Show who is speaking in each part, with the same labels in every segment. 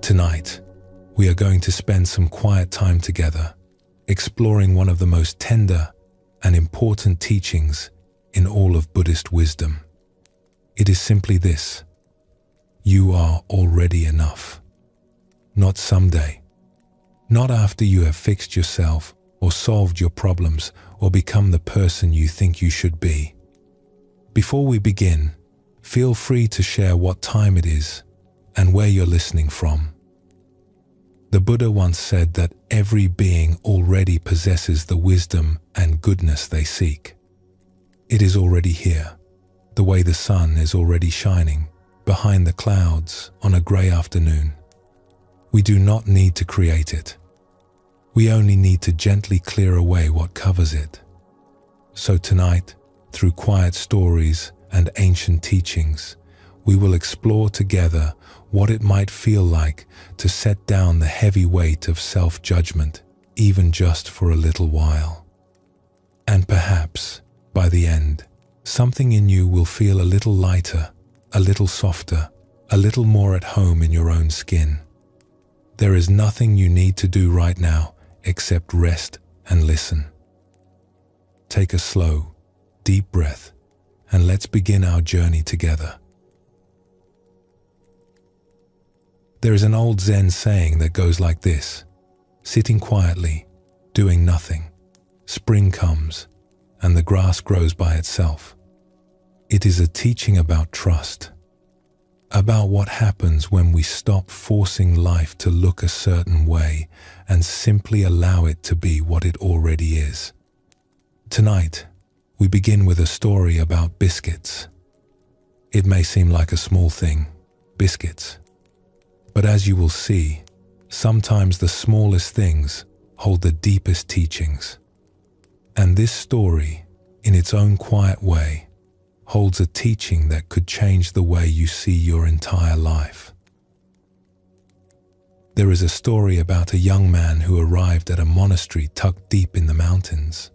Speaker 1: Tonight, we are going to spend some quiet time together, exploring one of the most tender and important teachings in all of Buddhist wisdom. It is simply this: you are already enough. Not someday. Not after you have fixed yourself or solved your problems or become the person you think you should be. Before we begin, feel free to share what time it is and where you're listening from. The Buddha once said that every being already possesses the wisdom and goodness they seek. It is already here, the way the sun is already shining behind the clouds on a grey afternoon. We do not need to create it. We only need to gently clear away what covers it. So tonight, through quiet stories and ancient teachings, we will explore together what it might feel like to set down the heavy weight of self-judgment, even just for a little while. And perhaps, by the end, something in you will feel a little lighter, a little softer, a little more at home in your own skin. There is nothing you need to do right now except rest and listen. Take a slow, deep breath, and let's begin our journey together. There is an old Zen saying that goes like this: sitting quietly, doing nothing, spring comes, and the grass grows by itself. It is a teaching about trust, about what happens when we stop forcing life to look a certain way and simply allow it to be what it already is. Tonight, we begin with a story about biscuits. It may seem like a small thing, biscuits. But as you will see, sometimes the smallest things hold the deepest teachings. And this story, in its own quiet way, holds a teaching that could change the way you see your entire life. There is a story about a young man who arrived at a monastery tucked deep in the mountains.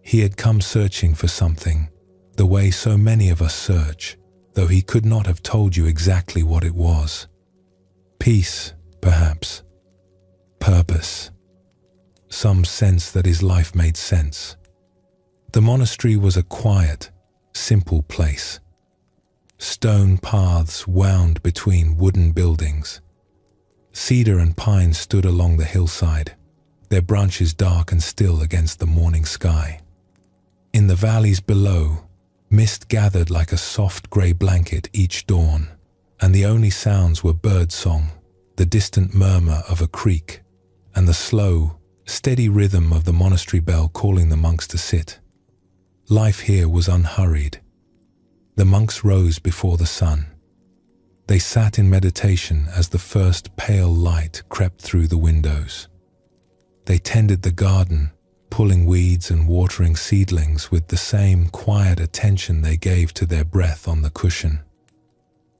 Speaker 1: He had come searching for something, the way so many of us search, though he could not have told you exactly what it was. Peace, perhaps. Purpose. Some sense that his life made sense. The monastery was a quiet, simple place. Stone paths wound between wooden buildings. Cedar and pine stood along the hillside, their branches dark and still against the morning sky. In the valleys below, mist gathered like a soft grey blanket each dawn, and the only sounds were bird song, the distant murmur of a creek, and the slow, steady rhythm of the monastery bell calling the monks to sit. Life here was unhurried. The monks rose before the sun. They sat in meditation as the first pale light crept through the windows. They tended the garden, pulling weeds and watering seedlings with the same quiet attention they gave to their breath on the cushion.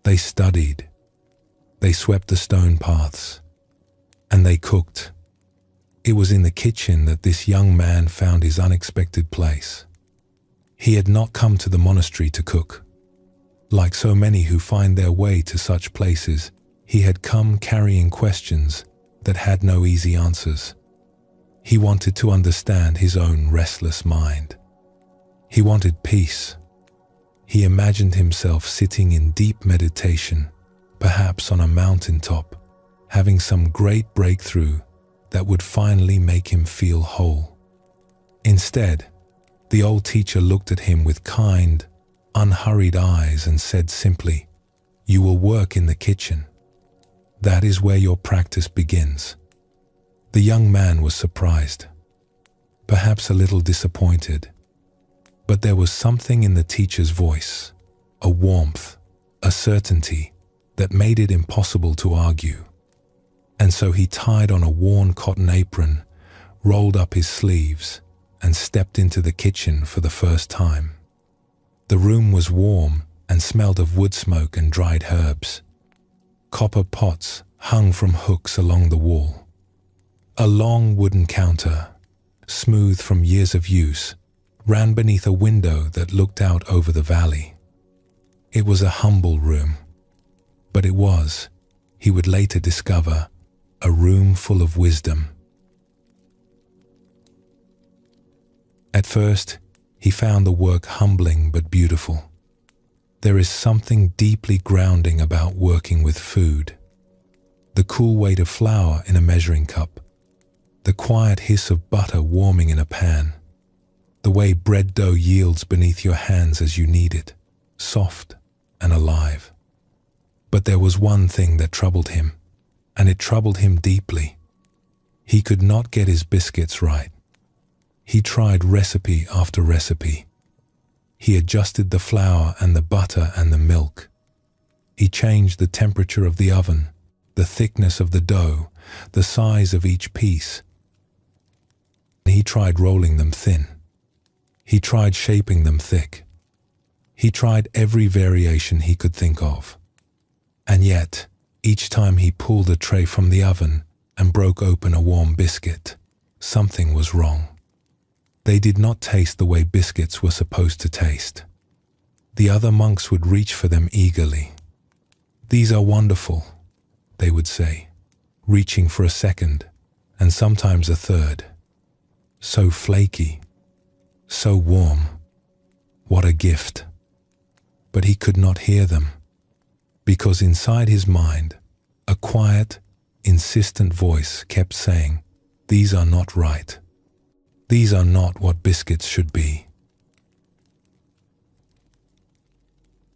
Speaker 1: They studied, they swept the stone paths, and they cooked. It was in the kitchen that this young man found his unexpected place. He had not come to the monastery to cook. Like so many who find their way to such places, he had come carrying questions that had no easy answers. He wanted to understand his own restless mind. He wanted peace. He imagined himself sitting in deep meditation, perhaps on a mountaintop, having some great breakthrough that would finally make him feel whole. Instead, the old teacher looked at him with kind, unhurried eyes and said simply, "You will work in the kitchen. That is where your practice begins." The young man was surprised, perhaps a little disappointed, but there was something in the teacher's voice, a warmth, a certainty that made it impossible to argue. And so he tied on a worn cotton apron, rolled up his sleeves, and stepped into the kitchen for the first time. The room was warm and smelled of wood smoke and dried herbs. Copper pots hung from hooks along the wall. A long wooden counter, smooth from years of use, ran beneath a window that looked out over the valley. It was a humble room, but it was, he would later discover a room full of wisdom. At first, he found the work humbling but beautiful. There is something deeply grounding about working with food. The cool weight of flour in a measuring cup, the quiet hiss of butter warming in a pan, the way bread dough yields beneath your hands as you knead it, soft and alive. But there was one thing that troubled him, and it troubled him deeply. He could not get his biscuits right. He tried recipe after recipe. He adjusted the flour and the butter and the milk. He changed the temperature of the oven, the thickness of the dough, the size of each piece. He tried rolling them thin. He tried shaping them thick. He tried every variation he could think of. And yet, each time he pulled a tray from the oven and broke open a warm biscuit, something was wrong. They did not taste the way biscuits were supposed to taste. The other monks would reach for them eagerly. "These are wonderful," they would say, reaching for a second, and sometimes a third. "So flaky, so warm. What a gift." But he could not hear them, because inside his mind, a quiet, insistent voice kept saying, "These are not right. These are not what biscuits should be."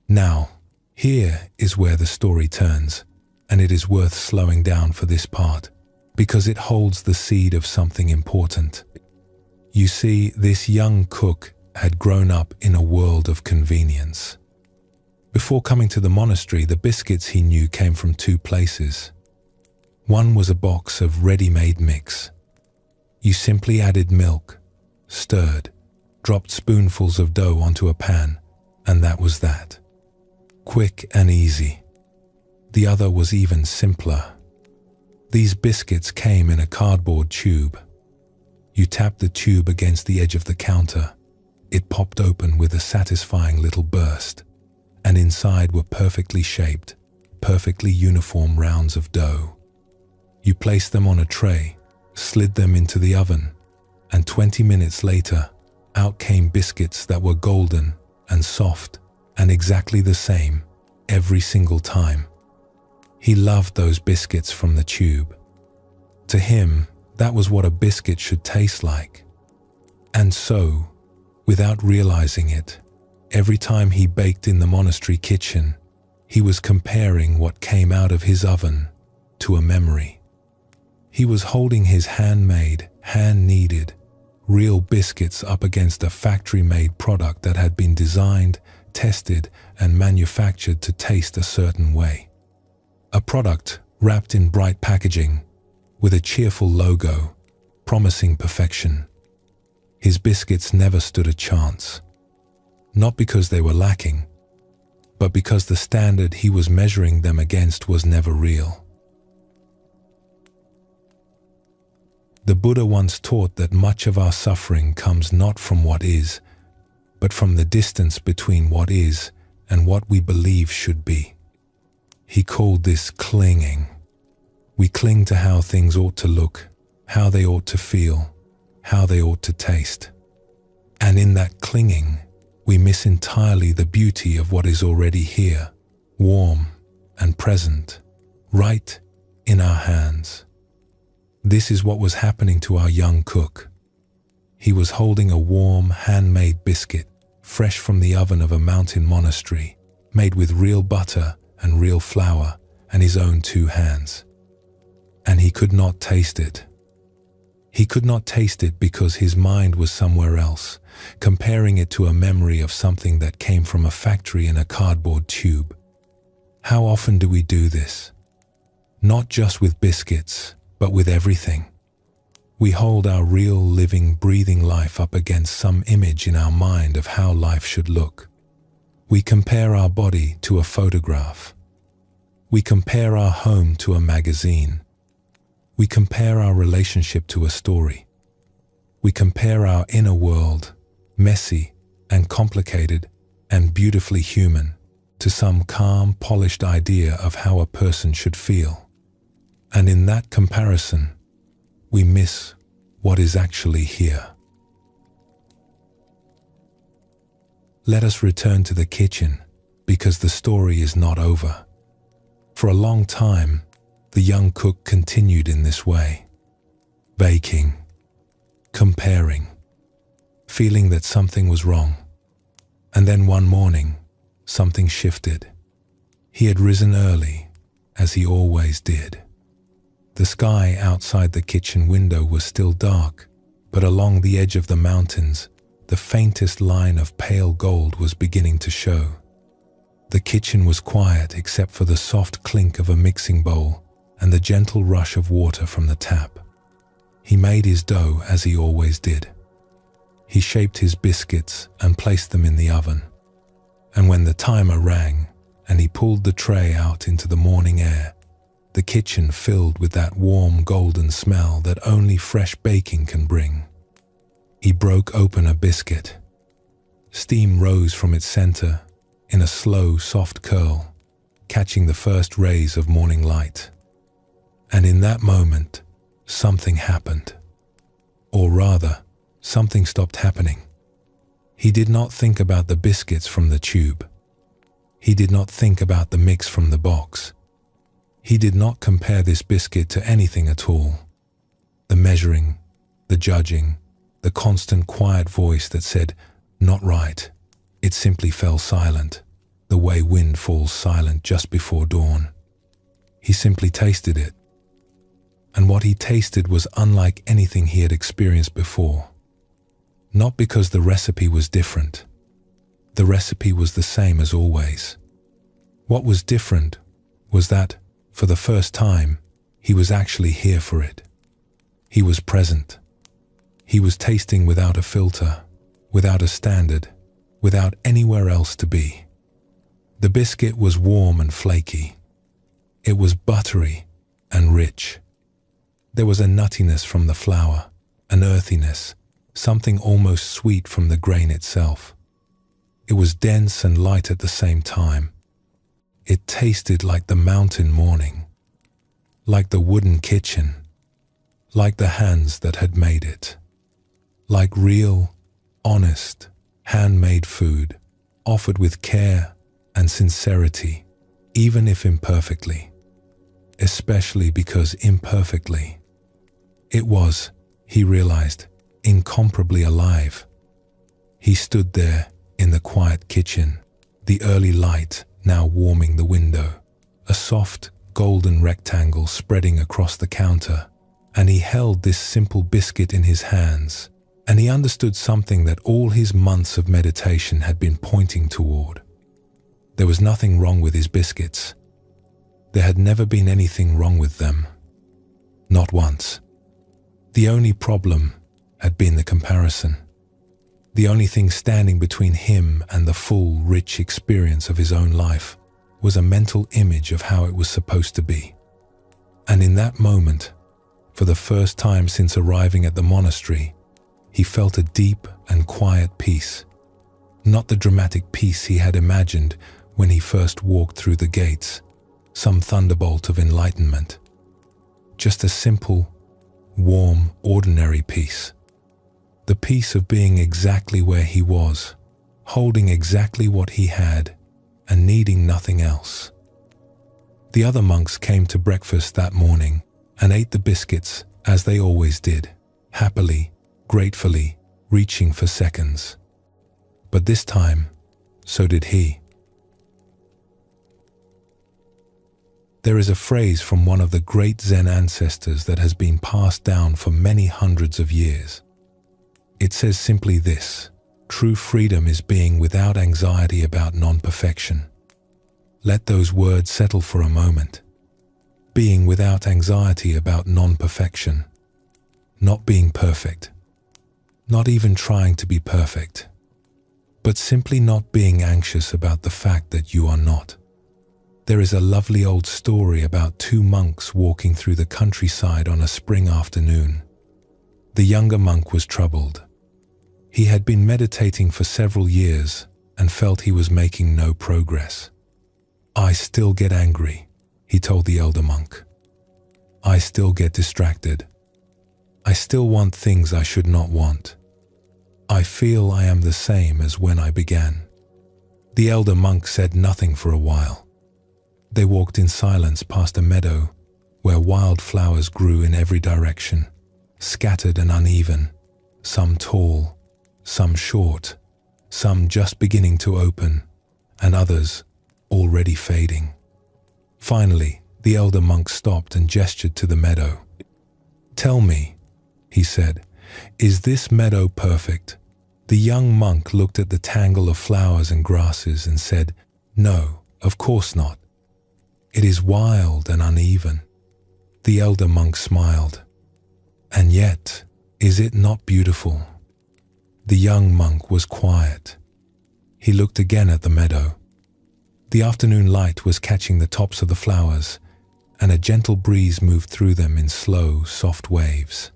Speaker 1: Now, here is where the story turns, and it is worth slowing down for this part, because it holds the seed of something important. You see, this young cook had grown up in a world of convenience. Before coming to the monastery, the biscuits he knew came from two places. One was a box of ready-made mix. You simply added milk, stirred, dropped spoonfuls of dough onto a pan, and that was that. Quick and easy. The other was even simpler. These biscuits came in a cardboard tube. You tapped the tube against the edge of the counter. It popped open with a satisfying little burst, and inside were perfectly shaped, perfectly uniform rounds of dough. You placed them on a tray, slid them into the oven, and 20 minutes later, out came biscuits that were golden and soft and exactly the same every single time. He loved those biscuits from the tube. To him, that was what a biscuit should taste like. And so, without realizing it, every time he baked in the monastery kitchen, he was comparing what came out of his oven to a memory. He was holding his handmade, hand-kneaded, real biscuits up against a factory-made product that had been designed, tested, and manufactured to taste a certain way. A product wrapped in bright packaging, with a cheerful logo, promising perfection. His biscuits never stood a chance. Not because they were lacking, but because the standard he was measuring them against was never real. The Buddha once taught that much of our suffering comes not from what is, but from the distance between what is and what we believe should be. He called this clinging. We cling to how things ought to look, how they ought to feel, how they ought to taste. And in that clinging, we miss entirely the beauty of what is already here, warm and present, right in our hands. This is what was happening to our young cook. He was holding a warm, handmade biscuit, fresh from the oven of a mountain monastery, made with real butter and real flour and his own two hands. And he could not taste it. He could not taste it because his mind was somewhere else, comparing it to a memory of something that came from a factory in a cardboard tube. How often do we do this? Not just with biscuits, but with everything. We hold our real, living, breathing life up against some image in our mind of how life should look. We compare our body to a photograph. We compare our home to a magazine. We compare our relationship to a story. We compare our inner world, messy and complicated and beautifully human, to some calm, polished idea of how a person should feel. And in that comparison, we miss what is actually here. Let us return to the kitchen, because the story is not over. For a long time, the young cook continued in this way, baking, comparing, feeling that something was wrong. And then one morning, something shifted. He had risen early, as he always did. The sky outside the kitchen window was still dark, but along the edge of the mountains, the faintest line of pale gold was beginning to show. The kitchen was quiet except for the soft clink of a mixing bowl and the gentle rush of water from the tap. He made his dough as he always did. He shaped his biscuits and placed them in the oven. And when the timer rang and he pulled the tray out into the morning air, the kitchen filled with that warm golden smell that only fresh baking can bring. He broke open a biscuit. Steam rose from its center in a slow, soft curl, catching the first rays of morning light. And in that moment, something happened. Or rather, something stopped happening. He did not think about the biscuits from the tube. He did not think about the mix from the box. He did not compare this biscuit to anything at all. The measuring, the judging, the constant quiet voice that said, "Not right." It simply fell silent, the way wind falls silent just before dawn. He simply tasted it. And what he tasted was unlike anything he had experienced before. Not because the recipe was different. The recipe was the same as always. What was different was that, for the first time, he was actually here for it. He was present. He was tasting without a filter, without a standard, without anywhere else to be. The biscuit was warm and flaky. It was buttery and rich. There was a nuttiness from the flour, an earthiness, something almost sweet from the grain itself. It was dense and light at the same time. It tasted like the mountain morning, like the wooden kitchen, like the hands that had made it, like real, honest, handmade food, offered with care and sincerity, even if imperfectly, especially because imperfectly, it was, he realized, incomparably alive. He stood there in the quiet kitchen, the early light now warming the window, a soft, golden rectangle spreading across the counter, and he held this simple biscuit in his hands, and he understood something that all his months of meditation had been pointing toward. There was nothing wrong with his biscuits. There had never been anything wrong with them. Not once. The only problem had been the comparison. The only thing standing between him and the full, rich experience of his own life was a mental image of how it was supposed to be. And in that moment, for the first time since arriving at the monastery, he felt a deep and quiet peace. Not the dramatic peace he had imagined when he first walked through the gates, some thunderbolt of enlightenment. Just a simple, warm, ordinary peace. The peace of being exactly where he was, holding exactly what he had, and needing nothing else. The other monks came to breakfast that morning and ate the biscuits as they always did, happily, gratefully, reaching for seconds. But this time, so did he. There is a phrase from one of the great Zen ancestors that has been passed down for many hundreds of years. It says simply this: true freedom is being without anxiety about non-perfection. Let those words settle for a moment. Being without anxiety about non-perfection. Not being perfect. Not even trying to be perfect. But simply not being anxious about the fact that you are not. There is a lovely old story about two monks walking through the countryside on a spring afternoon. The younger monk was troubled. He had been meditating for several years and felt he was making no progress. I still get angry, he told the elder monk. I still get distracted. I still want things I should not want. I feel I am the same as when I began. The elder monk said nothing for a while. They walked in silence past a meadow where wildflowers grew in every direction, scattered and uneven, some tall, some short, some just beginning to open, and others already fading. Finally, the elder monk stopped and gestured to the meadow. Tell me, he said, is this meadow perfect? The young monk looked at the tangle of flowers and grasses and said, No, of course not. It is wild and uneven. The elder monk smiled. And yet, is it not beautiful? The young monk was quiet. He looked again at the meadow. The afternoon light was catching the tops of the flowers, and a gentle breeze moved through them in slow, soft waves.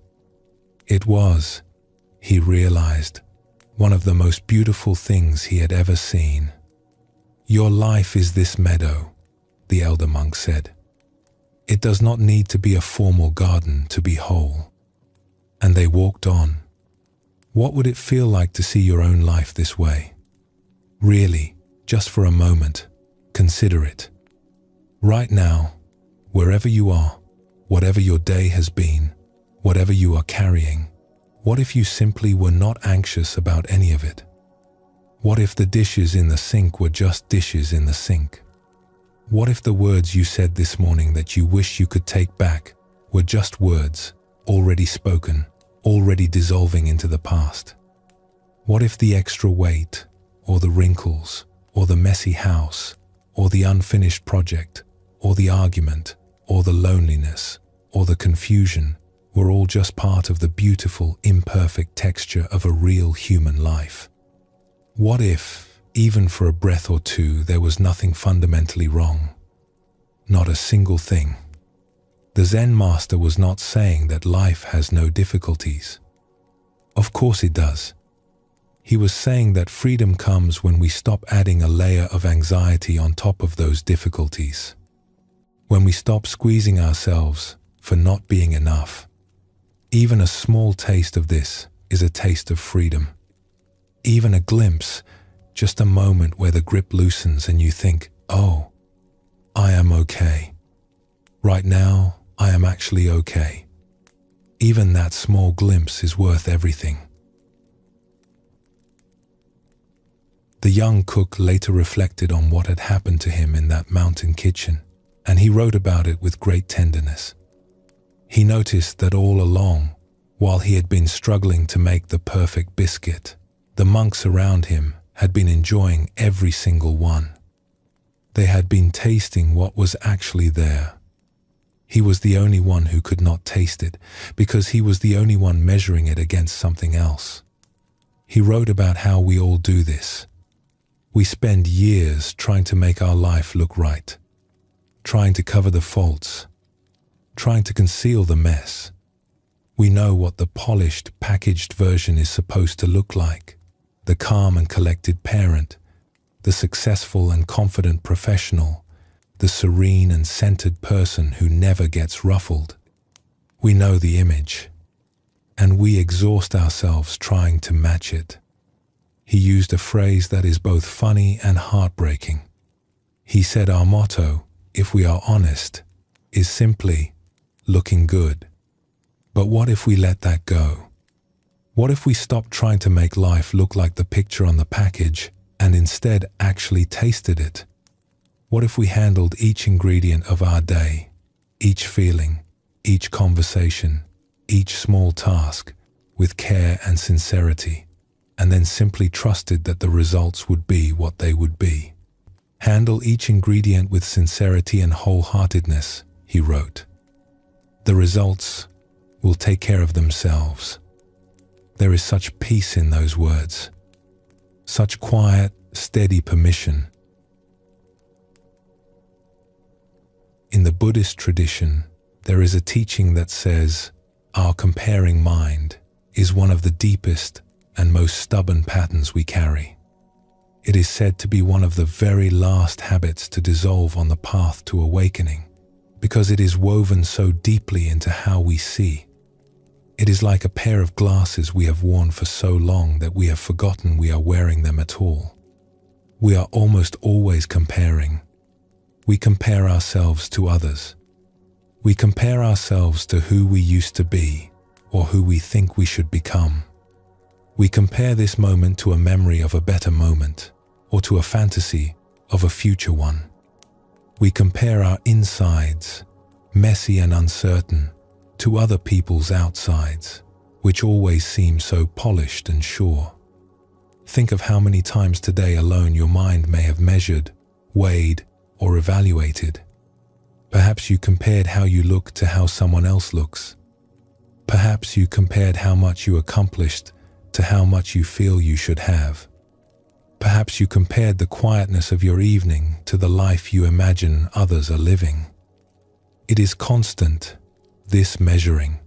Speaker 1: It was, he realized, one of the most beautiful things he had ever seen. Your life is this meadow, the elder monk said. It does not need to be a formal garden to be whole. And they walked on. What would it feel like to see your own life this way? Really, just for a moment, consider it. Right now, wherever you are, whatever your day has been, whatever you are carrying, what if you simply were not anxious about any of it? What if the dishes in the sink were just dishes in the sink? What if the words you said this morning that you wish you could take back were just words, already spoken, already dissolving into the past? What if the extra weight, or the wrinkles, or the messy house, or the unfinished project, or the argument, or the loneliness, or the confusion were all just part of the beautiful, imperfect texture of a real human life? What if, even for a breath or two, there was nothing fundamentally wrong? Not a single thing. The Zen master was not saying that life has no difficulties. Of course it does. He was saying that freedom comes when we stop adding a layer of anxiety on top of those difficulties. When we stop squeezing ourselves for not being enough. Even a small taste of this is a taste of freedom. Even a glimpse, just a moment where the grip loosens and you think, oh, I am okay. Right now, I am actually okay. Even that small glimpse is worth everything. The young cook later reflected on what had happened to him in that mountain kitchen, and he wrote about it with great tenderness. He noticed that all along, while he had been struggling to make the perfect biscuit, the monks around him had been enjoying every single one. They had been tasting what was actually there. He was the only one who could not taste it, because he was the only one measuring it against something else. He wrote about how we all do this. We spend years trying to make our life look right, trying to cover the faults, trying to conceal the mess. We know what the polished, packaged version is supposed to look like. The calm and collected parent, the successful and confident professional, the serene and centered person who never gets ruffled. We know the image, and we exhaust ourselves trying to match it. He used a phrase that is both funny and heartbreaking. He said our motto, if we are honest, is simply looking good. But what if we let that go? What if we stop trying to make life look like the picture on the package and instead actually tasted it? What if we handled each ingredient of our day, each feeling, each conversation, each small task with care and sincerity, and then simply trusted that the results would be what they would be? Handle each ingredient with sincerity and wholeheartedness, he wrote. The results will take care of themselves. There is such peace in those words, such quiet, steady permission. In the Buddhist tradition, there is a teaching that says our comparing mind is one of the deepest and most stubborn patterns we carry. It is said to be one of the very last habits to dissolve on the path to awakening, because it is woven so deeply into how we see. It is like a pair of glasses we have worn for so long that we have forgotten we are wearing them at all. We are almost always comparing. We compare ourselves to others. We compare ourselves to who we used to be or who we think we should become. We compare this moment to a memory of a better moment or to a fantasy of a future one. We compare our insides, messy and uncertain, to other people's outsides, which always seem so polished and sure. Think of how many times today alone your mind may have measured, weighed, or evaluated. Perhaps you compared how you look to how someone else looks. Perhaps you compared how much you accomplished to how much you feel you should have. Perhaps you compared the quietness of your evening to the life you imagine others are living. It is constant, this measuring,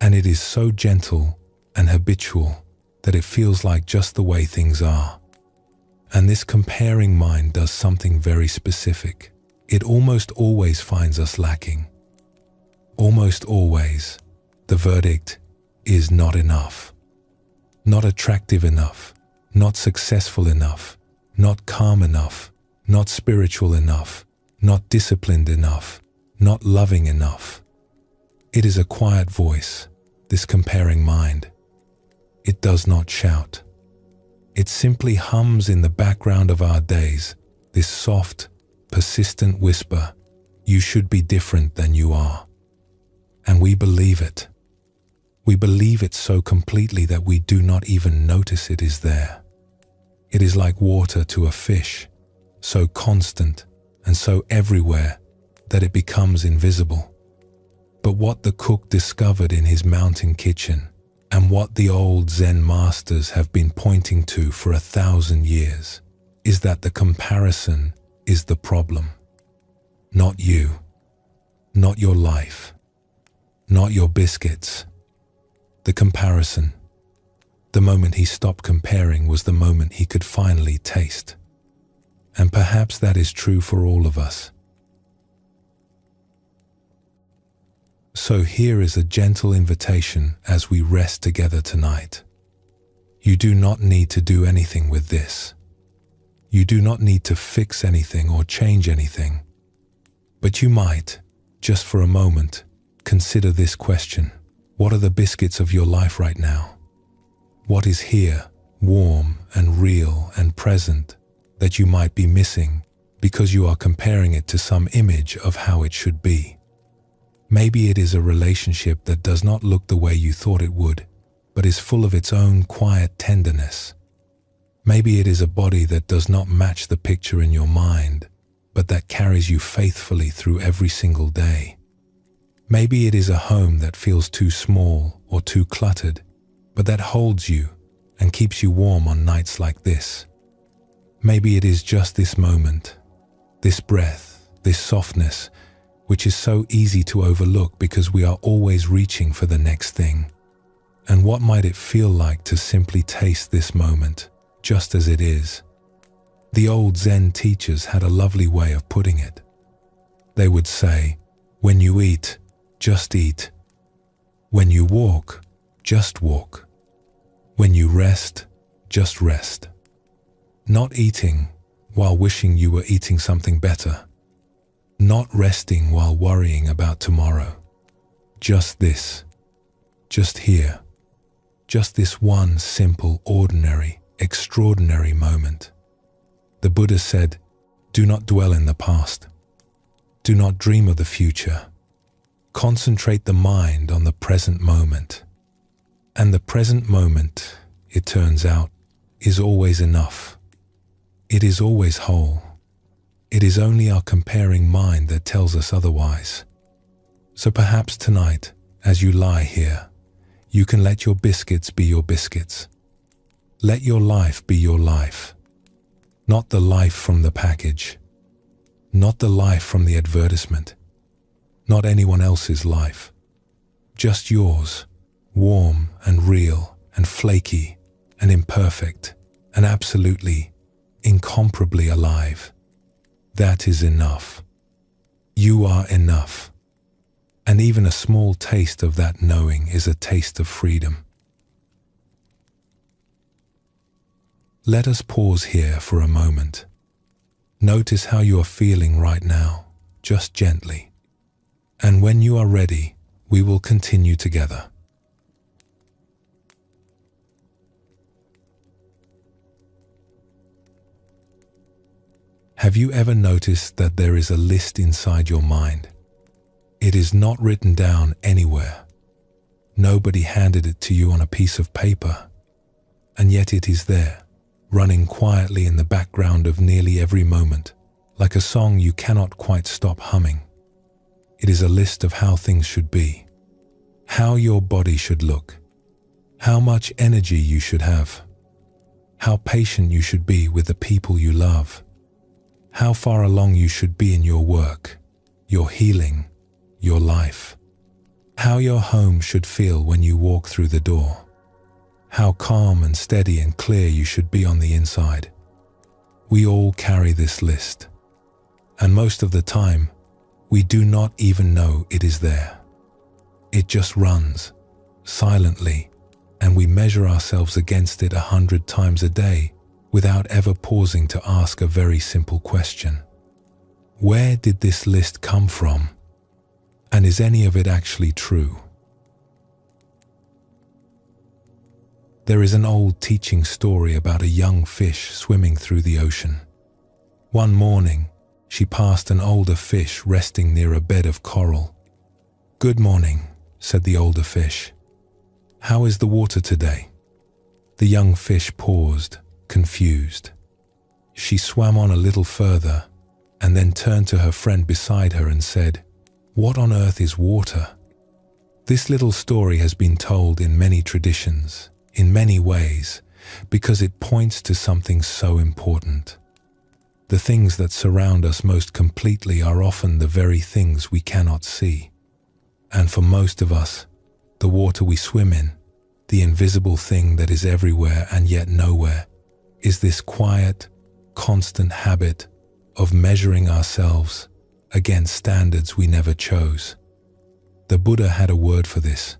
Speaker 1: and it is so gentle and habitual that it feels like just the way things are. And this comparing mind does something very specific. It almost always finds us lacking. Almost always, the verdict is not enough. Not attractive enough, not successful enough, not calm enough, not spiritual enough, not disciplined enough, not loving enough. It is a quiet voice, this comparing mind. It does not shout. It simply hums in the background of our days, this soft, persistent whisper, you should be different than you are. And we believe it. We believe it so completely that we do not even notice it is there. It is like water to a fish, so constant and so everywhere that it becomes invisible. But what the cook discovered in his mountain kitchen, and what the old Zen masters have been pointing to for 1,000 years, is that the comparison is the problem. Not you, not your life, not your biscuits. The comparison. The moment he stopped comparing was the moment he could finally taste. And perhaps that is true for all of us. So here is a gentle invitation as we rest together tonight. You do not need to do anything with this. You do not need to fix anything or change anything. But you might, just for a moment, consider this question. What are the biscuits of your life right now? What is here, warm and real and present, that you might be missing because you are comparing it to some image of how it should be? Maybe it is a relationship that does not look the way you thought it would, but is full of its own quiet tenderness. Maybe it is a body that does not match the picture in your mind, but that carries you faithfully through every single day. Maybe it is a home that feels too small or too cluttered, but that holds you and keeps you warm on nights like this. Maybe it is just this moment, this breath, this softness, which is so easy to overlook because we are always reaching for the next thing. And what might it feel like to simply taste this moment, just as it is? The old Zen teachers had a lovely way of putting it. They would say, when you eat, just eat. When you walk, just walk. When you rest, just rest. Not eating while wishing you were eating something better. Not resting while worrying about tomorrow. Just this. Just here. Just this one simple, ordinary, extraordinary moment. The Buddha said, do not dwell in the past. Do not dream of the future. Concentrate the mind on the present moment. And the present moment, it turns out, is always enough. It is always whole. It is only our comparing mind that tells us otherwise. So perhaps tonight, as you lie here, you can let your biscuits be your biscuits. Let your life be your life. Not the life from the package. Not the life from the advertisement. Not anyone else's life. Just yours, warm and real and flaky and imperfect and absolutely incomparably alive. That is enough. You are enough. And even a small taste of that knowing is a taste of freedom. Let us pause here for a moment. Notice how you are feeling right now, just gently. And when you are ready, we will continue together. Have you ever noticed that there is a list inside your mind? It is not written down anywhere. Nobody handed it to you on a piece of paper. And yet it is there, running quietly in the background of nearly every moment, like a song you cannot quite stop humming. It is a list of how things should be, how your body should look, how much energy you should have, how patient you should be with the people you love, how far along you should be in your work, your healing, your life, how your home should feel when you walk through the door, how calm and steady and clear you should be on the inside. We all carry this list, and most of the time, we do not even know it is there. It just runs, silently, and we measure ourselves against it 100 times a day without ever pausing to ask a very simple question. Where did this list come from? And is any of it actually true? There is an old teaching story about a young fish swimming through the ocean. One morning, she passed an older fish resting near a bed of coral. "Good morning," said the older fish. "How is the water today?" The young fish paused, confused. She swam on a little further and then turned to her friend beside her and said, "What on earth is water?" This little story has been told in many traditions, in many ways, because it points to something so important. The things that surround us most completely are often the very things we cannot see. And for most of us, the water we swim in, the invisible thing that is everywhere and yet nowhere, is this quiet, constant habit of measuring ourselves against standards we never chose. The Buddha had a word for this.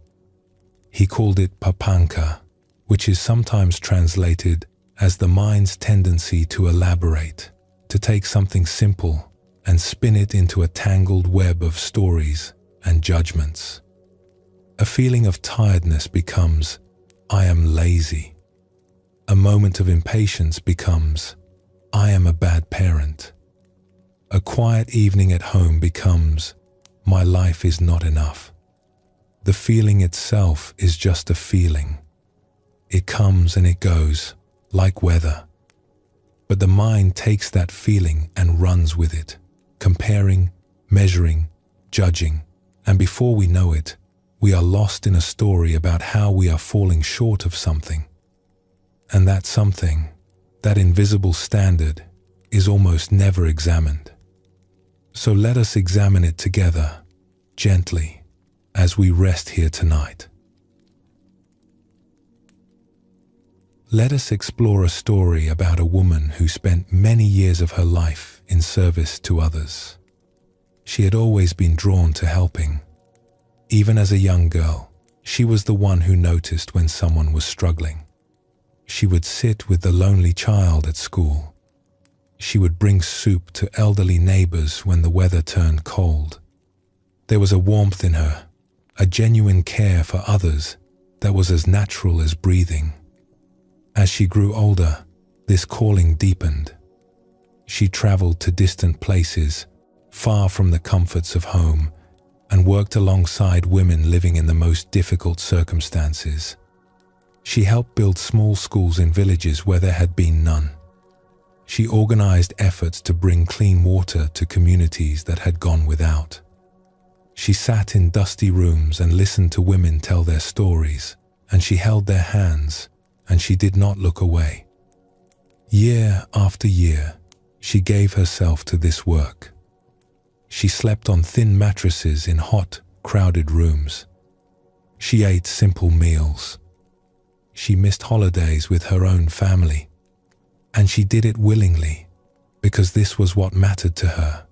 Speaker 1: He called it papanka, which is sometimes translated as the mind's tendency to elaborate, to take something simple and spin it into a tangled web of stories and judgments. A feeling of tiredness becomes, "I am lazy." A moment of impatience becomes, "I am a bad parent." A quiet evening at home becomes, "My life is not enough." The feeling itself is just a feeling. It comes and it goes, like weather. But the mind takes that feeling and runs with it, comparing, measuring, judging, and before we know it, we are lost in a story about how we are falling short of something. And that something, that invisible standard, is almost never examined. So let us examine it together, gently, as we rest here tonight. Let us explore a story about a woman who spent many years of her life in service to others. She had always been drawn to helping. Even as a young girl, she was the one who noticed when someone was struggling. She would sit with the lonely child at school. She would bring soup to elderly neighbors when the weather turned cold. There was a warmth in her, a genuine care for others that was as natural as breathing. As she grew older, this calling deepened. She traveled to distant places, far from the comforts of home, and worked alongside women living in the most difficult circumstances. She helped build small schools in villages where there had been none. She organized efforts to bring clean water to communities that had gone without. She sat in dusty rooms and listened to women tell their stories, and she held their hands, and she did not look away. Year after year, she gave herself to this work. She slept on thin mattresses in hot, crowded rooms. She ate simple meals. She missed holidays with her own family. And she did it willingly, because this was what mattered to her.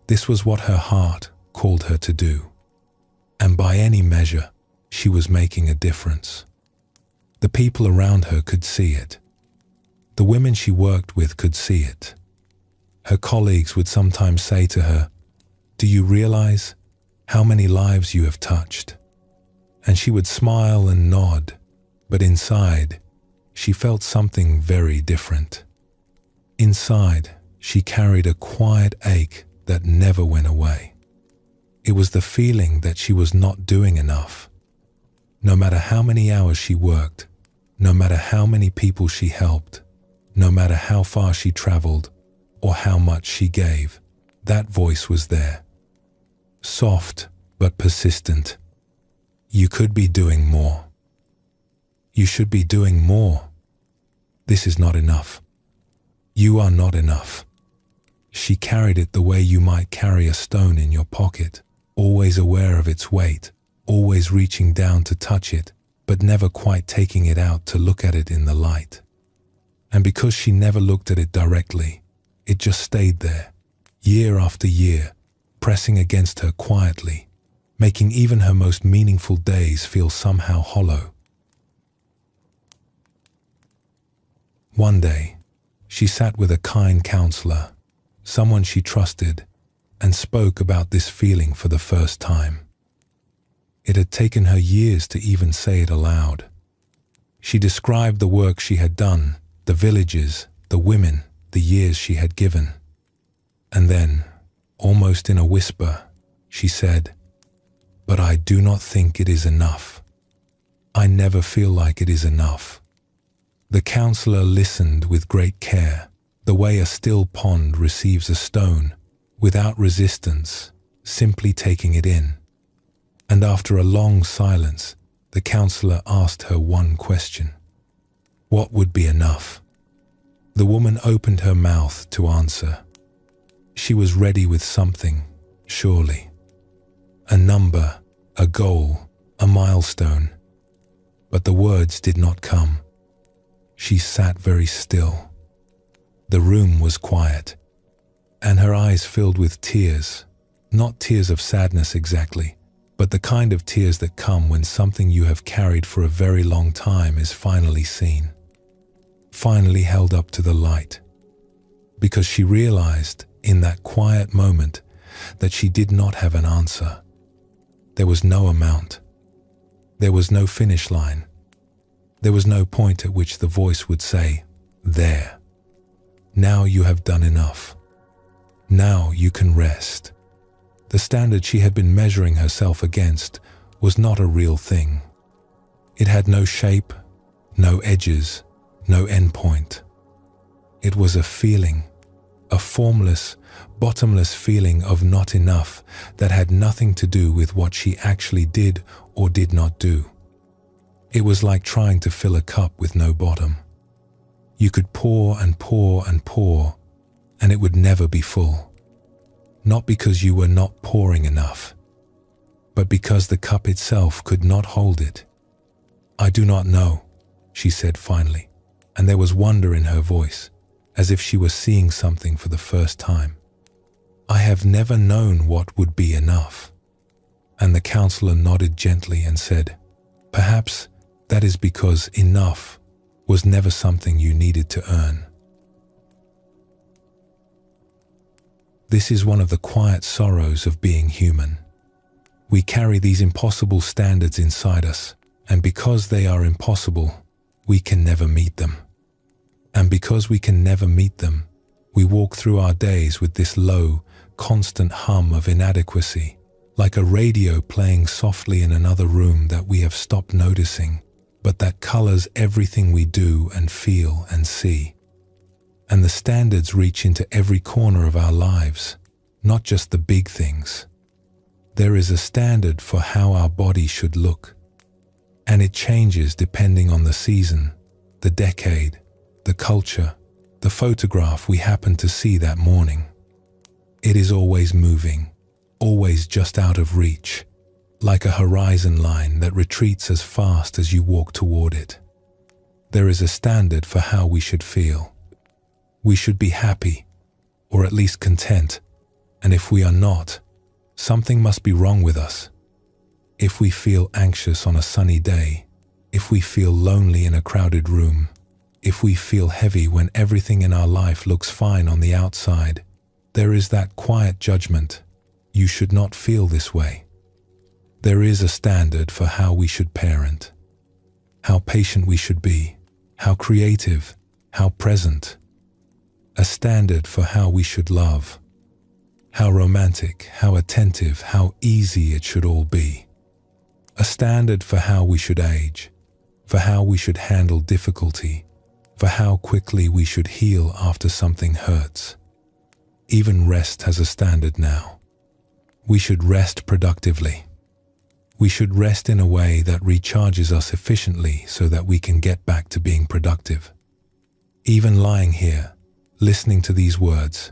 Speaker 1: This was what her heart called her to do. And by any measure, she was making a difference. The people around her could see it. The women she worked with could see it. Her colleagues would sometimes say to her, "Do you realize how many lives you have touched?" And she would smile and nod, but inside, she felt something very different. Inside, she carried a quiet ache that never went away. It was the feeling that she was not doing enough. No matter how many hours she worked, no matter how many people she helped, no matter how far she traveled or how much she gave, that voice was there. Soft but persistent. You could be doing more. You should be doing more. This is not enough. You are not enough. She carried it the way you might carry a stone in your pocket, always aware of its weight, always reaching down to touch it, but never quite taking it out to look at it in the light. And because she never looked at it directly, it just stayed there, year after year, pressing against her quietly, making even her most meaningful days feel somehow hollow. One day, she sat with a kind counselor, someone she trusted, and spoke about this feeling for the first time. It had taken her years to even say it aloud. She described the work she had done, the villages, the women, the years she had given. And then, almost in a whisper, she said, "But I do not think it is enough. I never feel like it is enough." The counselor listened with great care, the way a still pond receives a stone, without resistance, simply taking it in. And after a long silence, the counselor asked her one question. What would be enough? The woman opened her mouth to answer. She was ready with something, surely. A number, a goal, a milestone. But the words did not come. She sat very still. The room was quiet, and her eyes filled with tears, not tears of sadness exactly, but the kind of tears that come when something you have carried for a very long time is finally seen, finally held up to the light. Because she realized in that quiet moment that she did not have an answer. There was no amount. There was no finish line. There was no point at which the voice would say, "There. Now you have done enough. Now you can rest." The standard she had been measuring herself against was not a real thing. It had no shape, no edges, no endpoint. It was a feeling, a formless, bottomless feeling of not enough that had nothing to do with what she actually did or did not do. It was like trying to fill a cup with no bottom. You could pour and pour and pour, and it would never be full. Not because you were not pouring enough, but because the cup itself could not hold it. "I do not know," she said finally, and there was wonder in her voice, as if she was seeing something for the first time. "I have never known what would be enough." And the counselor nodded gently and said, "Perhaps that is because enough was never something you needed to earn." This is one of the quiet sorrows of being human. We carry these impossible standards inside us, and because they are impossible, we can never meet them. And because we can never meet them, we walk through our days with this low, constant hum of inadequacy, like a radio playing softly in another room that we have stopped noticing, but that colors everything we do and feel and see. And the standards reach into every corner of our lives, not just the big things. There is a standard for how our body should look, and it changes depending on the season, the decade, the culture, the photograph we happen to see that morning. It is always moving, always just out of reach, like a horizon line that retreats as fast as you walk toward it. There is a standard for how we should feel, We should be happy, or at least content, and if we are not, something must be wrong with us. If we feel anxious on a sunny day, if we feel lonely in a crowded room, if we feel heavy when everything in our life looks fine on the outside, there is that quiet judgment. You should not feel this way. There is a standard for how we should parent, how patient we should be, how creative, how present. A standard for how we should love, how romantic, how attentive, how easy it should all be. A standard for how we should age, for how we should handle difficulty, for how quickly we should heal after something hurts. Even rest has a standard now. We should rest productively. We should rest in a way that recharges us efficiently so that we can get back to being productive. Even lying here, listening to these words,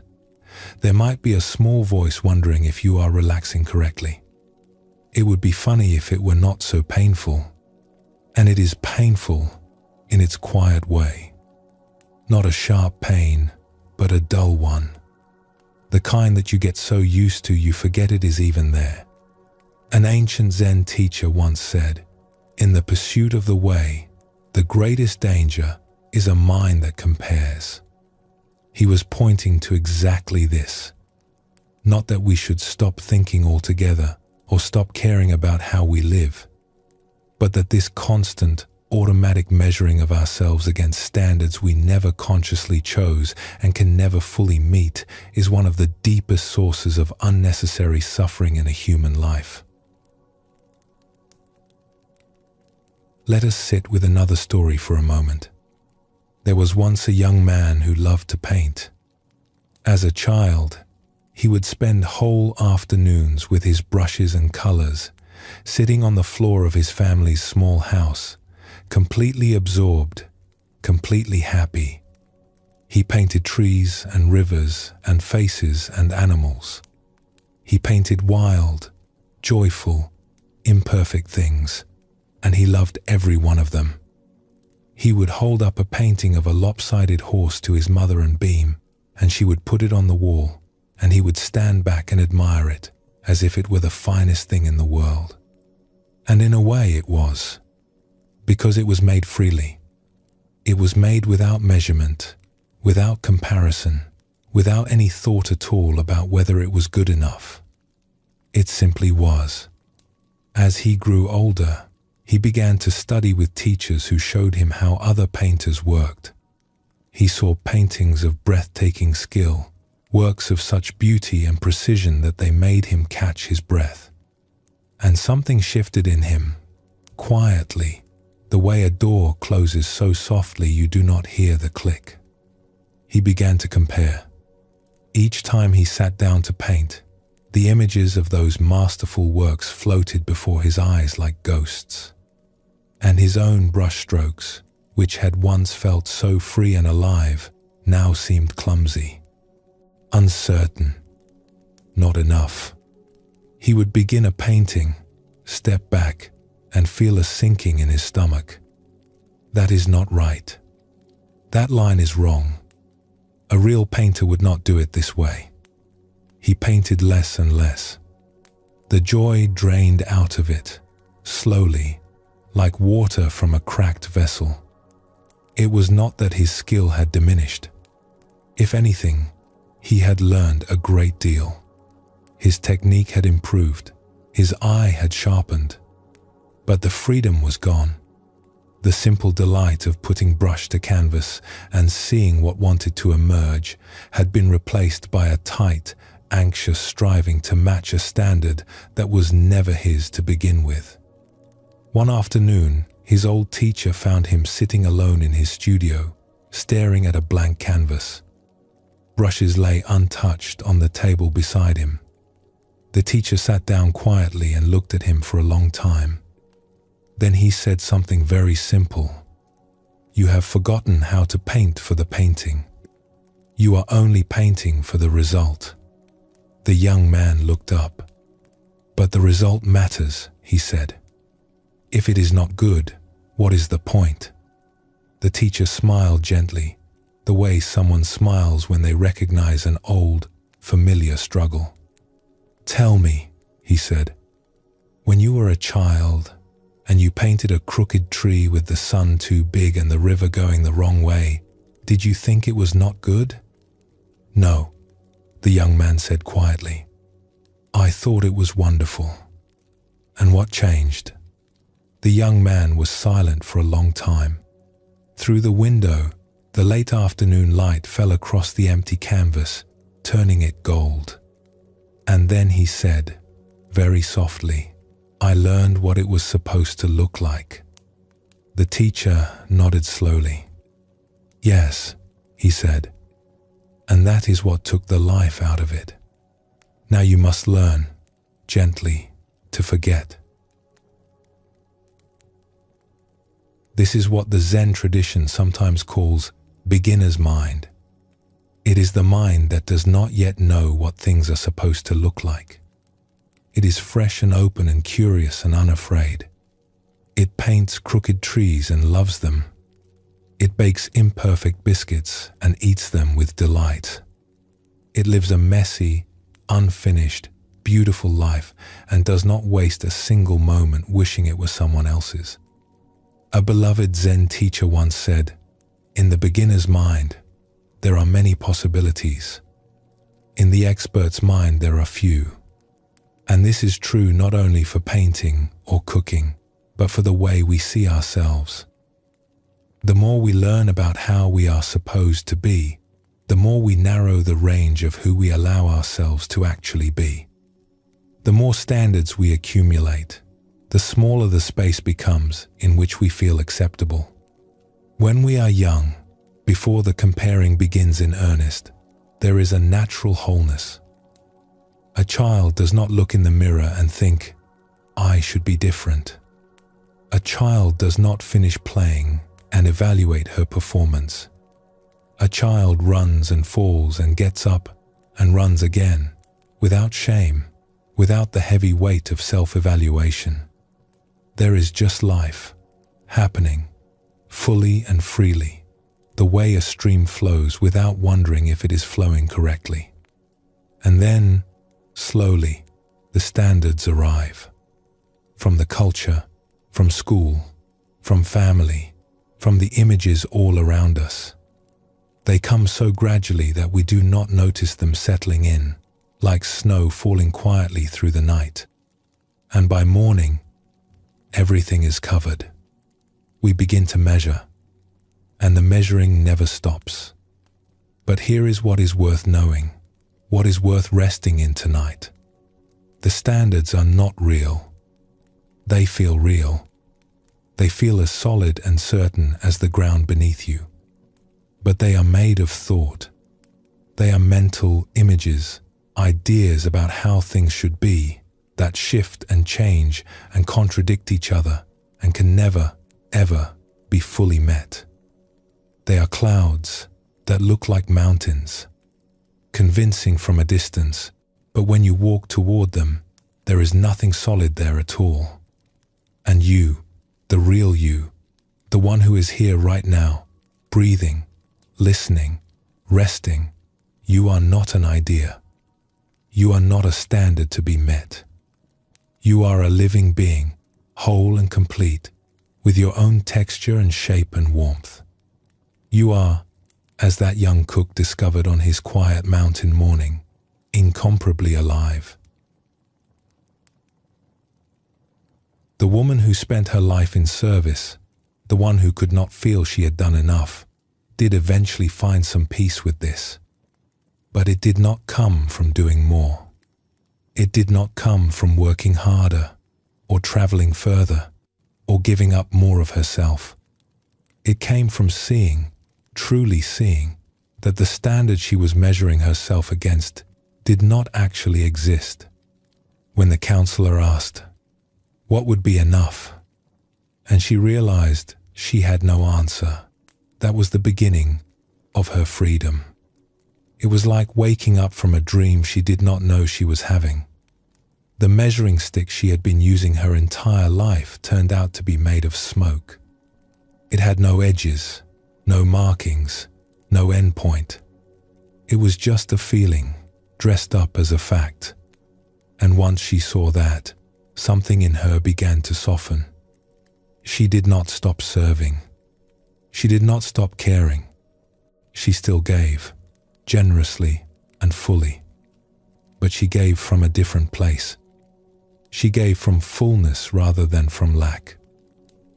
Speaker 1: there might be a small voice wondering if you are relaxing correctly. It would be funny if it were not so painful. And it is painful in its quiet way. Not a sharp pain, but a dull one. The kind that you get so used to you forget it is even there. An ancient Zen teacher once said, "In the pursuit of the way, the greatest danger is a mind that compares." He was pointing to exactly this. Not that we should stop thinking altogether or stop caring about how we live, but that this constant, automatic measuring of ourselves against standards we never consciously chose and can never fully meet is one of the deepest sources of unnecessary suffering in a human life. Let us sit with another story for a moment. There was once a young man who loved to paint. As a child, he would spend whole afternoons with his brushes and colors, sitting on the floor of his family's small house, completely absorbed, completely happy. He painted trees and rivers and faces and animals. He painted wild, joyful, imperfect things, and he loved every one of them. He would hold up a painting of a lopsided horse to his mother and beam, and she would put it on the wall, and he would stand back and admire it as if it were the finest thing in the world. And in a way it was, because it was made freely. It was made without measurement, without comparison, without any thought at all about whether it was good enough. It simply was. As he grew older, he began to study with teachers who showed him how other painters worked. He saw paintings of breathtaking skill, works of such beauty and precision that they made him catch his breath. And something shifted in him, quietly, the way a door closes so softly you do not hear the click. He began to compare. Each time he sat down to paint, the images of those masterful works floated before his eyes like ghosts. And his own brushstrokes, which had once felt so free and alive, now seemed clumsy, uncertain, not enough. He would begin a painting, step back, and feel a sinking in his stomach. That is not right. That line is wrong. A real painter would not do it this way. He painted less and less. The joy drained out of it, slowly, like water from a cracked vessel. It was not that his skill had diminished. If anything, he had learned a great deal. His technique had improved, his eye had sharpened, but the freedom was gone. The simple delight of putting brush to canvas and seeing what wanted to emerge had been replaced by a tight, anxious striving to match a standard that was never his to begin with. One afternoon, his old teacher found him sitting alone in his studio, staring at a blank canvas. Brushes lay untouched on the table beside him. The teacher sat down quietly and looked at him for a long time. Then he said something very simple. "You have forgotten how to paint for the painting. You are only painting for the result." The young man looked up. "But the result matters," he said. "If it is not good, what is the point?" The teacher smiled gently, the way someone smiles when they recognize an old, familiar struggle. "Tell me," he said, "when you were a child and you painted a crooked tree with the sun too big and the river going the wrong way, did you think it was not good?" "No," the young man said quietly. "I thought it was wonderful." "And what changed?" The young man was silent for a long time. Through the window, the late afternoon light fell across the empty canvas, turning it gold. And then he said, very softly, "I learned what it was supposed to look like." The teacher nodded slowly. "Yes," he said, "and that is what took the life out of it. Now you must learn, gently, to forget." This is what the Zen tradition sometimes calls beginner's mind. It is the mind that does not yet know what things are supposed to look like. It is fresh and open and curious and unafraid. It paints crooked trees and loves them. It bakes imperfect biscuits and eats them with delight. It lives a messy, unfinished, beautiful life and does not waste a single moment wishing it was someone else's. A beloved Zen teacher once said, "In the beginner's mind, there are many possibilities. In the expert's mind, there are few." And this is true not only for painting or cooking, but for the way we see ourselves. The more we learn about how we are supposed to be, the more we narrow the range of who we allow ourselves to actually be. The more standards we accumulate, the smaller the space becomes in which we feel acceptable. When we are young, before the comparing begins in earnest, there is a natural wholeness. A child does not look in the mirror and think, "I should be different." A child does not finish playing and evaluate her performance. A child runs and falls and gets up and runs again, without shame, without the heavy weight of self-evaluation. There is just life, happening, fully and freely, the way a stream flows without wondering if it is flowing correctly. And then, slowly, the standards arrive. From the culture, from school, from family, from the images all around us. They come so gradually that we do not notice them settling in, like snow falling quietly through the night. And by morning, everything is covered. We begin to measure, and the measuring never stops. But here is what is worth knowing, what is worth resting in tonight. The standards are not real. They feel real. They feel as solid and certain as the ground beneath you. But they are made of thought. They are mental images, ideas about how things should be, that shift and change and contradict each other and can never, ever be fully met. They are clouds that look like mountains, convincing from a distance, but when you walk toward them, there is nothing solid there at all. And you, the real you, the one who is here right now, breathing, listening, resting, you are not an idea. You are not a standard to be met. You are a living being, whole and complete, with your own texture and shape and warmth. You are, as that young cook discovered on his quiet mountain morning, incomparably alive. The woman who spent her life in service, the one who could not feel she had done enough, did eventually find some peace with this. But it did not come from doing more. It did not come from working harder, or traveling further, or giving up more of herself. It came from seeing, truly seeing, that the standard she was measuring herself against did not actually exist. When the counselor asked, what would be enough? And she realized she had no answer. That was the beginning of her freedom. It was like waking up from a dream she did not know she was having. The measuring stick she had been using her entire life turned out to be made of smoke. It had no edges, no markings, no end point. It was just a feeling, dressed up as a fact. And once she saw that, something in her began to soften. She did not stop serving. She did not stop caring. She still gave, generously and fully. But she gave from a different place. She gave from fullness rather than from lack.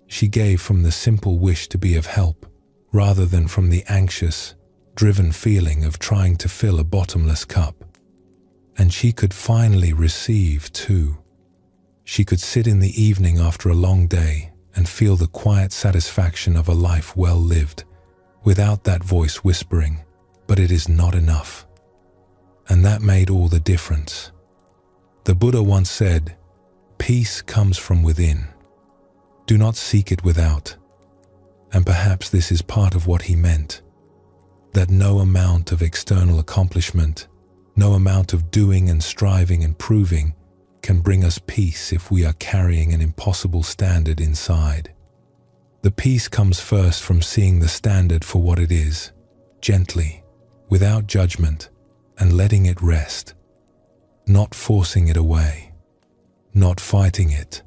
Speaker 1: She gave from the simple wish to be of help, rather than from the anxious, driven feeling of trying to fill a bottomless cup. And she could finally receive too. She could sit in the evening after a long day and feel the quiet satisfaction of a life well lived, without that voice whispering, "But it is not enough." And that made all the difference. The Buddha once said, "Peace comes from within. Do not seek it without." And perhaps this is part of what he meant, that no amount of external accomplishment, no amount of doing and striving and proving can bring us peace if we are carrying an impossible standard inside. The peace comes first from seeing the standard for what it is, gently, without judgment, and letting it rest, not forcing it away, not fighting it,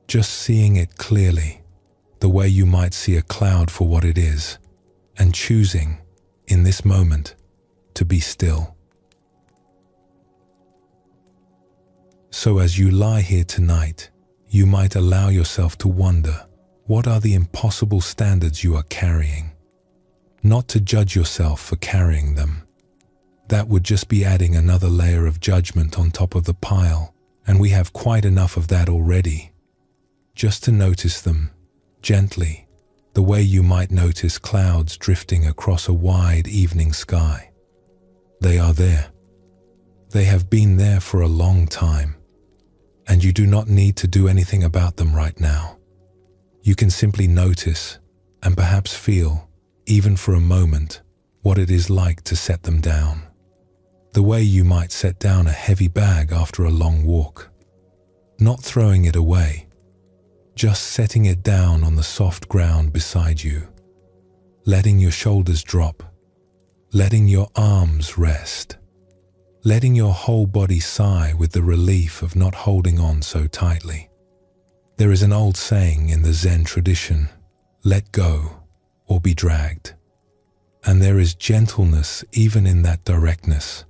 Speaker 1: just seeing it clearly, the way you might see a cloud for what it is, and choosing, in this moment, to be still. So as you lie here tonight, you might allow yourself to wonder, what are the impossible standards you are carrying? Not to judge yourself for carrying them. That would just be adding another layer of judgment on top of the pile, and we have quite enough of that already. Just to notice them, gently, the way you might notice clouds drifting across a wide evening sky. They are there. They have been there for a long time, and you do not need to do anything about them right now. You can simply notice and perhaps feel, even for a moment, what it is like to set them down. The way you might set down a heavy bag after a long walk. Not throwing it away, just setting it down on the soft ground beside you. Letting your shoulders drop, letting your arms rest, letting your whole body sigh with the relief of not holding on so tightly. There is an old saying in the Zen tradition, "Let go or be dragged." And there is gentleness even in that directness.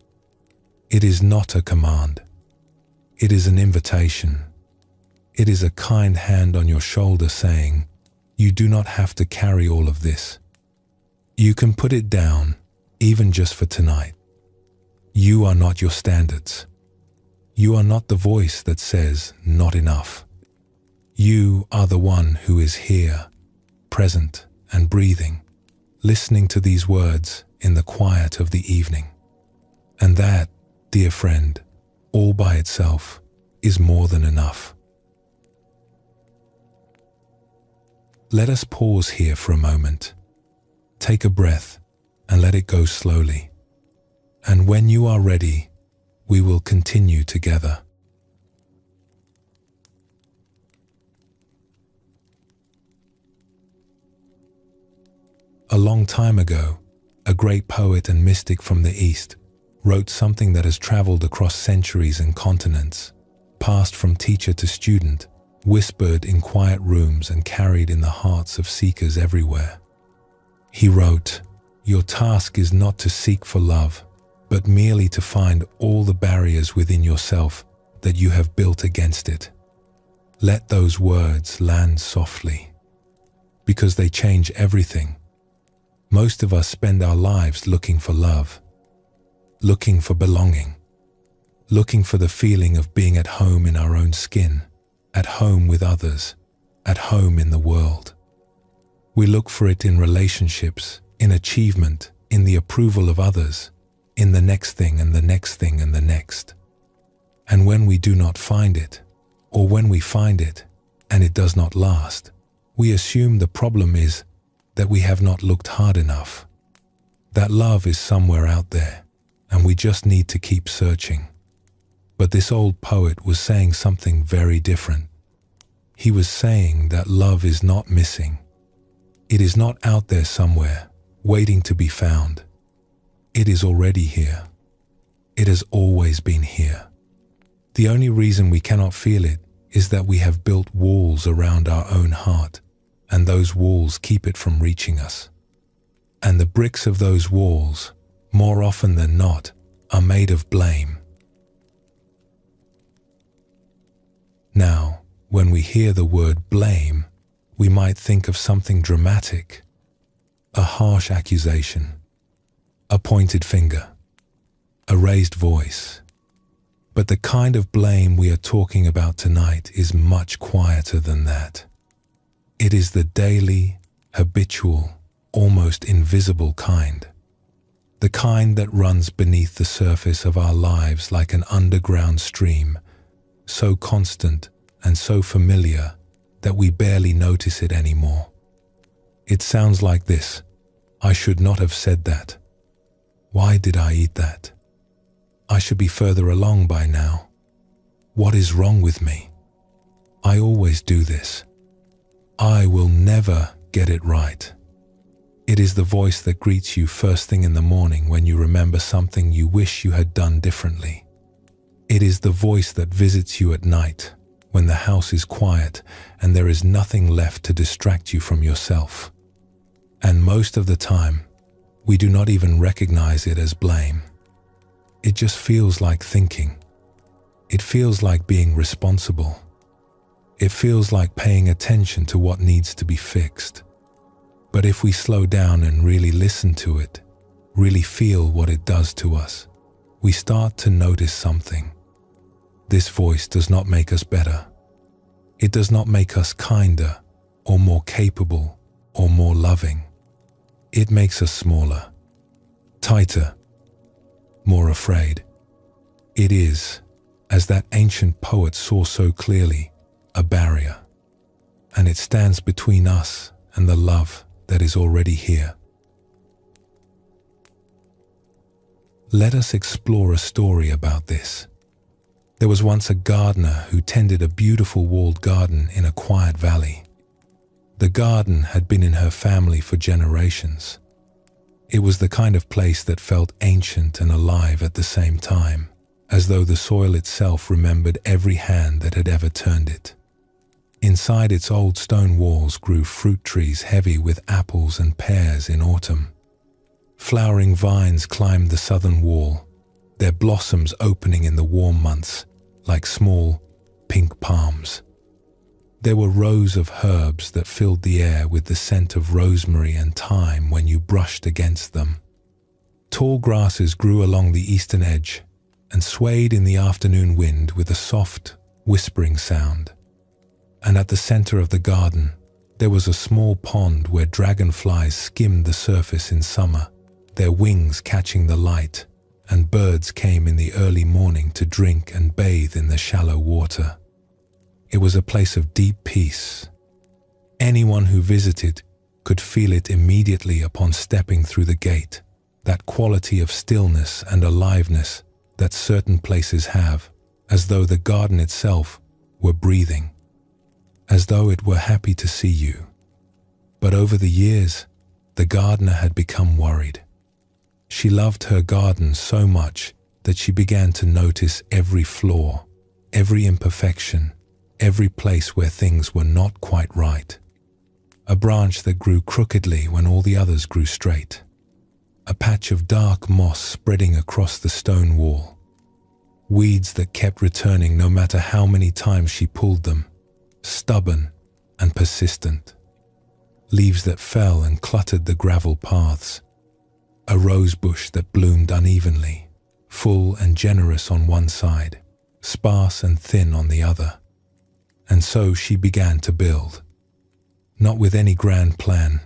Speaker 1: It is not a command. It is an invitation. It is a kind hand on your shoulder saying, you do not have to carry all of this. You can put it down, even just for tonight. You are not your standards. You are not the voice that says, not enough. You are the one who is here, present and breathing, listening to these words in the quiet of the evening. And that, dear friend, all by itself, is more than enough. Let us pause here for a moment. Take a breath and let it go slowly. And when you are ready, we will continue together. A long time ago, a great poet and mystic from the East wrote something that has traveled across centuries and continents, passed from teacher to student, whispered in quiet rooms and carried in the hearts of seekers everywhere. He wrote, "Your task is not to seek for love, but merely to find all the barriers within yourself that you have built against it. Let those words land softly, because they change everything. Most of us spend our lives looking for love, looking for belonging, looking for the feeling of being at home in our own skin, at home with others, at home in the world. We look for it in relationships, in achievement, in the approval of others, in the next thing and the next thing and the next. And when we do not find it, or when we find it and it does not last, we assume the problem is that we have not looked hard enough. That love is somewhere out there, and we just need to keep searching. But this old poet was saying something very different. He was saying that love is not missing. It is not out there somewhere, waiting to be found. It is already here. It has always been here. The only reason we cannot feel it is that we have built walls around our own heart, and those walls keep it from reaching us. And the bricks of those walls, more often than not, are made of blame. Now, when we hear the word blame, we might think of something dramatic, a harsh accusation, a pointed finger, a raised voice. But the kind of blame we are talking about tonight is much quieter than that. It is the daily, habitual, almost invisible kind. The kind that runs beneath the surface of our lives like an underground stream, so constant and so familiar that we barely notice it anymore. It sounds like this: I should not have said that. Why did I eat that? I should be further along by now. What is wrong with me? I always do this. I will never get it right. It is the voice that greets you first thing in the morning when you remember something you wish you had done differently. It is the voice that visits you at night when the house is quiet and there is nothing left to distract you from yourself. And most of the time, we do not even recognize it as blame. It just feels like thinking. It feels like being responsible. It feels like paying attention to what needs to be fixed. But if we slow down and really listen to it, really feel what it does to us, we start to notice something. This voice does not make us better. It does not make us kinder or more capable or more loving. It makes us smaller, tighter, more afraid. It is, as that ancient poet saw so clearly, a barrier, and it stands between us and the love that is already here. Let us explore a story about this. There was once a gardener who tended a beautiful walled garden in a quiet valley. The garden had been in her family for generations. It was the kind of place that felt ancient and alive at the same time, as though the soil itself remembered every hand that had ever turned it. Inside its old stone walls grew fruit trees heavy with apples and pears in autumn. Flowering vines climbed the southern wall, their blossoms opening in the warm months like small, pink palms. There were rows of herbs that filled the air with the scent of rosemary and thyme when you brushed against them. Tall grasses grew along the eastern edge and swayed in the afternoon wind with a soft, whispering sound. And at the center of the garden, there was a small pond where dragonflies skimmed the surface in summer, their wings catching the light, and birds came in the early morning to drink and bathe in the shallow water. It was a place of deep peace. Anyone who visited could feel it immediately upon stepping through the gate, that quality of stillness and aliveness that certain places have, as though the garden itself were breathing, as though it were happy to see you. But over the years, the gardener had become worried. She loved her garden so much that she began to notice every flaw, every imperfection, every place where things were not quite right. A branch that grew crookedly when all the others grew straight. A patch of dark moss spreading across the stone wall. Weeds that kept returning no matter how many times she pulled them, stubborn and persistent. Leaves that fell and cluttered the gravel paths. A rose bush that bloomed unevenly, full and generous on one side, sparse and thin on the other. And so she began to build. Not with any grand plan,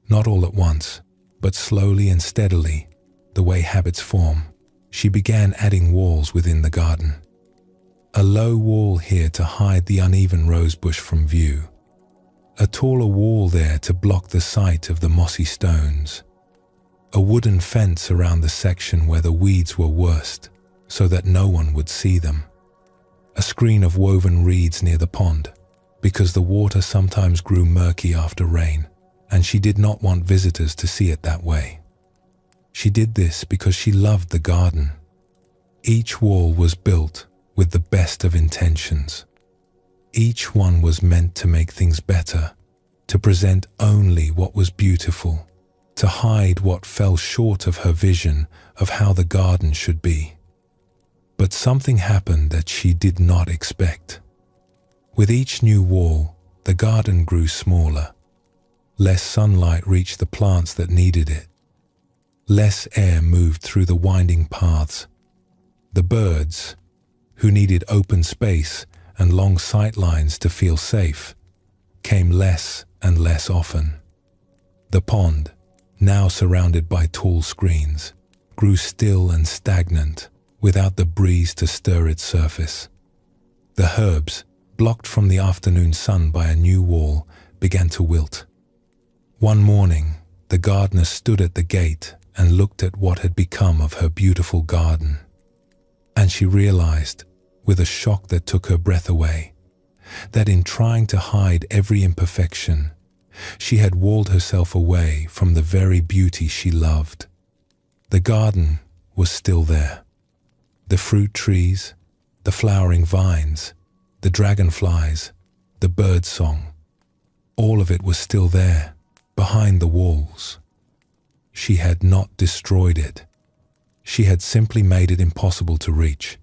Speaker 1: not all at once, but slowly and steadily, the way habits form, she began adding walls within the garden. A low wall here to hide the uneven rose bush from view. A taller wall there to block the sight of the mossy stones. A wooden fence around the section where the weeds were worst, so that no one would see them. A screen of woven reeds near the pond, because the water sometimes grew murky after rain, and she did not want visitors to see it that way. She did this because she loved the garden. Each wall was built with the best of intentions. Each one was meant to make things better, to present only what was beautiful, to hide what fell short of her vision of how the garden should be. But something happened that she did not expect. With each new wall, the garden grew smaller. Less sunlight reached the plants that needed it. Less air moved through the winding paths. The birds, who needed open space and long sight lines to feel safe, came less and less often. The pond, now surrounded by tall screens, grew still and stagnant without the breeze to stir its surface. The herbs, blocked from the afternoon sun by a new wall, began to wilt. One morning, the gardener stood at the gate and looked at what had become of her beautiful garden. And she realized, with a shock that took her breath away, that in trying to hide every imperfection, she had walled herself away from the very beauty she loved. The garden was still there. The fruit trees, the flowering vines, the dragonflies, the bird song, all of it was still there, behind the walls. She had not destroyed it. She had simply made it impossible to reach.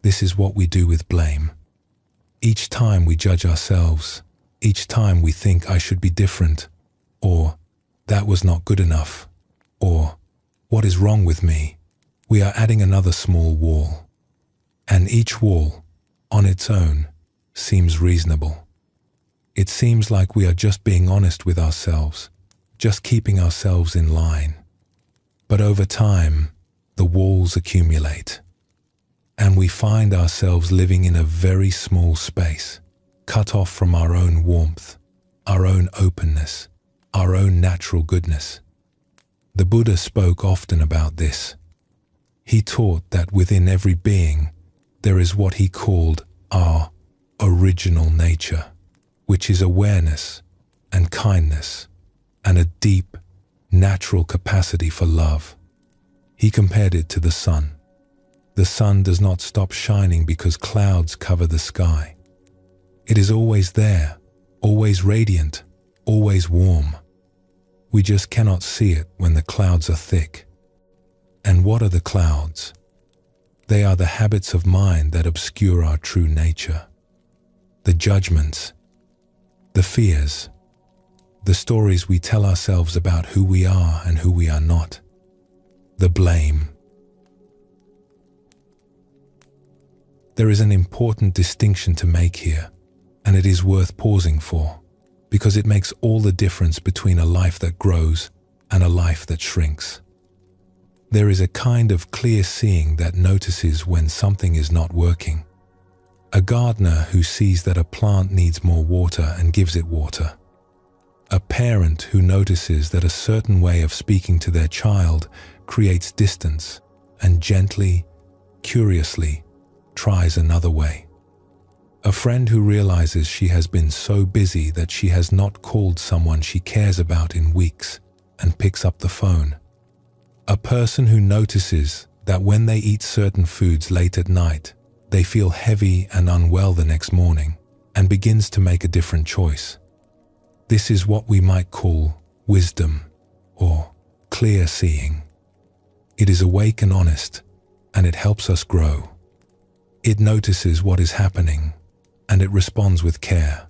Speaker 1: This is what we do with blame. Each time we judge ourselves, each time we think I should be different, or that was not good enough, or what is wrong with me, we are adding another small wall. And each wall, on its own, seems reasonable. It seems like we are just being honest with ourselves, just keeping ourselves in line. But over time, the walls accumulate, and we find ourselves living in a very small space, cut off from our own warmth, our own openness, our own natural goodness. The Buddha spoke often about this. He taught that within every being, there is what he called our original nature, which is awareness and kindness and a deep, natural capacity for love. He compared it to the sun. The sun does not stop shining because clouds cover the sky. It is always there, always radiant, always warm. We just cannot see it when the clouds are thick. And what are the clouds? They are the habits of mind that obscure our true nature. The judgments, the fears, the stories we tell ourselves about who we are and who we are not, the blame. There is an important distinction to make here, and it is worth pausing for, because it makes all the difference between a life that grows and a life that shrinks. There is a kind of clear seeing that notices when something is not working. A gardener who sees that a plant needs more water and gives it water. A parent who notices that a certain way of speaking to their child creates distance and gently, curiously, tries another way. A friend who realizes she has been so busy that she has not called someone she cares about in weeks and picks up the phone. A person who notices that when they eat certain foods late at night, they feel heavy and unwell the next morning and begins to make a different choice. This is what we might call wisdom or clear seeing. It is awake and honest, and it helps us grow. It notices what is happening, and it responds with care.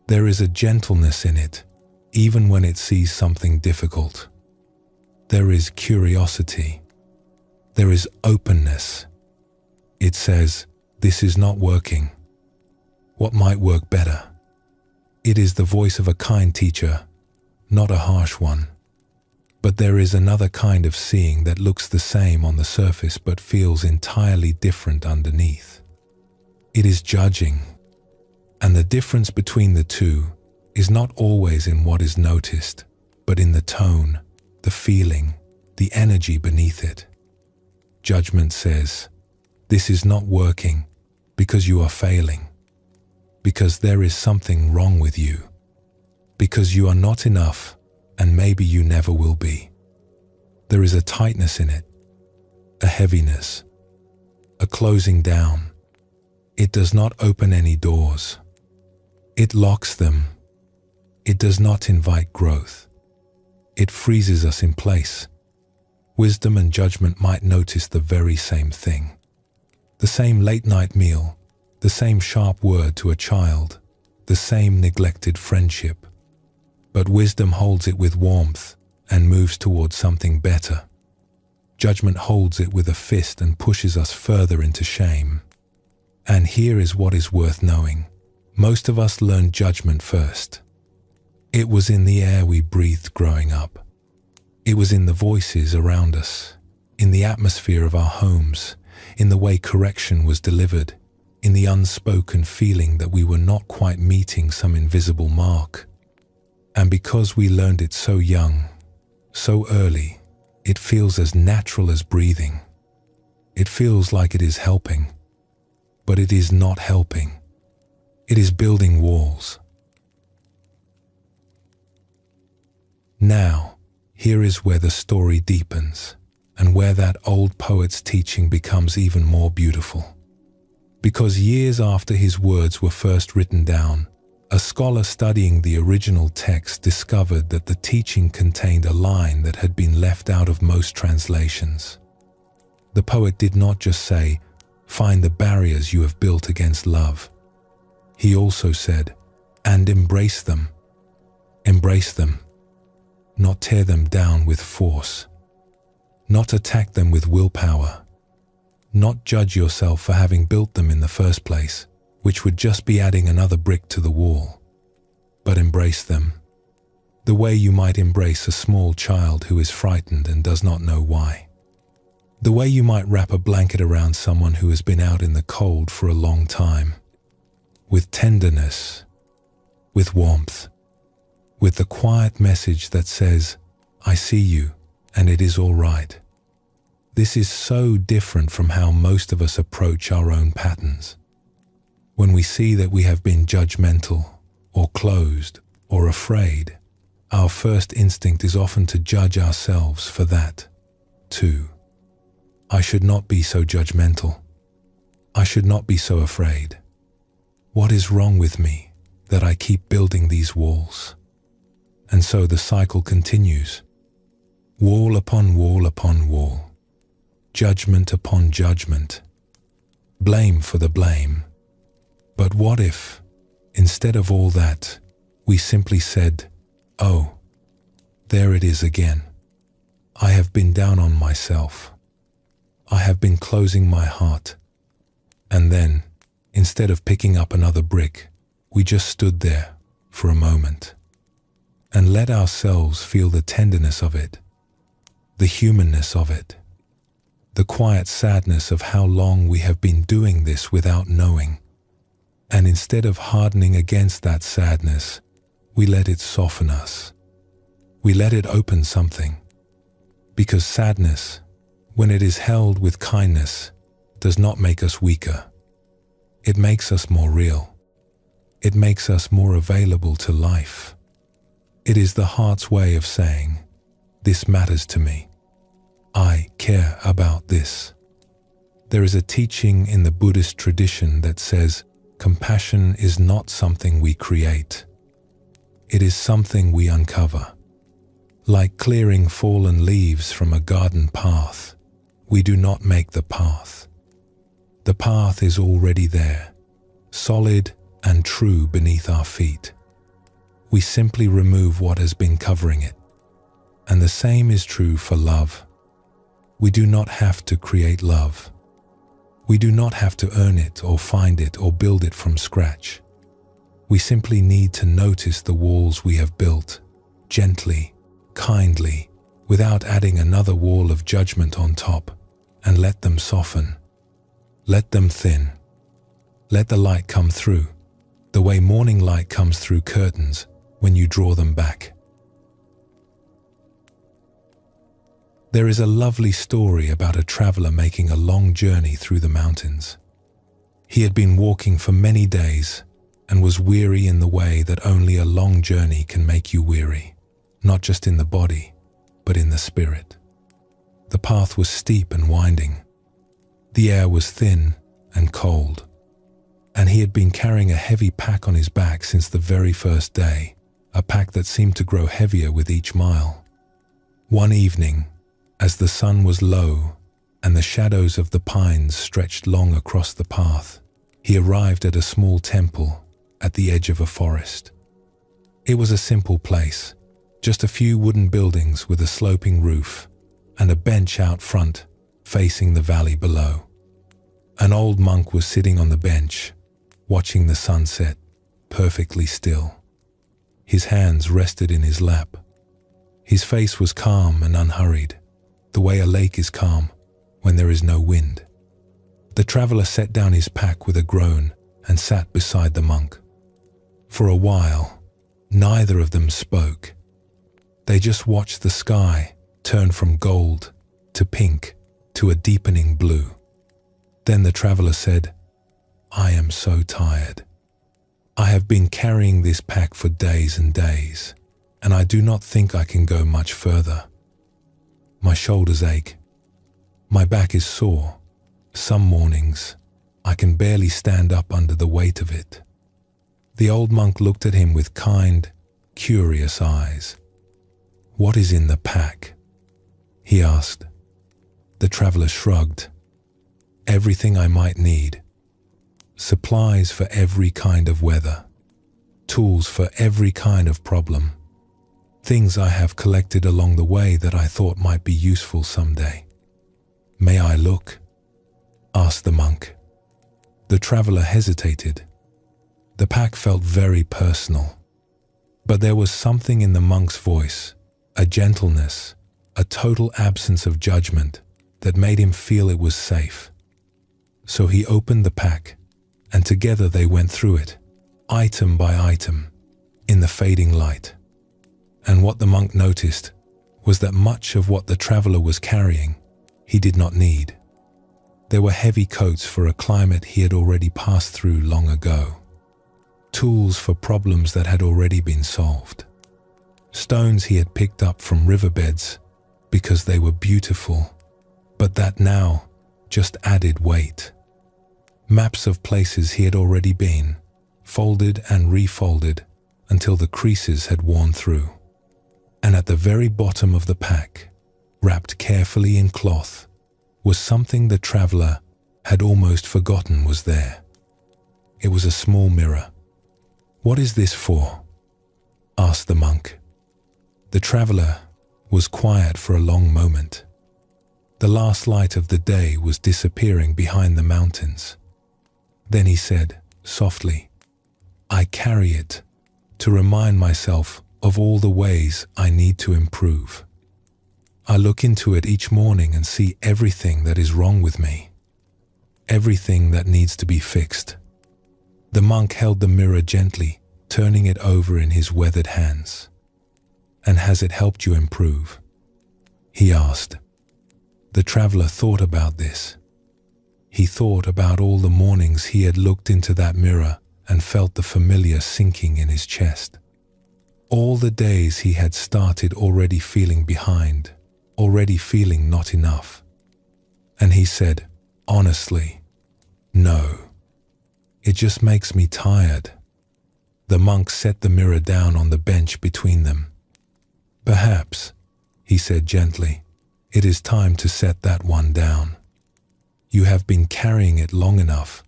Speaker 1: There is a gentleness in it, even when it sees something difficult. There is curiosity. There is openness. It says, "This is not working. What might work better?" It is the voice of a kind teacher, not a harsh one. But there is another kind of seeing that looks the same on the surface but feels entirely different underneath. It is judging. And the difference between the two is not always in what is noticed, but in the tone, the feeling, the energy beneath it. Judgment says, "This is not working because you are failing." because there is something wrong with you, because you are not enough and maybe you never will be. There is a tightness in it, a heaviness, a closing down. It does not open any doors. It locks them. It does not invite growth. It freezes us in place. Wisdom and judgment might notice the very same thing. The same late-night meal, the same sharp word to a child, the same neglected friendship. But wisdom holds it with warmth and moves towards something better. Judgment holds it with a fist and pushes us further into shame. And here is what is worth knowing. Most of us learned judgment first. It was in the air we breathed growing up. It was in the voices around us, in the atmosphere of our homes, in the way correction was delivered, in the unspoken feeling that we were not quite meeting some invisible mark. And because we learned it so young, so early, it feels as natural as breathing. It feels like it is helping, but it is not helping. It is building walls. Now, here is where the story deepens, and where that old poet's teaching becomes even more beautiful. Because years after his words were first written down, a scholar studying the original text discovered that the teaching contained a line that had been left out of most translations. The poet did not just say, "Find the barriers you have built against love." He also said, "And embrace them." Embrace them. Not tear them down with force. Not attack them with willpower. Not judge yourself for having built them in the first place, which would just be adding another brick to the wall. But embrace them. The way you might embrace a small child who is frightened and does not know why. The way you might wrap a blanket around someone who has been out in the cold for a long time. With tenderness, with warmth, with the quiet message that says, "I see you, and it is all right." This is so different from how most of us approach our own patterns. When we see that we have been judgmental, or closed, or afraid, our first instinct is often to judge ourselves for that, too. I should not be so judgmental. I should not be so afraid. What is wrong with me that I keep building these walls? And so the cycle continues. Wall upon wall upon wall. Judgment upon judgment. Blame for the blame. But what if, instead of all that, we simply said, "Oh, there it is again. I have been down on myself. I have been closing my heart." And then, instead of picking up another brick, we just stood there for a moment and let ourselves feel the tenderness of it, the humanness of it, the quiet sadness of how long we have been doing this without knowing. And instead of hardening against that sadness, we let it soften us. We let it open something. Because sadness, when it is held with kindness, does not make us weaker. It makes us more real. It makes us more available to life. It is the heart's way of saying, "This matters to me. I care about this." There is a teaching in the Buddhist tradition that says, compassion is not something we create. It is something we uncover. Like clearing fallen leaves from a garden path, we do not make the path. The path is already there, solid and true beneath our feet. We simply remove what has been covering it. And the same is true for love. We do not have to create love. We do not have to earn it or find it or build it from scratch. We simply need to notice the walls we have built, gently, kindly, without adding another wall of judgment on top, and let them soften. Let them thin. Let the light come through, the way morning light comes through curtains when you draw them back. There is a lovely story about a traveler making a long journey through the mountains. He had been walking for many days, and was weary in the way that only a long journey can make you weary, not just in the body, but in the spirit. The path was steep and winding. The air was thin and cold, and he had been carrying a heavy pack on his back since the very first day, a pack that seemed to grow heavier with each mile. One evening, as the sun was low and the shadows of the pines stretched long across the path, he arrived at a small temple at the edge of a forest. It was a simple place, just a few wooden buildings with a sloping roof and a bench out front facing the valley below. An old monk was sitting on the bench, watching the sunset, perfectly still. His hands rested in his lap. His face was calm and unhurried, the way a lake is calm when there is no wind. The traveler set down his pack with a groan and sat beside the monk. For a while, neither of them spoke. They just watched the sky turn from gold to pink to a deepening blue. Then the traveler said, "I am so tired. I have been carrying this pack for days and days, and I do not think I can go much further. My shoulders ache. My back is sore. Some mornings, I can barely stand up under the weight of it." The old monk looked at him with kind, curious eyes. "What is in the pack?" he asked. The traveler shrugged. "Everything I might need. Supplies for every kind of weather. Tools for every kind of problem. Things I have collected along the way that I thought might be useful someday." "May I look?" asked the monk. The traveler hesitated. The pack felt very personal, but there was something in the monk's voice, a gentleness, a total absence of judgment that made him feel it was safe. So he opened the pack, and together they went through it, item by item, in the fading light. And what the monk noticed was that much of what the traveler was carrying, he did not need. There were heavy coats for a climate he had already passed through long ago. Tools for problems that had already been solved. Stones he had picked up from riverbeds because they were beautiful, but that now just added weight. Maps of places he had already been, folded and refolded until the creases had worn through. And at the very bottom of the pack, wrapped carefully in cloth, was something the traveler had almost forgotten was there. It was a small mirror. "What is this for?" asked the monk. The traveler was quiet for a long moment. The last light of the day was disappearing behind the mountains. Then he said, softly, "I carry it to remind myself of all the ways I need to improve. I look into it each morning and see everything that is wrong with me, everything that needs to be fixed." The monk held the mirror gently, turning it over in his weathered hands. "And has it helped you improve?" he asked. The traveler thought about this. He thought about all the mornings he had looked into that mirror and felt the familiar sinking in his chest. All the days he had started already feeling behind, already feeling not enough. And he said, honestly, "No, it just makes me tired." The monk set the mirror down on the bench between them. "Perhaps," he said gently, "it is time to set that one down. You have been carrying it long enough."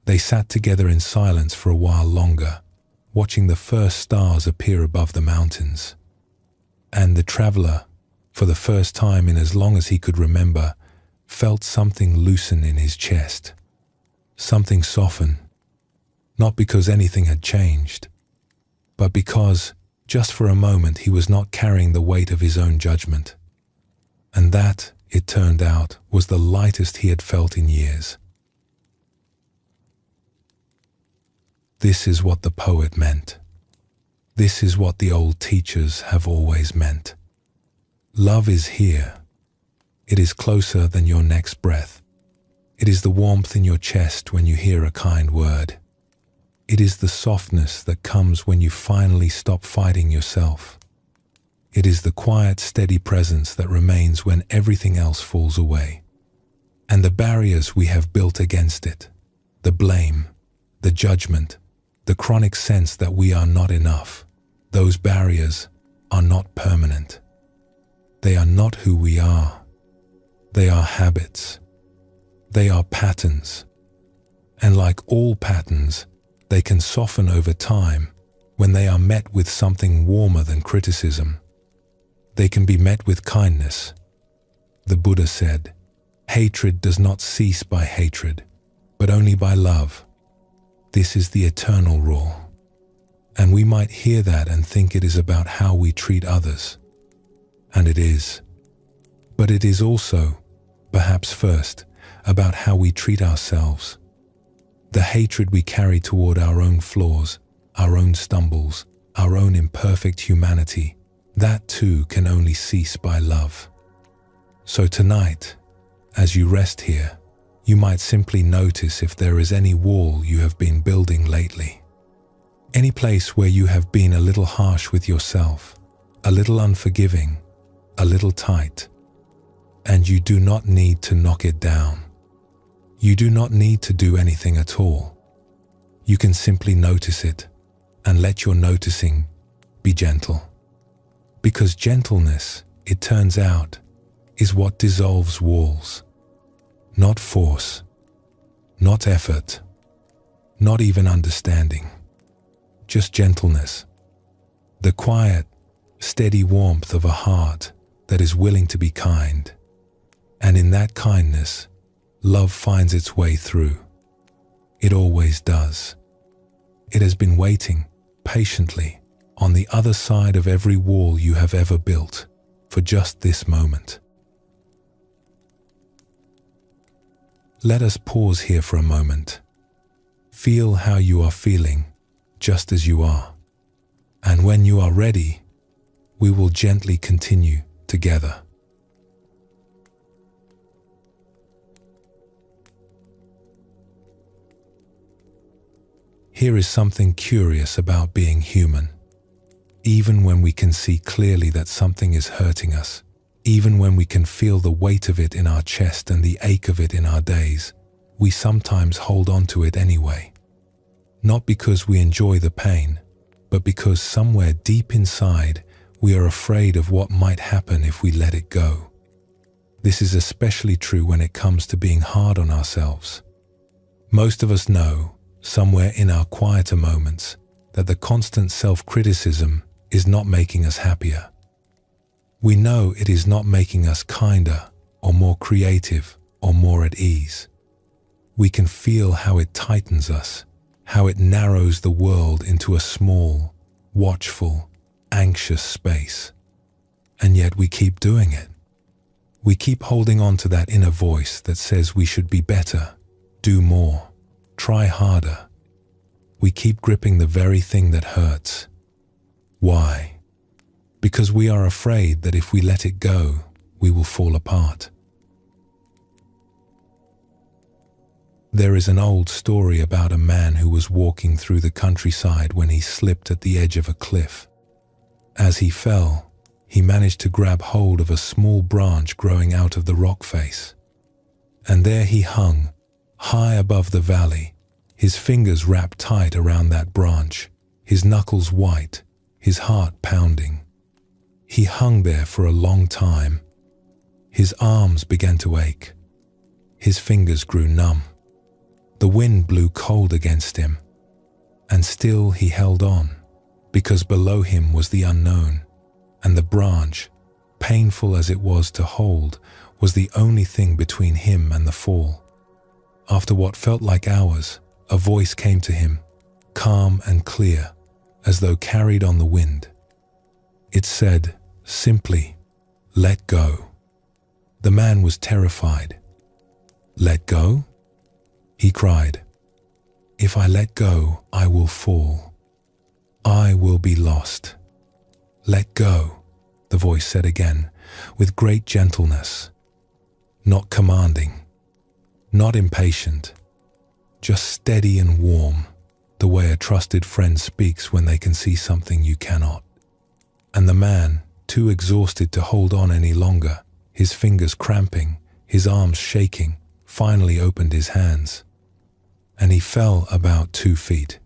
Speaker 1: They sat together in silence for a while longer, watching the first stars appear above the mountains. And the traveler, for the first time in as long as he could remember, felt something loosen in his chest. Something soften. Not because anything had changed, but because, just for a moment, he was not carrying the weight of his own judgment. And that, it turned out, was the lightest he had felt in years. This is what the poet meant. This is what the old teachers have always meant. Love is here. It is closer than your next breath. It is the warmth in your chest when you hear a kind word. It is the softness that comes when you finally stop fighting yourself. It is the quiet, steady presence that remains when everything else falls away. And the barriers we have built against it, the blame, the judgment, the chronic sense that we are not enough, those barriers are not permanent. They are not who we are. They are habits. They are patterns. And like all patterns, they can soften over time when they are met with something warmer than criticism. They can be met with kindness. The Buddha said, "Hatred does not cease by hatred, but only by love." This is the eternal rule. And we might hear that and think it is about how we treat others. And it is. But it is also, perhaps first, about how we treat ourselves. The hatred we carry toward our own flaws, our own stumbles, our own imperfect humanity, that too can only cease by love. So tonight, as you rest here, you might simply notice if there is any wall you have been building lately. Any place where you have been a little harsh with yourself, a little unforgiving, a little tight. And you do not need to knock it down. You do not need to do anything at all. You can simply notice it and let your noticing be gentle. Because gentleness, it turns out, is what dissolves walls. Not force, not effort, not even understanding. Just gentleness. The quiet, steady warmth of a heart that is willing to be kind. And in that kindness, love finds its way through. It always does. It has been waiting patiently on the other side of every wall you have ever built for just this moment. Let us pause here for a moment. Feel how you are feeling, just as you are. And when you are ready, we will gently continue together. Here is something curious about being human. Even when we can see clearly that something is hurting us, even when we can feel the weight of it in our chest and the ache of it in our days, we sometimes hold on to it anyway. Not because we enjoy the pain, but because somewhere deep inside we are afraid of what might happen if we let it go. This is especially true when it comes to being hard on ourselves. Most of us know, somewhere in our quieter moments, that the constant self-criticism is not making us happier. We know it is not making us kinder or more creative or more at ease. We can feel how it tightens us, how it narrows the world into a small, watchful, anxious space. And yet we keep doing it. We keep holding on to that inner voice that says we should be better, do more, try harder. We keep gripping the very thing that hurts. Why? Because we are afraid that if we let it go, we will fall apart. There is an old story about a man who was walking through the countryside when he slipped at the edge of a cliff. As he fell, he managed to grab hold of a small branch growing out of the rock face. And there he hung, high above the valley, his fingers wrapped tight around that branch, his knuckles white, his heart pounding. He hung there for a long time. His arms began to ache. His fingers grew numb. The wind blew cold against him. And still he held on, because below him was the unknown, and the branch, painful as it was to hold, was the only thing between him and the fall. After what felt like hours, a voice came to him, calm and clear, as though carried on the wind. It said, simply, "Let go." The man was terrified. "Let go?" He cried. "If I let go, I will fall. I will be lost." "Let go," the voice said again, with great gentleness, not commanding, not impatient, just steady and warm. the way a trusted friend speaks when they can see something you cannot. And the man, too exhausted to hold on any longer, his fingers cramping, his arms shaking, finally opened his hands. And he fell about 2 feet,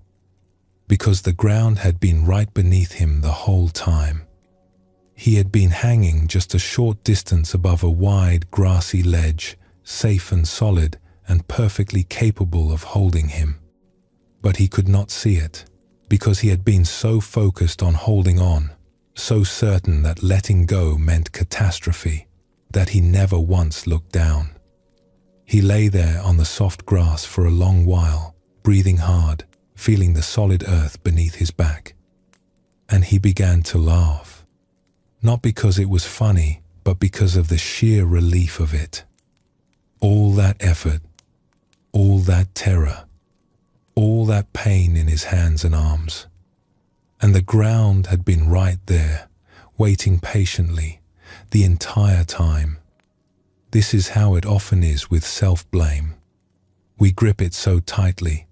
Speaker 1: because the ground had been right beneath him the whole time. He had been hanging just a short distance above a wide, grassy ledge, safe and solid and perfectly capable of holding him. But he could not see it, because he had been so focused on holding on, so certain that letting go meant catastrophe, that he never once looked down. He lay there on the soft grass for a long while, breathing hard, feeling the solid earth beneath his back. And he began to laugh. Not because it was funny, but because of the sheer relief of it. All that effort, all that terror, all that pain in his hands and arms. And the ground had been right there, waiting patiently, the entire time. This is how it often is with self-blame. We grip it so tightly,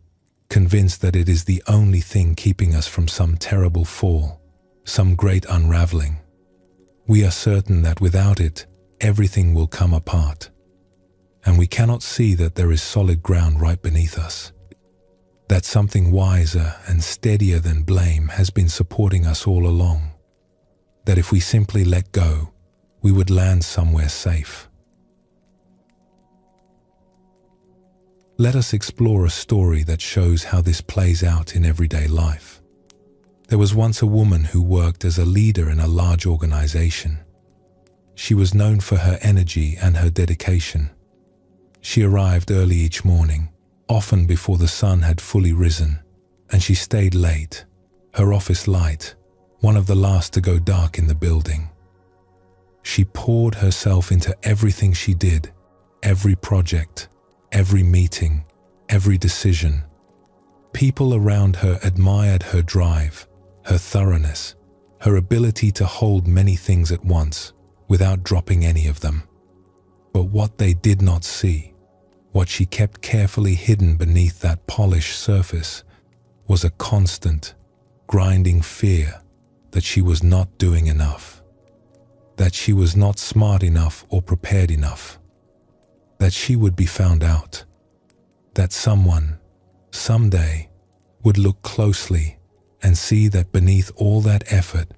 Speaker 1: convinced that it is the only thing keeping us from some terrible fall, some great unraveling. We are certain that without it, everything will come apart. And we cannot see that there is solid ground right beneath us. That something wiser and steadier than blame has been supporting us all along. That if we simply let go, we would land somewhere safe. Let us explore a story that shows how this plays out in everyday life. There was once a woman who worked as a leader in a large organization. She was known for her energy and her dedication. She arrived early each morning, often before the sun had fully risen, and she stayed late, her office light, one of the last to go dark in the building. She poured herself into everything she did, every project, every meeting, every decision. People around her admired her drive, her thoroughness, her ability to hold many things at once without dropping any of them. But what they did not see, what she kept carefully hidden beneath that polished surface, was a constant, grinding fear that she was not doing enough, that she was not smart enough or prepared enough, that she would be found out, that someone, someday, would look closely and see that beneath all that effort,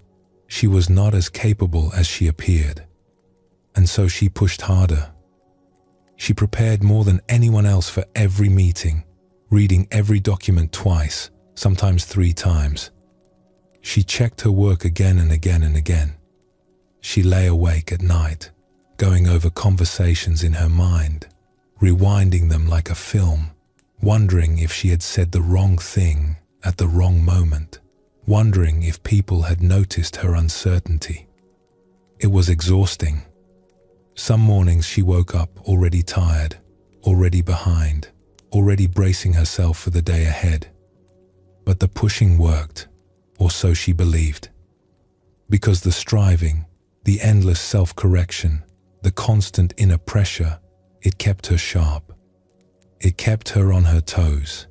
Speaker 1: she was not as capable as she appeared. And so she pushed harder. She prepared more than anyone else for every meeting, reading every document twice, sometimes 3 times. She checked her work again and again and again. She lay awake at night, going over conversations in her mind, rewinding them like a film, wondering if she had said the wrong thing at the wrong moment, wondering if people had noticed her uncertainty. It was exhausting. Some mornings she woke up already tired, already behind, already bracing herself for the day ahead. But the pushing worked, or so she believed. Because the striving, the endless self-correction, the constant inner pressure, it kept her sharp. It kept her on her toes.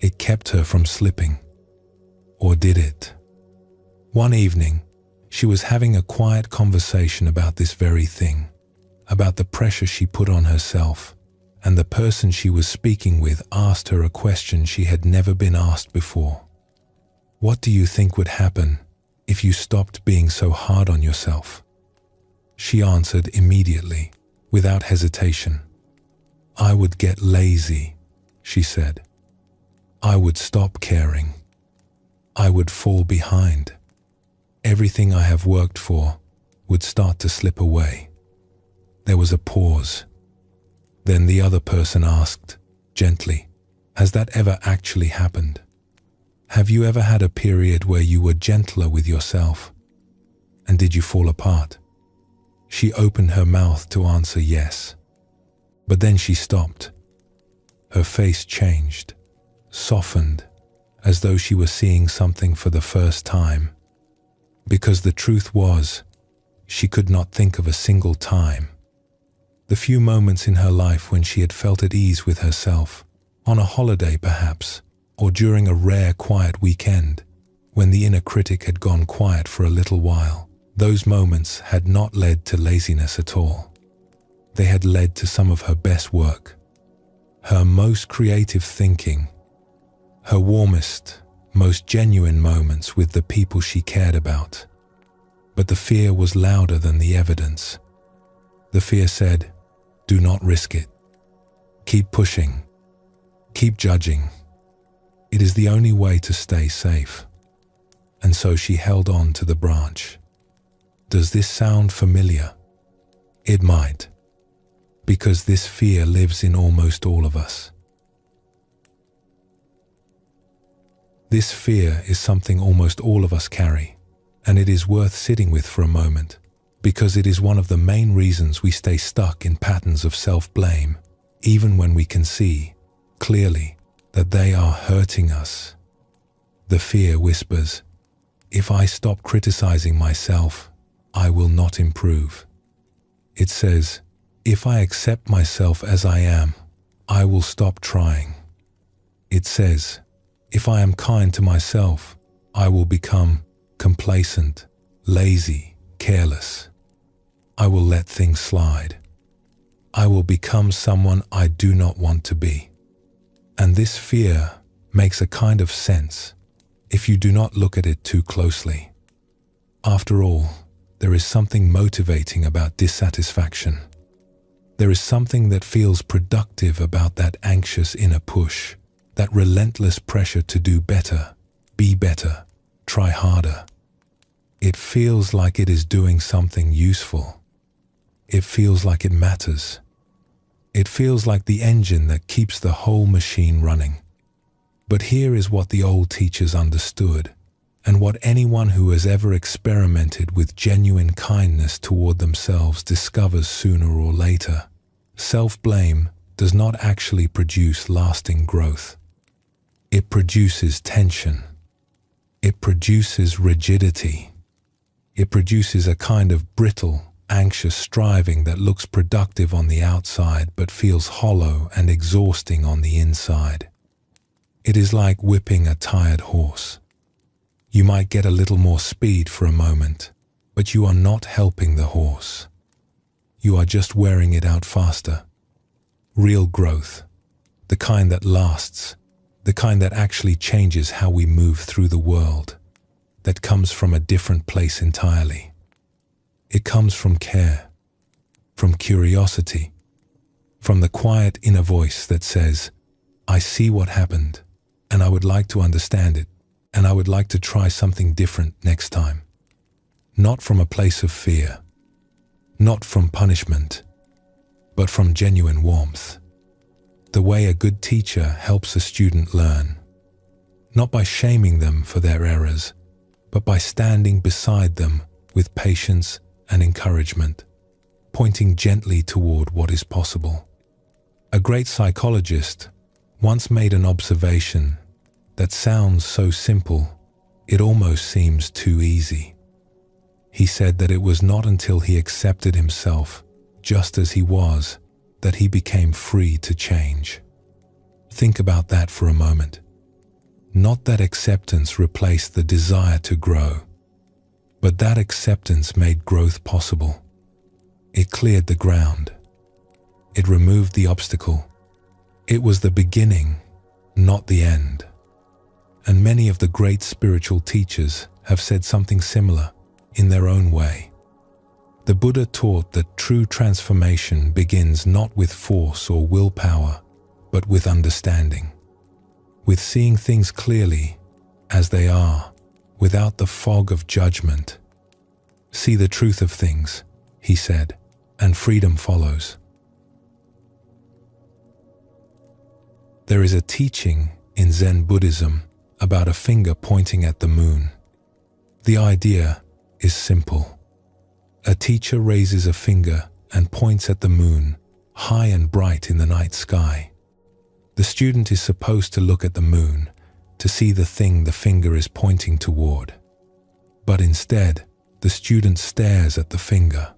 Speaker 1: It kept her from slipping. Or did it? One evening, she was having a quiet conversation about this very thing, about the pressure she put on herself, and the person she was speaking with asked her a question she had never been asked before. What do you think would happen if you stopped being so hard on yourself? She answered immediately, without hesitation. I would get lazy, she said. I would stop caring. I would fall behind. Everything I have worked for would start to slip away. There was a pause. Then the other person asked, gently, has that ever actually happened? Have you ever had a period where you were gentler with yourself? And did you fall apart? She opened her mouth to answer yes. But then she stopped. Her face changed, softened, as though she was seeing something for the first time. Because the truth was, she could not think of a single time. The few moments in her life when she had felt at ease with herself, on a holiday perhaps, or during a rare quiet weekend, when the inner critic had gone quiet for a little while. Those moments had not led to laziness at all. They had led to some of her best work, her most creative thinking, her warmest, most genuine moments with the people she cared about. But the fear was louder than the evidence. The fear said, "Do not risk it. Keep pushing. Keep judging. It is the only way to stay safe." And so she held on to the branch. Does this sound familiar? It might, because this fear lives in almost all of us. This fear is something almost all of us carry, and it is worth sitting with for a moment, because it is one of the main reasons we stay stuck in patterns of self-blame, even when we can see, clearly, that they are hurting us. The fear whispers, "If I stop criticizing myself, I will not improve." It says, "If I accept myself as I am, I will stop trying." It says, "If I am kind to myself, I will become complacent, lazy, careless. I will let things slide. I will become someone I do not want to be." And this fear makes a kind of sense if you do not look at it too closely. After all, there is something motivating about dissatisfaction. There is something that feels productive about that anxious inner push, that relentless pressure to do better, be better, try harder. It feels like it is doing something useful. It feels like it matters. It feels like the engine that keeps the whole machine running. But here is what the old teachers understood, and what anyone who has ever experimented with genuine kindness toward themselves discovers sooner or later. Self-blame does not actually produce lasting growth. It produces tension. It produces rigidity. It produces a kind of brittle, anxious striving that looks productive on the outside but feels hollow and exhausting on the inside. It is like whipping a tired horse. You might get a little more speed for a moment, but you are not helping the horse. You are just wearing it out faster. Real growth, the kind that lasts, the kind that actually changes how we move through the world, that comes from a different place entirely. It comes from care, from curiosity, from the quiet inner voice that says, "I see what happened, and I would like to understand it, and I would like to try something different next time." Not from a place of fear, not from punishment, but from genuine warmth. The way a good teacher helps a student learn, not by shaming them for their errors, but by standing beside them with patience and encouragement, pointing gently toward what is possible. A great psychologist once made an observation that sounds so simple, it almost seems too easy. He said that it was not until he accepted himself just as he was that he became free to change. Think about that for a moment. Not that acceptance replaced the desire to grow, but that acceptance made growth possible. It cleared the ground. It removed the obstacle. It was the beginning, not the end. And many of the great spiritual teachers have said something similar in their own way. The Buddha taught that true transformation begins not with force or willpower, but with understanding, with seeing things clearly as they are, without the fog of judgment. See the truth of things, he said, and freedom follows. There is a teaching in Zen Buddhism about a finger pointing at the moon. The idea is simple. A teacher raises a finger and points at the moon, high and bright in the night sky. The student is supposed to look at the moon to see the thing the finger is pointing toward. But instead, the student stares at the finger.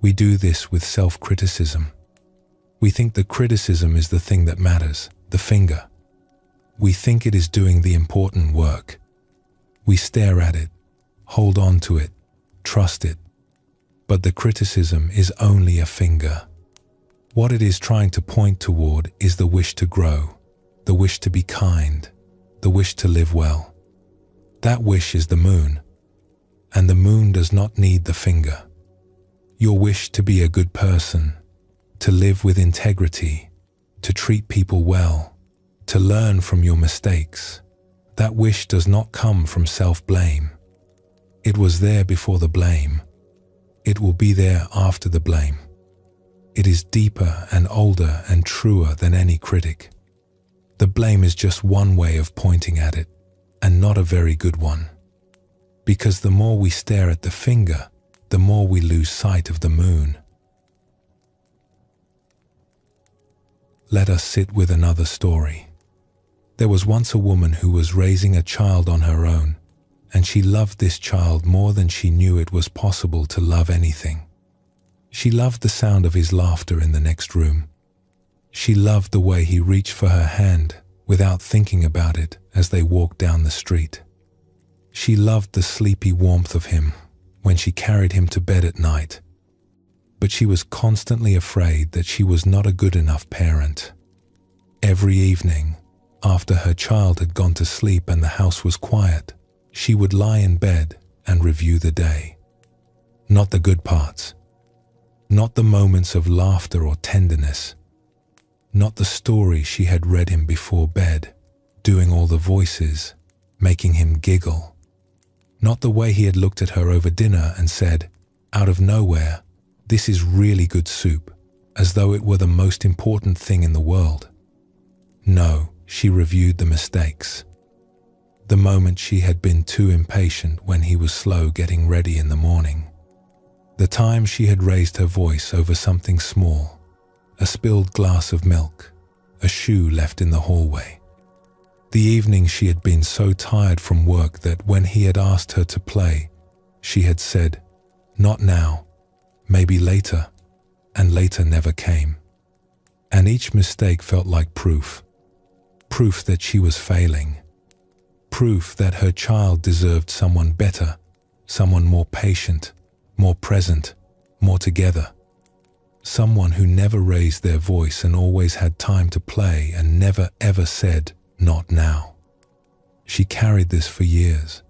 Speaker 1: We do this with self-criticism. We think the criticism is the thing that matters, the finger. We think it is doing the important work. We stare at it, hold on to it, trust it. But the criticism is only a finger. What it is trying to point toward is the wish to grow, the wish to be kind, the wish to live well. That wish is the moon, and the moon does not need the finger. Your wish to be a good person, to live with integrity, to treat people well, to learn from your mistakes, that wish does not come from self-blame. It was there before the blame. It will be there after the blame. It is deeper and older and truer than any critic. The blame is just one way of pointing at it, and not a very good one. Because the more we stare at the finger, the more we lose sight of the moon. Let us sit with another story. There was once a woman who was raising a child on her own, and she loved this child more than she knew it was possible to love anything. She loved the sound of his laughter in the next room. She loved the way he reached for her hand without thinking about it as they walked down the street. She loved the sleepy warmth of him when she carried him to bed at night. But she was constantly afraid that she was not a good enough parent. Every evening, after her child had gone to sleep and the house was quiet, she would lie in bed and review the day. Not the good parts. Not the moments of laughter or tenderness. Not the story she had read him before bed, doing all the voices, making him giggle. Not the way he had looked at her over dinner and said, out of nowhere, "This is really good soup," as though it were the most important thing in the world. No, she reviewed the mistakes. The moment she had been too impatient when he was slow getting ready in the morning. The time she had raised her voice over something small, a spilled glass of milk, a shoe left in the hallway. The evening she had been so tired from work that when he had asked her to play, she had said, "Not now, maybe later," and later never came. And each mistake felt like proof that she was failing, proof that her child deserved someone better, someone more patient, more present, more together. Someone who never raised their voice and always had time to play and never ever said, "Not now." She carried this for years.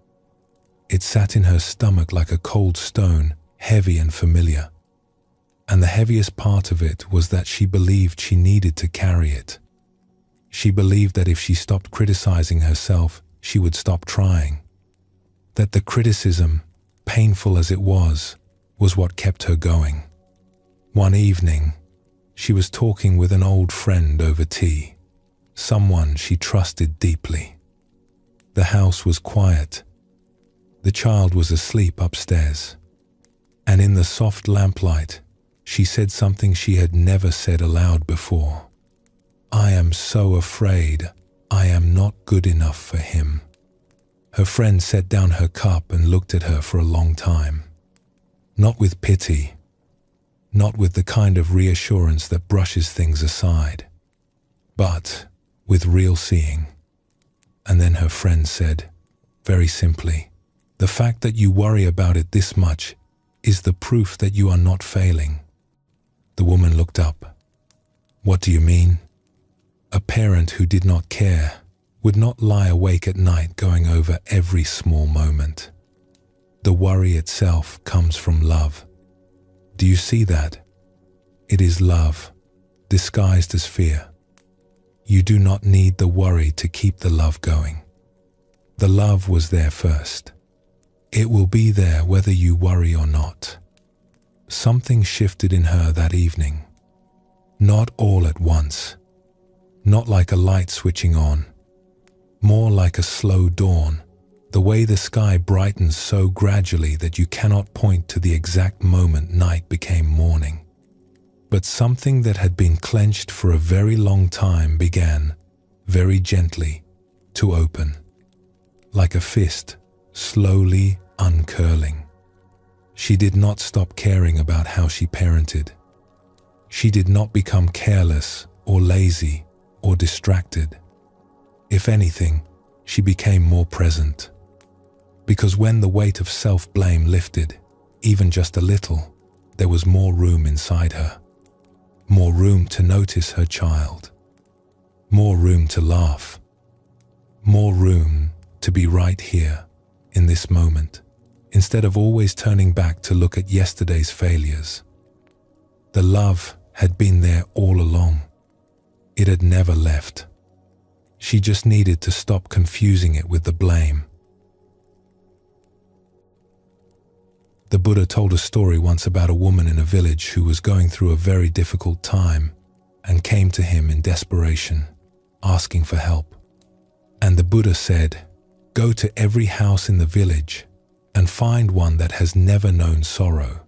Speaker 1: It sat in her stomach like a cold stone, heavy and familiar. And the heaviest part of it was that she believed she needed to carry it. She believed that if she stopped criticizing herself, she would stop trying. That the criticism, painful as it was what kept her going. One evening, she was talking with an old friend over tea, someone she trusted deeply. The house was quiet. The child was asleep upstairs. And in the soft lamplight, she said something she had never said aloud before. "I am so afraid I am not good enough for him." Her friend set down her cup and looked at her for a long time. Not with pity, not with the kind of reassurance that brushes things aside, but with real seeing. And then her friend said, very simply, "The fact that you worry about it this much is the proof that you are not failing." The woman looked up. "What do you mean?" A parent who did not care would not lie awake at night going over every small moment. The worry itself comes from love. Do you see that? It is love, disguised as fear. You do not need the worry to keep the love going. The love was there first. It will be there whether you worry or not. Something shifted in her that evening. Not all at once. Not like a light switching on. More like a slow dawn, the way the sky brightens so gradually that you cannot point to the exact moment night became morning. But something that had been clenched for a very long time began, very gently, to open. Like a fist, slowly uncurling. She did not stop caring about how she parented. She did not become careless or lazy or distracted. If anything, she became more present. Because when the weight of self-blame lifted, even just a little, there was more room inside her. More room to notice her child. More room to laugh. More room to be right here, in this moment, instead of always turning back to look at yesterday's failures. The love had been there all along. It had never left. She just needed to stop confusing it with the blame. The Buddha told a story once about a woman in a village who was going through a very difficult time and came to him in desperation, asking for help. And the Buddha said, "Go to every house in the village and find one that has never known sorrow.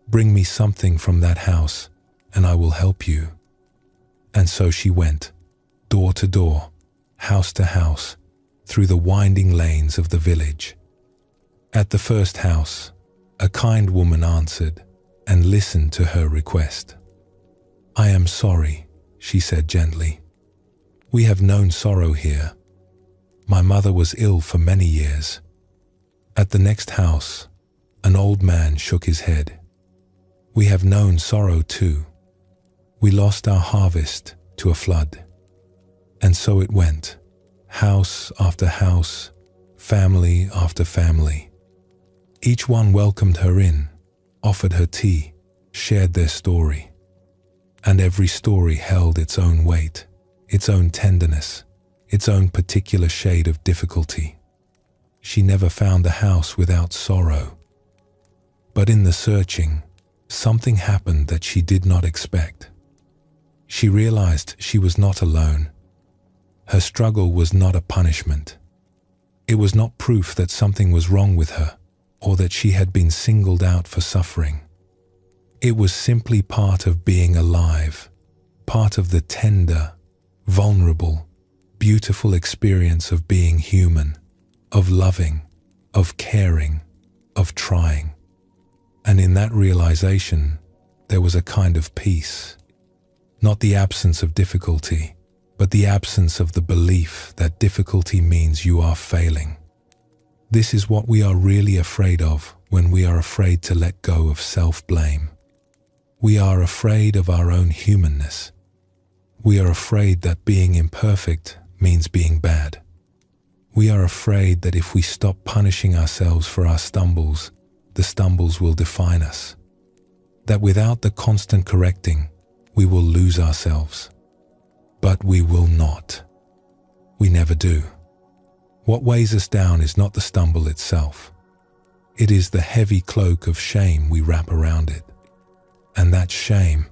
Speaker 1: Bring me something from that house and I will help you." And so she went, door to door, house to house, through the winding lanes of the village. At the first house, a kind woman answered and listened to her request. "I am sorry," she said gently. "We have known sorrow here. My mother was ill for many years." At the next house, an old man shook his head. "We have known sorrow too. We lost our harvest to a flood." And so it went, house after house, family after family. Each one welcomed her in, offered her tea, shared their story. And every story held its own weight, its own tenderness, its own particular shade of difficulty. She never found the house without sorrow. But in the searching, something happened that she did not expect. She realized she was not alone. Her struggle was not a punishment. It was not proof that something was wrong with her or that she had been singled out for suffering. It was simply part of being alive, part of the tender, vulnerable, beautiful experience of being human, of loving, of caring, of trying. And in that realization, there was a kind of peace. Not the absence of difficulty, but the absence of the belief that difficulty means you are failing. This is what we are really afraid of when we are afraid to let go of self-blame. We are afraid of our own humanness. We are afraid that being imperfect means being bad. We are afraid that if we stop punishing ourselves for our stumbles, the stumbles will define us. That without the constant correcting, we will lose ourselves. But we will not. We never do. What weighs us down is not the stumble itself. It is the heavy cloak of shame we wrap around it. And that shame,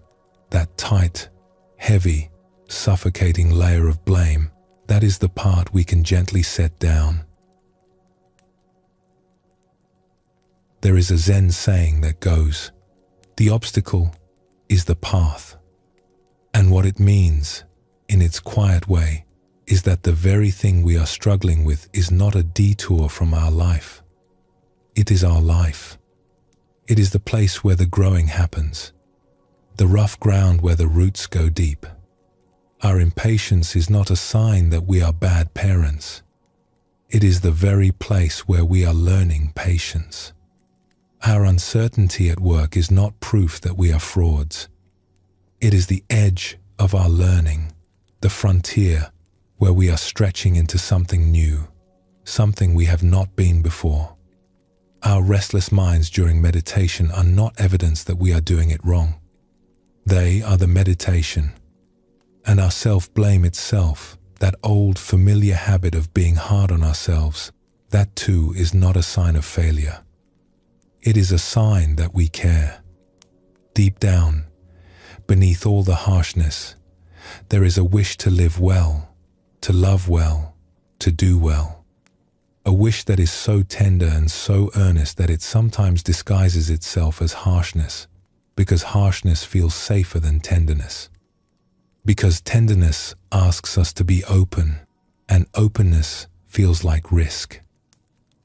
Speaker 1: that tight, heavy, suffocating layer of blame, that is the part we can gently set down. There is a Zen saying that goes, "The obstacle is the path." And what it means, in its quiet way, is that the very thing we are struggling with is not a detour from our life. It is our life. It is the place where the growing happens, the rough ground where the roots go deep. Our impatience is not a sign that we are bad parents. It is the very place where we are learning patience. Our uncertainty at work is not proof that we are frauds. It is the edge of our learning, the frontier where we are stretching into something new, something we have not been before. Our restless minds during meditation are not evidence that we are doing it wrong. They are the meditation. And our self-blame itself, that old familiar habit of being hard on ourselves, that too is not a sign of failure. It is a sign that we care. Deep down, beneath all the harshness, there is a wish to live well, to love well, to do well. A wish that is so tender and so earnest that it sometimes disguises itself as harshness, because harshness feels safer than tenderness. Because tenderness asks us to be open, and openness feels like risk.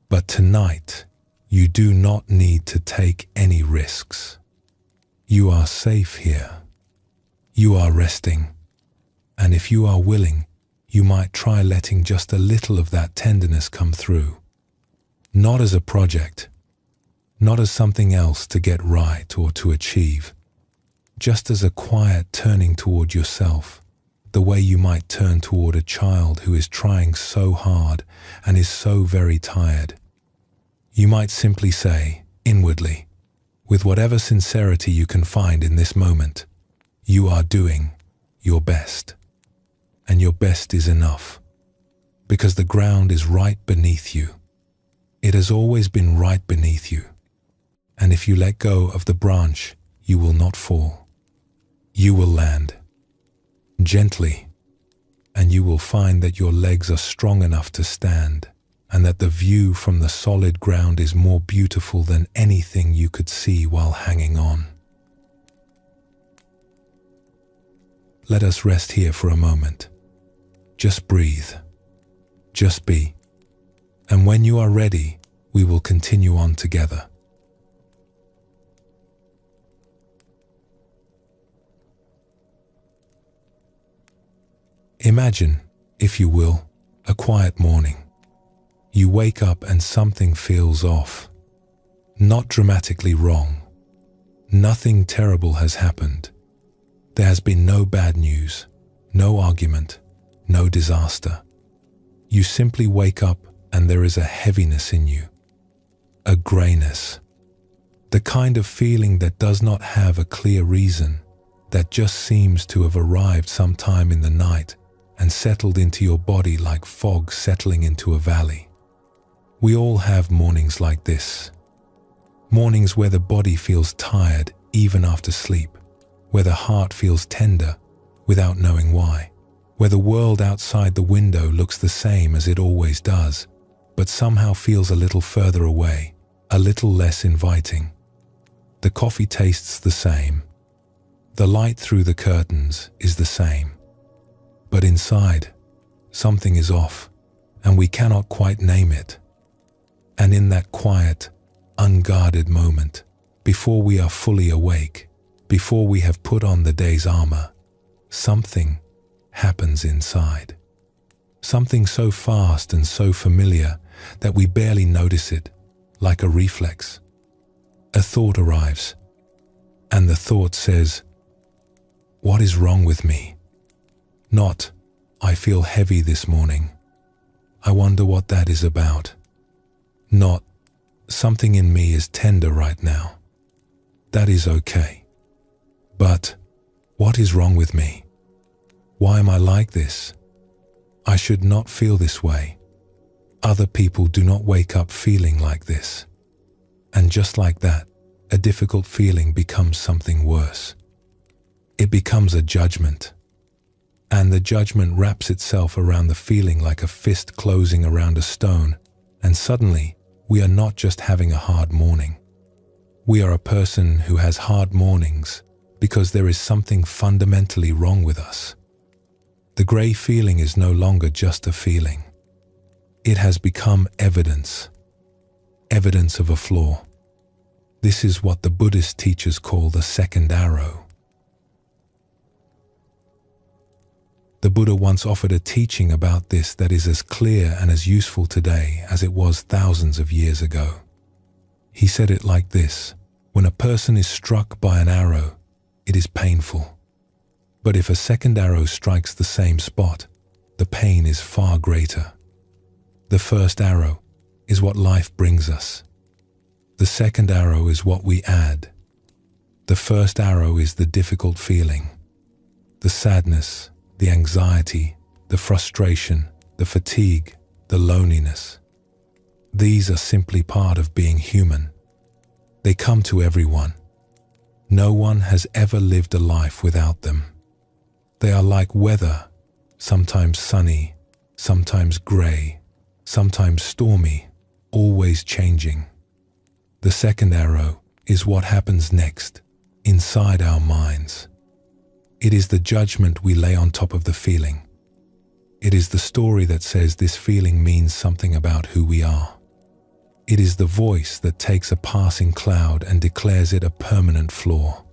Speaker 1: But tonight, you do not need to take any risks. You are safe here. You are resting. And if you are willing, you might try letting just a little of that tenderness come through. Not as a project, not as something else to get right or to achieve, just as a quiet turning toward yourself, the way you might turn toward a child who is trying so hard and is so very tired. You might simply say, inwardly, with whatever sincerity you can find in this moment, you are doing your best. And your best is enough, because the ground is right beneath you. It has always been right beneath you. And if you let go of the branch, you will not fall. You will land gently, and you will find that your legs are strong enough to stand, and that the view from the solid ground is more beautiful than anything you could see while hanging on. Let us rest here for a moment. Just breathe. Just be. And when you are ready, we will continue on together. Imagine, if you will, a quiet morning. You wake up and something feels off. Not dramatically wrong. Nothing terrible has happened. There has been no bad news, no argument, no disaster. You simply wake up and there is a heaviness in you, a grayness, the kind of feeling that does not have a clear reason, that just seems to have arrived sometime in the night and settled into your body like fog settling into a valley. We all have mornings like this. Mornings where the body feels tired even after sleep, where the heart feels tender without knowing why, where the world outside the window looks the same as it always does, but somehow feels a little further away, a little less inviting. The coffee tastes the same. The light through the curtains is the same. But inside, something is off, and we cannot quite name it. And in that quiet, unguarded moment, before we are fully awake, before we have put on the day's armor, something happens inside. Something so fast and so familiar that we barely notice it, like a reflex. A thought arrives, and the thought says, "What is wrong with me?" Not, "I feel heavy this morning. I wonder what that is about." Not, "Something in me is tender right now. That is okay." But, "What is wrong with me? Why am I like this? I should not feel this way. Other people do not wake up feeling like this." And just like that, a difficult feeling becomes something worse. It becomes a judgment. And the judgment wraps itself around the feeling like a fist closing around a stone, and suddenly we are not just having a hard morning. We are a person who has hard mornings because there is something fundamentally wrong with us. The grey feeling is no longer just a feeling. It has become evidence of a flaw. This is what the Buddhist teachers call the second arrow. The Buddha once offered a teaching about this that is as clear and as useful today as it was thousands of years ago. He said it like this: when a person is struck by an arrow, it is painful. But if a second arrow strikes the same spot, the pain is far greater. The first arrow is what life brings us. The second arrow is what we add. The first arrow is the difficult feeling, the sadness, the anxiety, the frustration, the fatigue, the loneliness. These are simply part of being human. They come to everyone. No one has ever lived a life without them. They are like weather, sometimes sunny, sometimes grey, sometimes stormy, always changing. The second arrow is what happens next, inside our minds. It is the judgment we lay on top of the feeling. It is the story that says this feeling means something about who we are. It is the voice that takes a passing cloud and declares it a permanent flaw.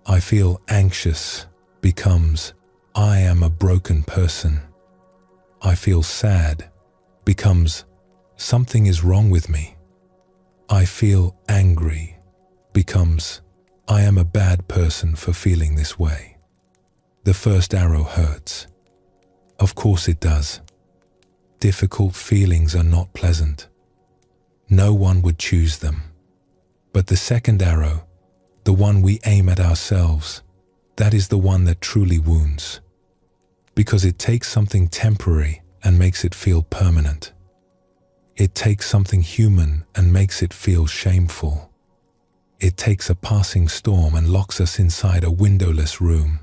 Speaker 1: "I feel anxious" becomes "I am a broken person." I feel sad becomes something is wrong with me. I feel angry becomes I am a bad person for feeling this way. The first arrow hurts. Of course it does. Difficult feelings are not pleasant. No one would choose them. But the second arrow, the one we aim at ourselves, that is the one that truly wounds. Because it takes something temporary and makes it feel permanent. It takes something human and makes it feel shameful. It takes a passing storm and locks us inside a windowless room.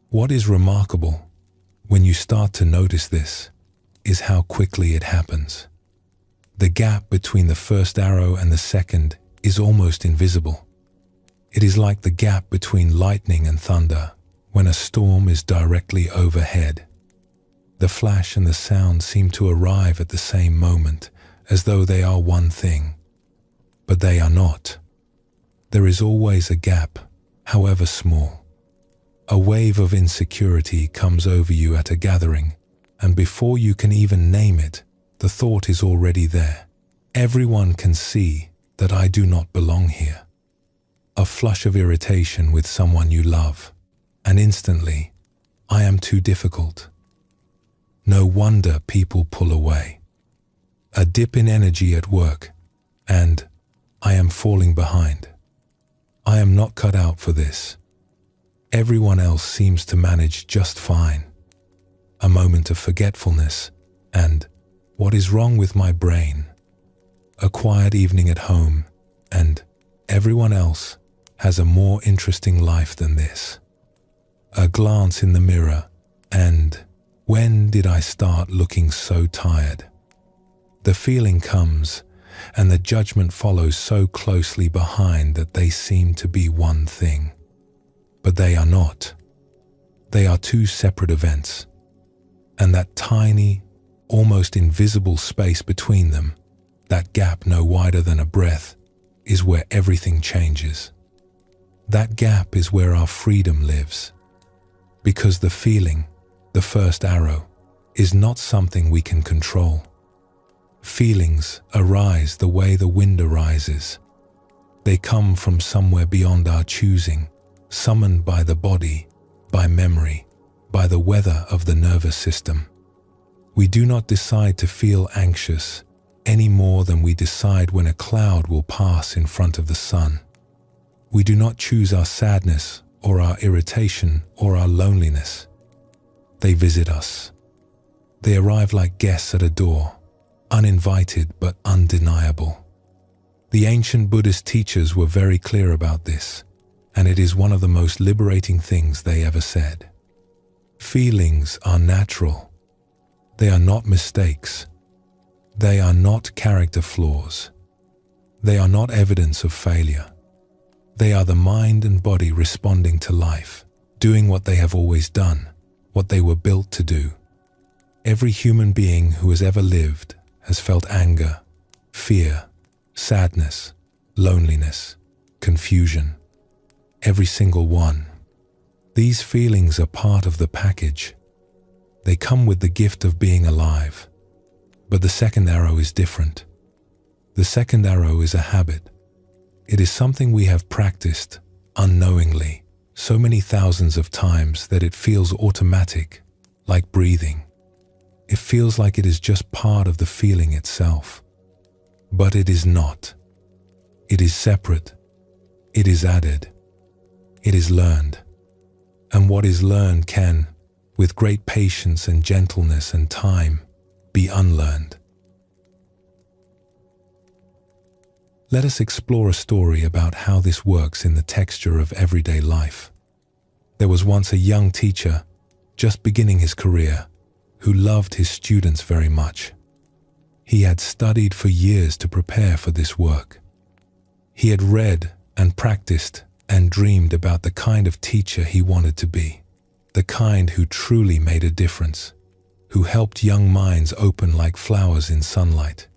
Speaker 1: What is remarkable when you start to notice this is how quickly it happens. The gap between the first arrow and the second is almost invisible. It is like the gap between lightning and thunder when a storm is directly overhead. The flash and the sound seem to arrive at the same moment, as though they are one thing. But they are not. There is always a gap, however small. A wave of insecurity comes over you at a gathering, and before you can even name it, the thought is already there. Everyone can see that I do not belong here. A flush of irritation with someone you love, and instantly, I am too difficult. No wonder people pull away. A dip in energy at work, and I am falling behind. I am not cut out for this. Everyone else seems to manage just fine. A moment of forgetfulness, and what is wrong with my brain? A quiet evening at home, and everyone else has a more interesting life than this. A glance in the mirror, and when did I start looking so tired? The feeling comes, and the judgment follows so closely behind that they seem to be one thing. But they are not. They are two separate events. And that tiny, almost invisible space between them, that gap no wider than a breath, is where everything changes. That gap is where our freedom lives. Because the feeling, the first arrow, is not something we can control. Feelings arise the way the wind arises. They come from somewhere beyond our choosing, summoned by the body, by memory, by the weather of the nervous system. We do not decide to feel anxious any more than we decide when a cloud will pass in front of the sun. We do not choose our sadness or our irritation or our loneliness. They visit us. They arrive like guests at a door, uninvited but undeniable. The ancient Buddhist teachers were very clear about this, and it is one of the most liberating things they ever said. Feelings are natural. They are not mistakes. They are not character flaws. They are not evidence of failure. They are the mind and body responding to life, doing what they have always done, what they were built to do. Every human being who has ever lived has felt anger, fear, sadness, loneliness, confusion. Every single one. These feelings are part of the package. They come with the gift of being alive. But the second arrow is different. The second arrow is a habit. It is something we have practiced unknowingly so many thousands of times that it feels automatic, like breathing. It feels like it is just part of the feeling itself. But it is not. It is separate. It is added. It is learned. And what is learned can, with great patience and gentleness and time, be unlearned. Let us explore a story about how this works in the texture of everyday life. There was once a young teacher, just beginning his career, who loved his students very much. He had studied for years to prepare for this work. He had read and practiced and dreamed about the kind of teacher he wanted to be, the kind who truly made a difference, who helped young minds open like flowers in sunlight.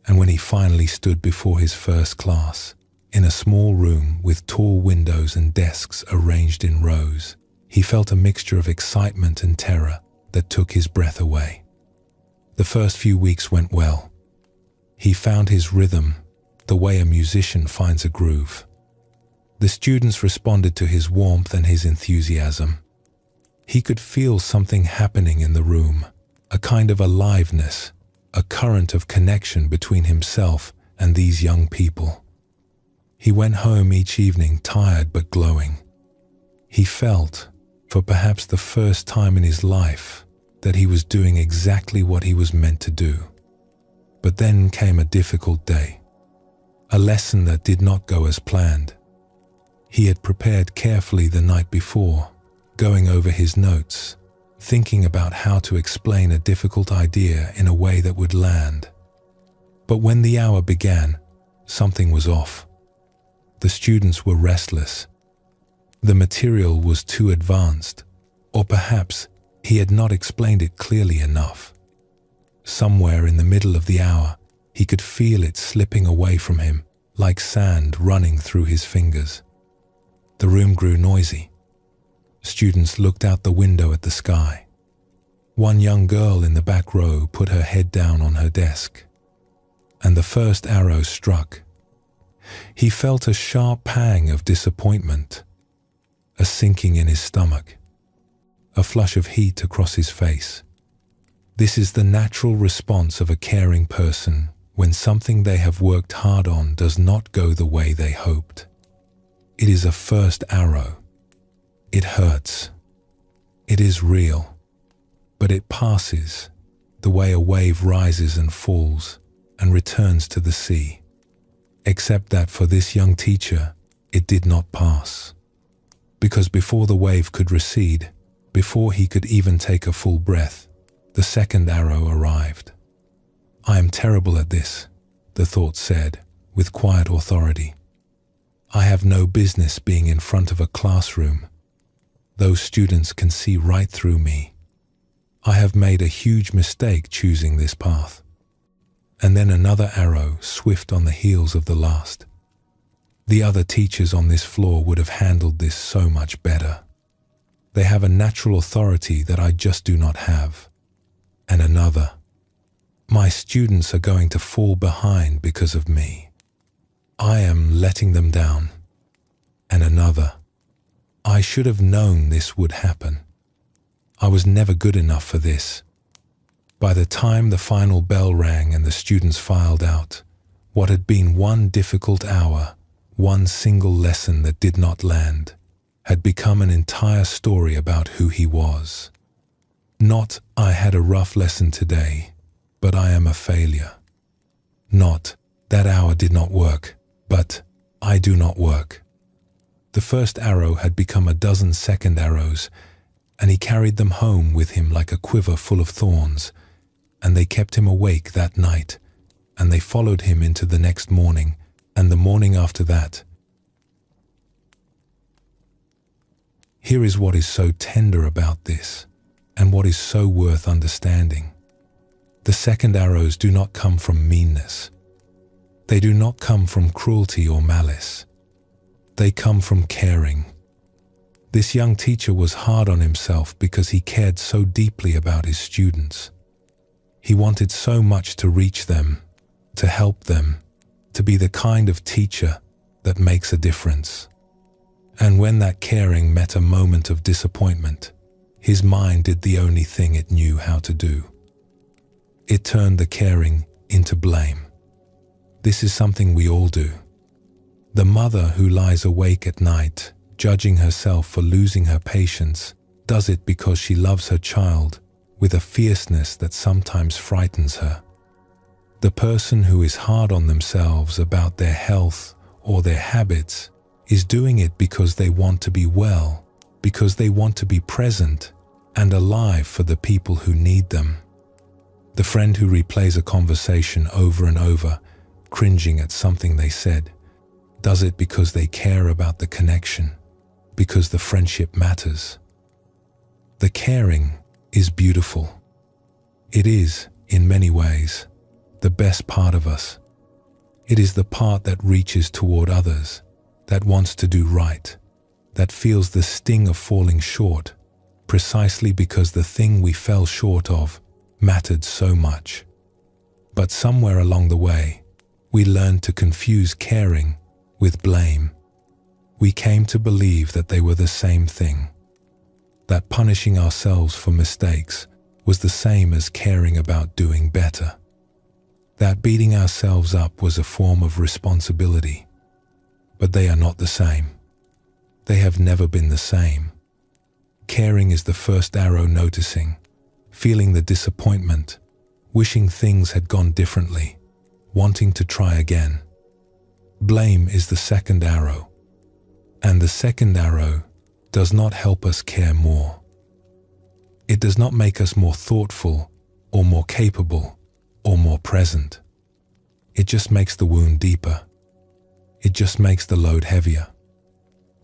Speaker 1: And when he finally stood before his first class, in a small room with tall windows and desks arranged in rows, He felt a mixture of excitement and terror that took his breath away. The first few weeks went well. He found his rhythm, the way a musician finds a groove. The students responded to his warmth and his enthusiasm. He could feel something happening in the room, a kind of aliveness, a current of connection between himself and these young people. He went home each evening tired but glowing. He felt, for perhaps the first time in his life, that he was doing exactly what he was meant to do. But then came a difficult day, a lesson that did not go as planned. He had prepared carefully the night before, going over his notes, thinking about how to explain a difficult idea in a way that would land. But when the hour began, something was off. The students were restless. The material was too advanced, or perhaps he had not explained it clearly enough. Somewhere in the middle of the hour, he could feel it slipping away from him, like sand running through his fingers. The room grew noisy. Students looked out the window at the sky. One young girl in the back row put her head down on her desk, and the first arrow struck. He felt a sharp pang of disappointment, a sinking in his stomach, a flush of heat across his face. This is the natural response of a caring person when something they have worked hard on does not go the way they hoped. It is a first arrow. It hurts. It is real. But it passes, the way a wave rises and falls and returns to the sea. Except that for this young teacher, it did not pass. Because before the wave could recede, before he could even take a full breath, the second arrow arrived. "I am terrible at this," the thought said, with quiet authority. "I have no business being in front of a classroom. Those students can see right through me. I have made a huge mistake choosing this path." And then another arrow, swift on the heels of the last. The other teachers on this floor would have handled this so much better. They have a natural authority that I just do not have. And another. My students are going to fall behind because of me. I am letting them down. And another. I should have known this would happen. I was never good enough for this. By the time the final bell rang and the students filed out, what had been one difficult hour, one single lesson that did not land, had become an entire story about who he was. Not, I had a rough lesson today, but I am a failure. Not, that hour did not work, but I do not work. The first arrow had become a dozen second arrows, and he carried them home with him like a quiver full of thorns, and they kept him awake that night, and they followed him into the next morning, and the morning after that. Here is what is so tender about this, and what is so worth understanding. The second arrows do not come from meanness. They do not come from cruelty or malice. They come from caring. This young teacher was hard on himself because he cared so deeply about his students. He wanted so much to reach them, to help them, to be the kind of teacher that makes a difference. And when that caring met a moment of disappointment, his mind did the only thing it knew how to do. It turned the caring into blame. This is something we all do. The mother who lies awake at night, judging herself for losing her patience, does it because she loves her child with a fierceness that sometimes frightens her. The person who is hard on themselves about their health or their habits is doing it because they want to be well, because they want to be present and alive for the people who need them. The friend who replays a conversation over and over, cringing at something they said, does it because they care about the connection, because the friendship matters. The caring is beautiful. It is, in many ways, the best part of us. It is the part that reaches toward others, that wants to do right, that feels the sting of falling short, precisely because the thing we fell short of mattered so much. But somewhere along the way, we learned to confuse caring with blame. We came to believe that they were the same thing, that punishing ourselves for mistakes was the same as caring about doing better, that beating ourselves up was a form of responsibility. But they are not the same. They have never been the same. Caring is the first arrow, noticing, feeling the disappointment, wishing things had gone differently, wanting to try again. Blame is the second arrow, and the second arrow does not help us care more. It does not make us more thoughtful or more capable or more present. It just makes the wound deeper. It just makes the load heavier.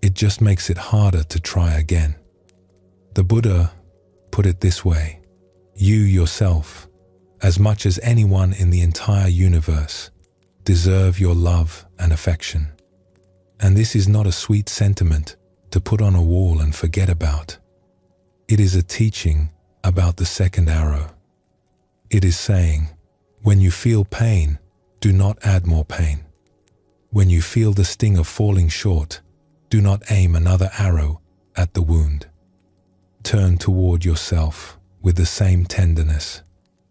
Speaker 1: It just makes it harder to try again. The Buddha put it this way: you yourself, as much as anyone in the entire universe, deserve your love and affection. And this is not a sweet sentiment to put on a wall and forget about. It is a teaching about the second arrow. It is saying, when you feel pain, do not add more pain. When you feel the sting of falling short, do not aim another arrow at the wound. Turn toward yourself with the same tenderness,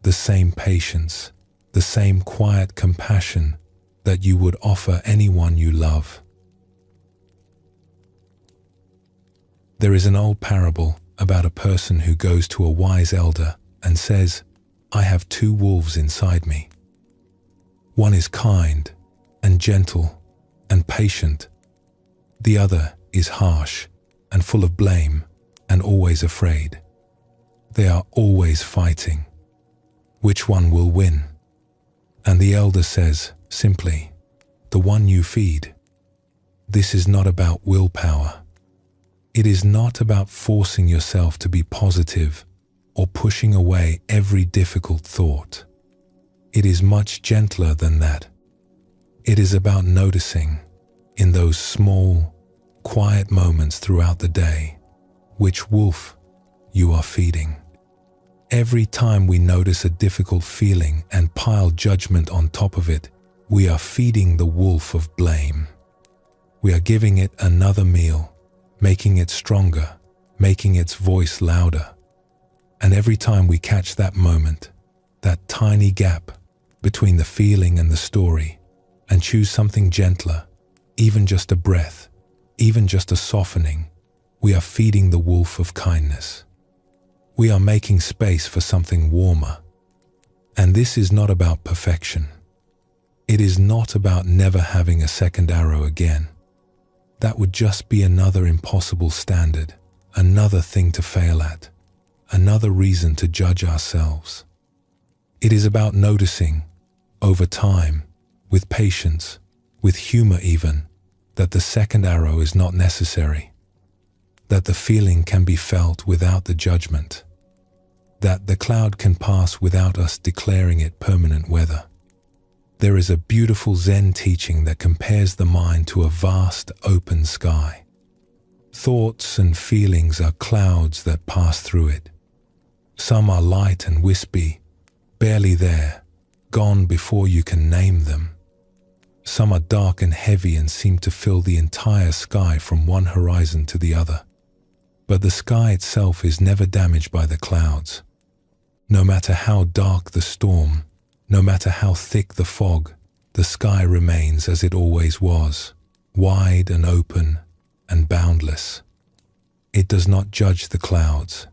Speaker 1: the same patience, the same quiet compassion that you would offer anyone you love. There is an old parable about a person who goes to a wise elder and says, I have two wolves inside me. One is kind and gentle and patient. The other is harsh and full of blame and always afraid. They are always fighting. Which one will win? And the elder says, simply, the one you feed. This is not about willpower. It is not about forcing yourself to be positive or pushing away every difficult thought. It is much gentler than that. It is about noticing, in those small, quiet moments throughout the day, which wolf you are feeding. Every time we notice a difficult feeling and pile judgment on top of it, we are feeding the wolf of blame. We are giving it another meal, making it stronger, making its voice louder. And every time we catch that moment, that tiny gap between the feeling and the story, and choose something gentler, even just a breath, even just a softening, we are feeding the wolf of kindness. We are making space for something warmer. And this is not about perfection. It is not about never having a second arrow again. That would just be another impossible standard, another thing to fail at, another reason to judge ourselves. It is about noticing, over time, with patience, with humor even, that the second arrow is not necessary, that the feeling can be felt without the judgment, that the cloud can pass without us declaring it permanent weather. There is a beautiful Zen teaching that compares the mind to a vast open sky. Thoughts and feelings are clouds that pass through it. Some are light and wispy, barely there, gone before you can name them. Some are dark and heavy and seem to fill the entire sky from one horizon to the other. But the sky itself is never damaged by the clouds. No matter how dark the storm, no matter how thick the fog, the sky remains as it always was, wide and open and boundless. It does not judge the clouds.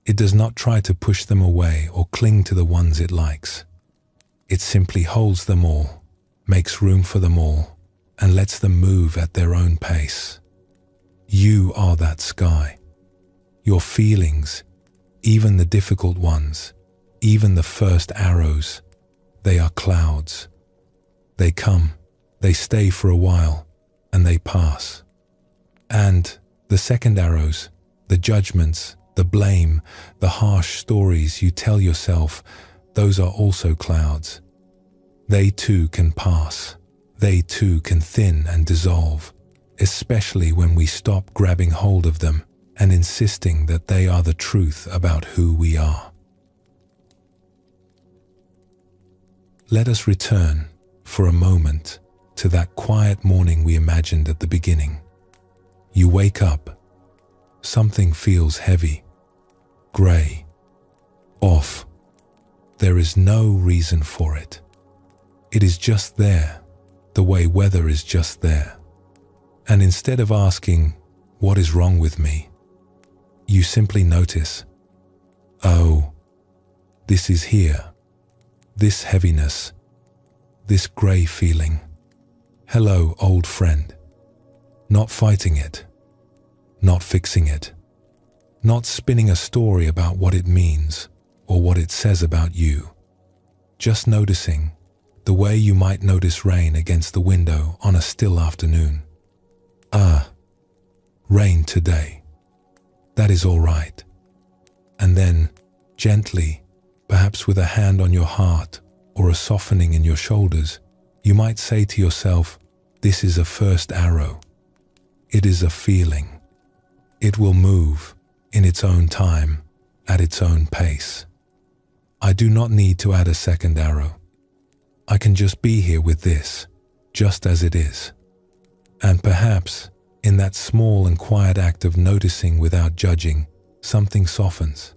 Speaker 1: It does not try to push them away or cling to the ones it likes. It simply holds them all, makes room for them all, and lets them move at their own pace. You are that sky. Your feelings, even the difficult ones, even the first arrows, they are clouds. They come, they stay for a while, and they pass. And the second arrows, the judgments, the blame, the harsh stories you tell yourself, those are also clouds. They too can pass. They too can thin and dissolve. especially when we stop grabbing hold of them and insisting that they are the truth about who we are. Let us return, for a moment, to that quiet morning we imagined at the beginning. You wake up. Something feels heavy, grey, off. There is no reason for it. It is just there, the way weather is just there. And instead of asking, "What is wrong with me?" you simply notice, "Oh, this is here. This heaviness, this grey feeling. Hello, old friend." Not fighting it, not fixing it, not spinning a story about what it means or what it says about you. Just noticing, the way you might notice rain against the window on a still afternoon. Ah, rain today. That is all right. And then, gently, perhaps with a hand on your heart or a softening in your shoulders, you might say to yourself, "This is a first arrow. It is a feeling. It will move in its own time, at its own pace. I do not need to add a second arrow. I can just be here with this, just as it is." And perhaps, in that small and quiet act of noticing without judging, something softens.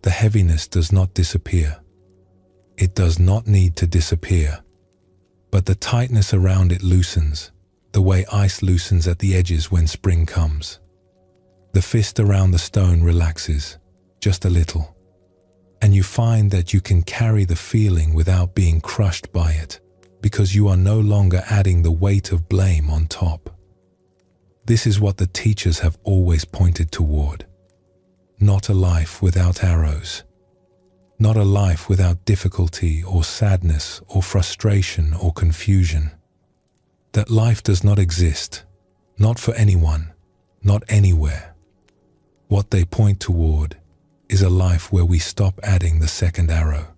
Speaker 1: The heaviness does not disappear. It does not need to disappear. But the tightness around it loosens, the way ice loosens at the edges when spring comes. The fist around the stone relaxes, just a little. And you find that you can carry the feeling without being crushed by it, because you are no longer adding the weight of blame on top. This is what the teachers have always pointed toward. Not a life without arrows. Not a life without difficulty or sadness or frustration or confusion. That life does not exist, not for anyone, not anywhere. What they point toward is a life where we stop adding the second arrow,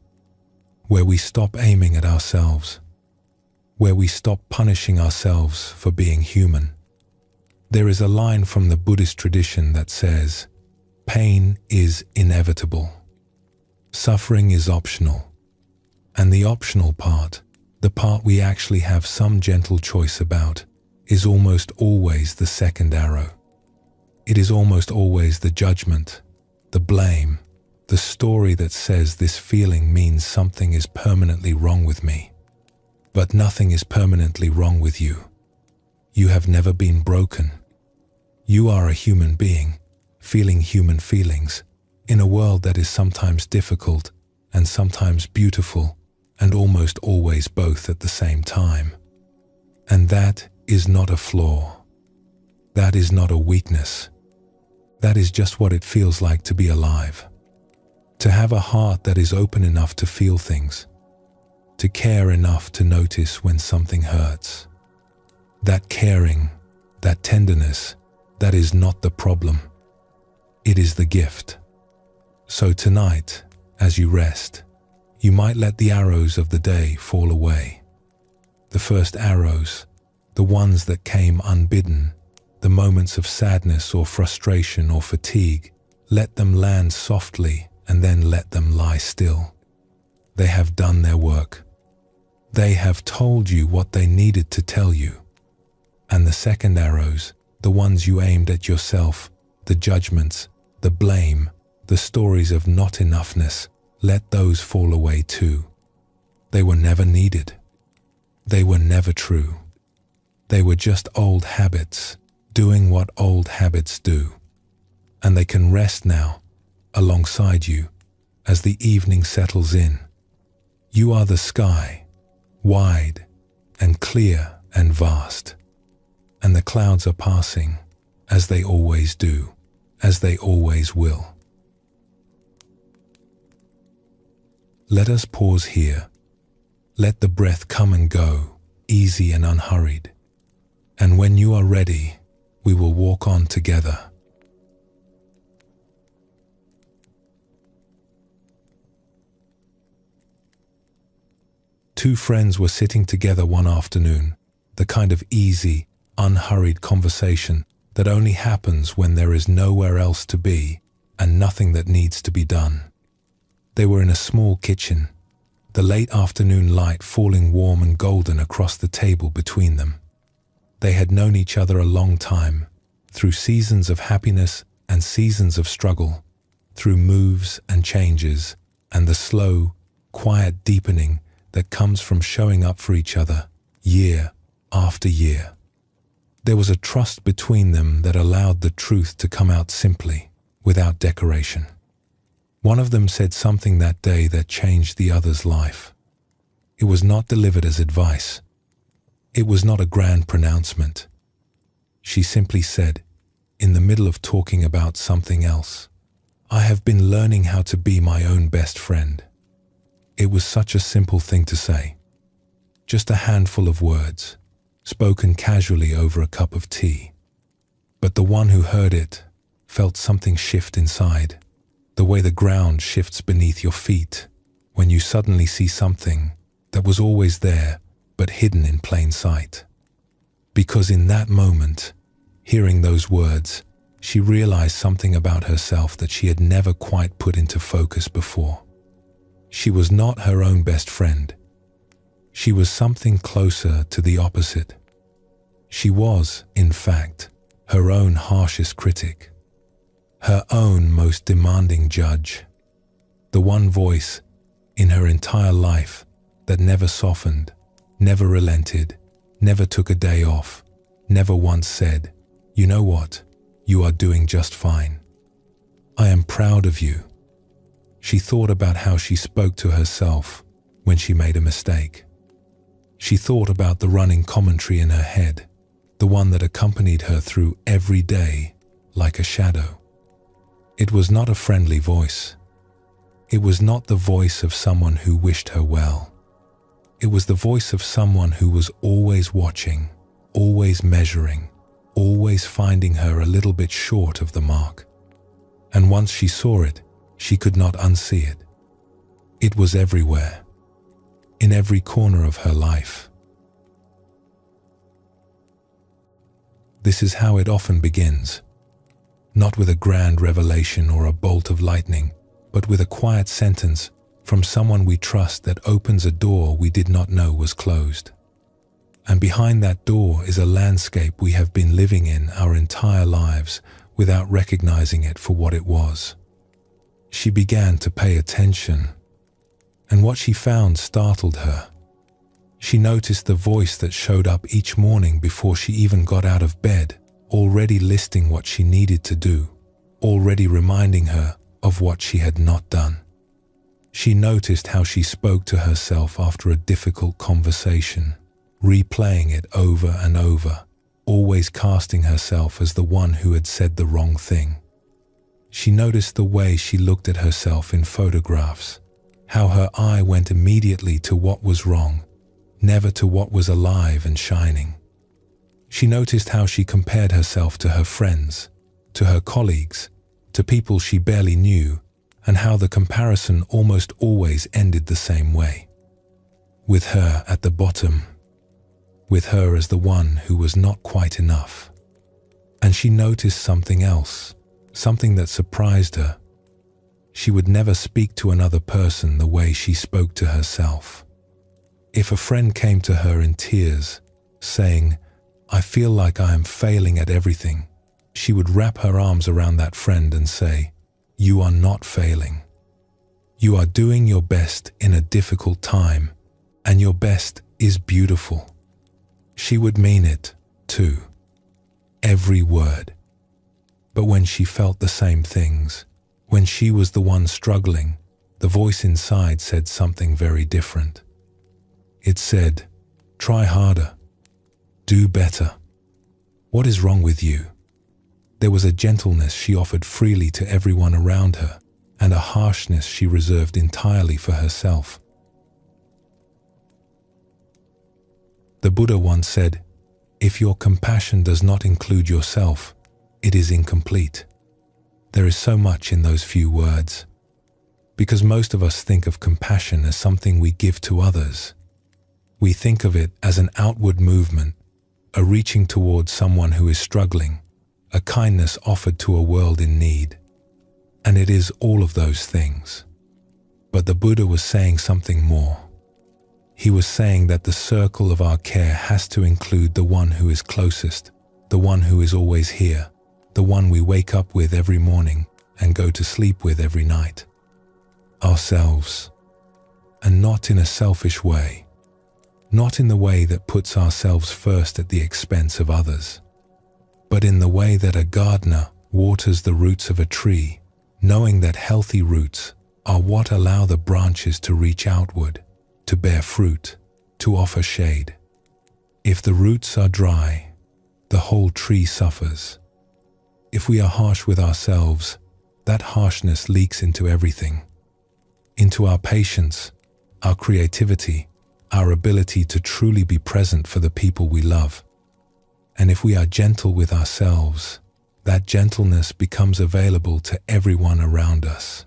Speaker 1: where we stop aiming at ourselves, where we stop punishing ourselves for being human. There is a line from the Buddhist tradition that says, "Pain is inevitable. Suffering is optional." And the optional part, the part we actually have some gentle choice about, is almost always the second arrow. It is almost always the judgment, the blame, the story that says this feeling means something is permanently wrong with me. But nothing is permanently wrong with you. You have never been broken. You are a human being, feeling human feelings, in a world that is sometimes difficult and sometimes beautiful, and almost always both at the same time. And that is not a flaw. That is not a weakness. That is just what it feels like to be alive. To have a heart that is open enough to feel things. To care enough to notice when something hurts. That caring, that tenderness, that is not the problem. It is the gift. So tonight, as you rest, you might let the arrows of the day fall away. The first arrows, the ones that came unbidden, the moments of sadness or frustration or fatigue, let them land softly and then let them lie still. They have done their work. They have told you what they needed to tell you. And the second arrows, the ones you aimed at yourself, the judgments, the blame, the stories of not enoughness, let those fall away too. They were never needed. They were never true. They were just old habits, doing what old habits do. And they can rest now, alongside you, as the evening settles in. You are the sky, wide and clear and vast. And the clouds are passing, as they always do, as they always will. Let us pause here. Let the breath come and go, easy and unhurried. And when you are ready, we will walk on together. Two friends were sitting together one afternoon, the kind of easy, unhurried conversation that only happens when there is nowhere else to be and nothing that needs to be done. They were in a small kitchen, the late afternoon light falling warm and golden across the table between them. They had known each other a long time, through seasons of happiness and seasons of struggle, through moves and changes, and the slow, quiet deepening that comes from showing up for each other year after year. There was a trust between them that allowed the truth to come out simply, without decoration. One of them said something that day that changed the other's life. It was not delivered as advice. It was not a grand pronouncement. She simply said, in the middle of talking about something else, "I have been learning how to be my own best friend." It was such a simple thing to say. Just a handful of words, spoken casually over a cup of tea. But the one who heard it felt something shift inside, the way the ground shifts beneath your feet when you suddenly see something that was always there but hidden in plain sight. Because in that moment, hearing those words, she realized something about herself that she had never quite put into focus before. She was not her own best friend. She was something closer to the opposite. She was, in fact, her own harshest critic, her own most demanding judge, the one voice in her entire life that never softened, never relented, never took a day off, never once said, "You know what? You are doing just fine. I am proud of you." She thought about how she spoke to herself when she made a mistake. She thought about the running commentary in her head, the one that accompanied her through every day like a shadow. It was not a friendly voice. It was not the voice of someone who wished her well. It was the voice of someone who was always watching, always measuring, always finding her a little bit short of the mark. And once she saw it, she could not unsee it. It was everywhere, in every corner of her life. This is how it often begins, not with a grand revelation or a bolt of lightning, but with a quiet sentence from someone we trust that opens a door we did not know was closed. And behind that door is a landscape we have been living in our entire lives without recognizing it for what it was. She began to pay attention, and what she found startled her. She noticed the voice that showed up each morning before she even got out of bed, already listing what she needed to do, already reminding her of what she had not done. She noticed how she spoke to herself after a difficult conversation, replaying it over and over, always casting herself as the one who had said the wrong thing. She noticed the way she looked at herself in photographs, how her eye went immediately to what was wrong, never to what was alive and shining. She noticed how she compared herself to her friends, to her colleagues, to people she barely knew, and how the comparison almost always ended the same way. With her at the bottom, with her as the one who was not quite enough. And she noticed something else, something that surprised her. She would never speak to another person the way she spoke to herself. If a friend came to her in tears, saying, "I feel like I am failing at everything," she would wrap her arms around that friend and say, "You are not failing. You are doing your best in a difficult time, and your best is beautiful." She would mean it, too. Every word. But when she felt the same things, when she was the one struggling, the voice inside said something very different. It said, "Try harder. Do better. What is wrong with you?" There was a gentleness she offered freely to everyone around her, and a harshness she reserved entirely for herself. The Buddha once said, "If your compassion does not include yourself, it is incomplete." There is so much in those few words, because most of us think of compassion as something we give to others. We think of it as an outward movement, a reaching towards someone who is struggling, a kindness offered to a world in need. And it is all of those things. But the Buddha was saying something more. He was saying that the circle of our care has to include the one who is closest, the one who is always here, the one we wake up with every morning and go to sleep with every night. Ourselves. And not in a selfish way. Not in the way that puts ourselves first at the expense of others, but in the way that a gardener waters the roots of a tree, knowing that healthy roots are what allow the branches to reach outward, to bear fruit, to offer shade. If the roots are dry, the whole tree suffers. If we are harsh with ourselves, that harshness leaks into everything, into our patience, our creativity, our ability to truly be present for the people we love. And if we are gentle with ourselves, that gentleness becomes available to everyone around us.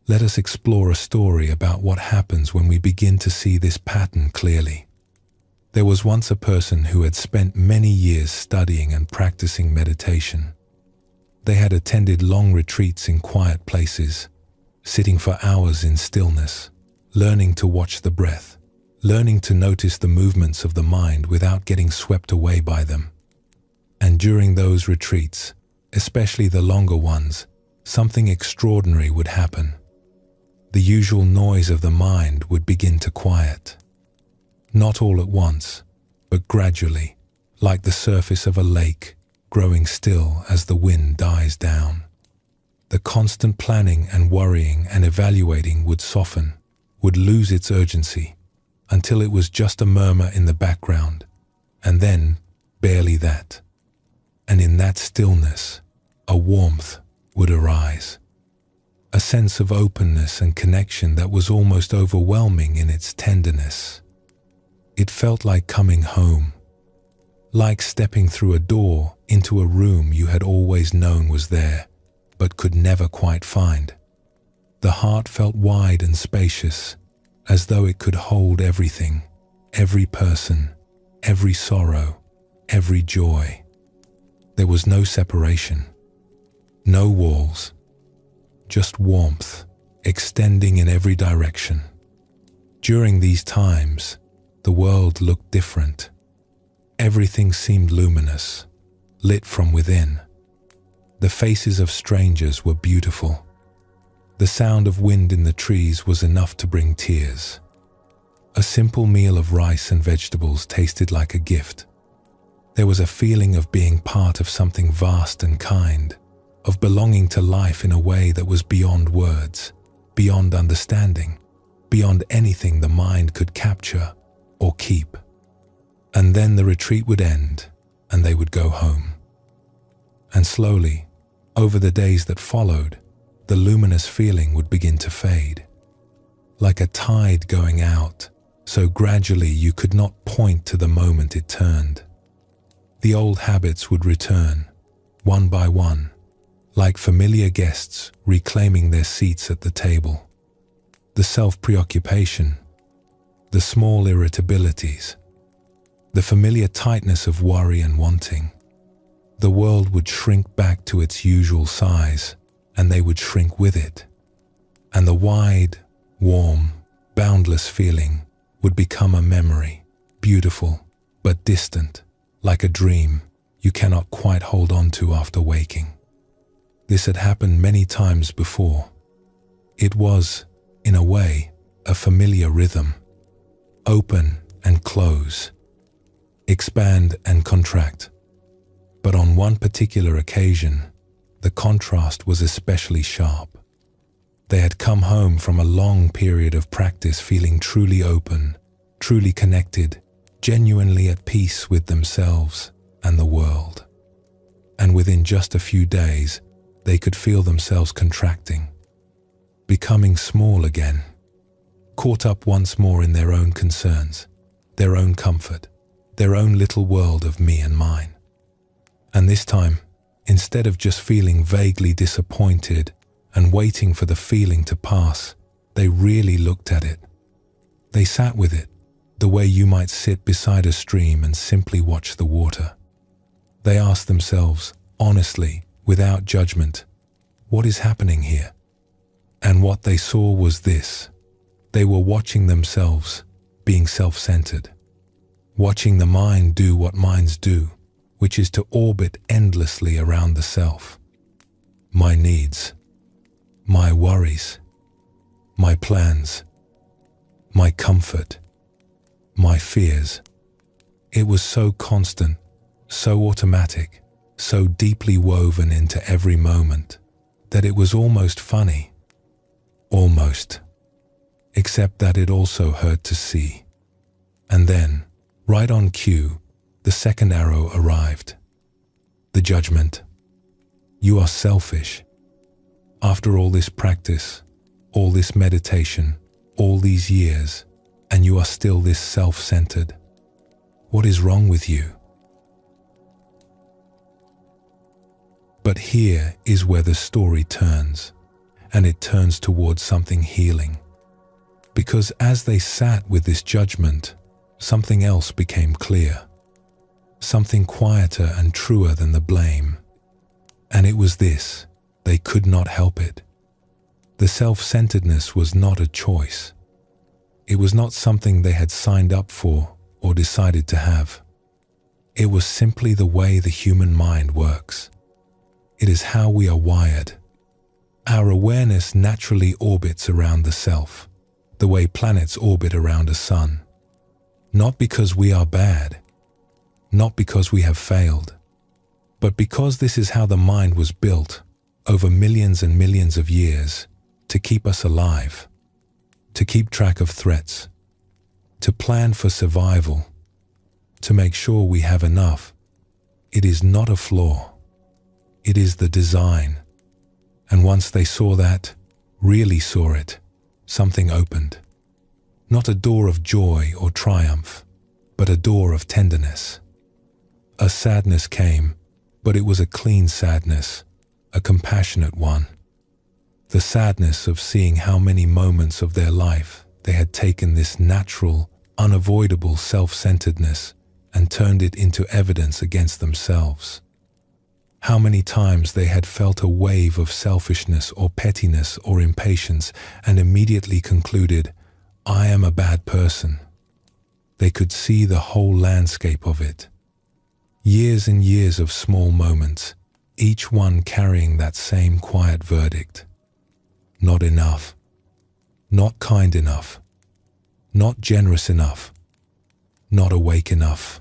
Speaker 1: Let us explore a story about what happens when we begin to see this pattern clearly. There was once a person who had spent many years studying and practicing meditation. They had attended long retreats in quiet places, sitting for hours in stillness, learning to watch the breath, learning to notice the movements of the mind without getting swept away by them. And during those retreats, especially the longer ones, something extraordinary would happen. The usual noise of the mind would begin to quiet. Not all at once, but gradually, like the surface of a lake, growing still as the wind dies down. The constant planning and worrying and evaluating would soften, would lose its urgency, until it was just a murmur in the background, and then barely that. And in that stillness, a warmth would arise. A sense of openness and connection that was almost overwhelming in its tenderness. It felt like coming home, like stepping through a door into a room you had always known was there, but could never quite find. The heart felt wide and spacious, as though it could hold everything, every person, every sorrow, every joy. There was no separation, no walls, just warmth, extending in every direction. During these times, the world looked different. Everything seemed luminous, lit from within. The faces of strangers were beautiful. The sound of wind in the trees was enough to bring tears. A simple meal of rice and vegetables tasted like a gift. There was a feeling of being part of something vast and kind, of belonging to life in a way that was beyond words, beyond understanding, beyond anything the mind could capture or keep. And then the retreat would end, and they would go home. And slowly, over the days that followed, the luminous feeling would begin to fade. Like a tide going out, so gradually you could not point to the moment it turned. The old habits would return, one by one, like familiar guests reclaiming their seats at the table. The self-preoccupation, the small irritabilities, the familiar tightness of worry and wanting. The world would shrink back to its usual size, and they would shrink with it. And the wide, warm, boundless feeling would become a memory, beautiful, but distant, like a dream you cannot quite hold on to after waking. This had happened many times before. It was, in a way, a familiar rhythm. Open and close, expand and contract. But on one particular occasion, the contrast was especially sharp. They had come home from a long period of practice feeling truly open, truly connected, genuinely at peace with themselves and the world. And within just a few days, they could feel themselves contracting, becoming small again, caught up once more in their own concerns, their own comfort, their own little world of me and mine. And this time, instead of just feeling vaguely disappointed and waiting for the feeling to pass, they really looked at it. They sat with it, the way you might sit beside a stream and simply watch the water. They asked themselves, honestly, without judgment, what is happening here? And what they saw was this. They were watching themselves, being self-centered, watching the mind do what minds do, which is to orbit endlessly around the self. My needs, my worries, my plans, my comfort, my fears. It was so constant, so automatic, so deeply woven into every moment, that it was almost funny. Almost. Except that it also hurt to see. And then, right on cue, the second arrow arrived. The judgment. You are selfish. After all this practice, all this meditation, all these years, and you are still this self-centered. What is wrong with you? But here is where the story turns, and it turns towards something healing. Because as they sat with this judgment, something else became clear. Something quieter and truer than the blame. And it was this: they could not help it. The self-centeredness was not a choice. It was not something they had signed up for or decided to have. It was simply the way the human mind works. It is how we are wired. Our awareness naturally orbits around the self, the way planets orbit around a sun. Not because we are bad, not because we have failed, but because this is how the mind was built over millions and millions of years to keep us alive, to keep track of threats, to plan for survival, to make sure we have enough. It is not a flaw. It is the design. And once they saw that, really saw it, something opened. Not a door of joy or triumph, but a door of tenderness. A sadness came, but it was a clean sadness, a compassionate one. The sadness of seeing how many moments of their life they had taken this natural, unavoidable self-centeredness and turned it into evidence against themselves. How many times they had felt a wave of selfishness or pettiness or impatience and immediately concluded, I am a bad person. They could see the whole landscape of it. Years and years of small moments, each one carrying that same quiet verdict. Not enough. Not kind enough. Not generous enough. Not awake enough.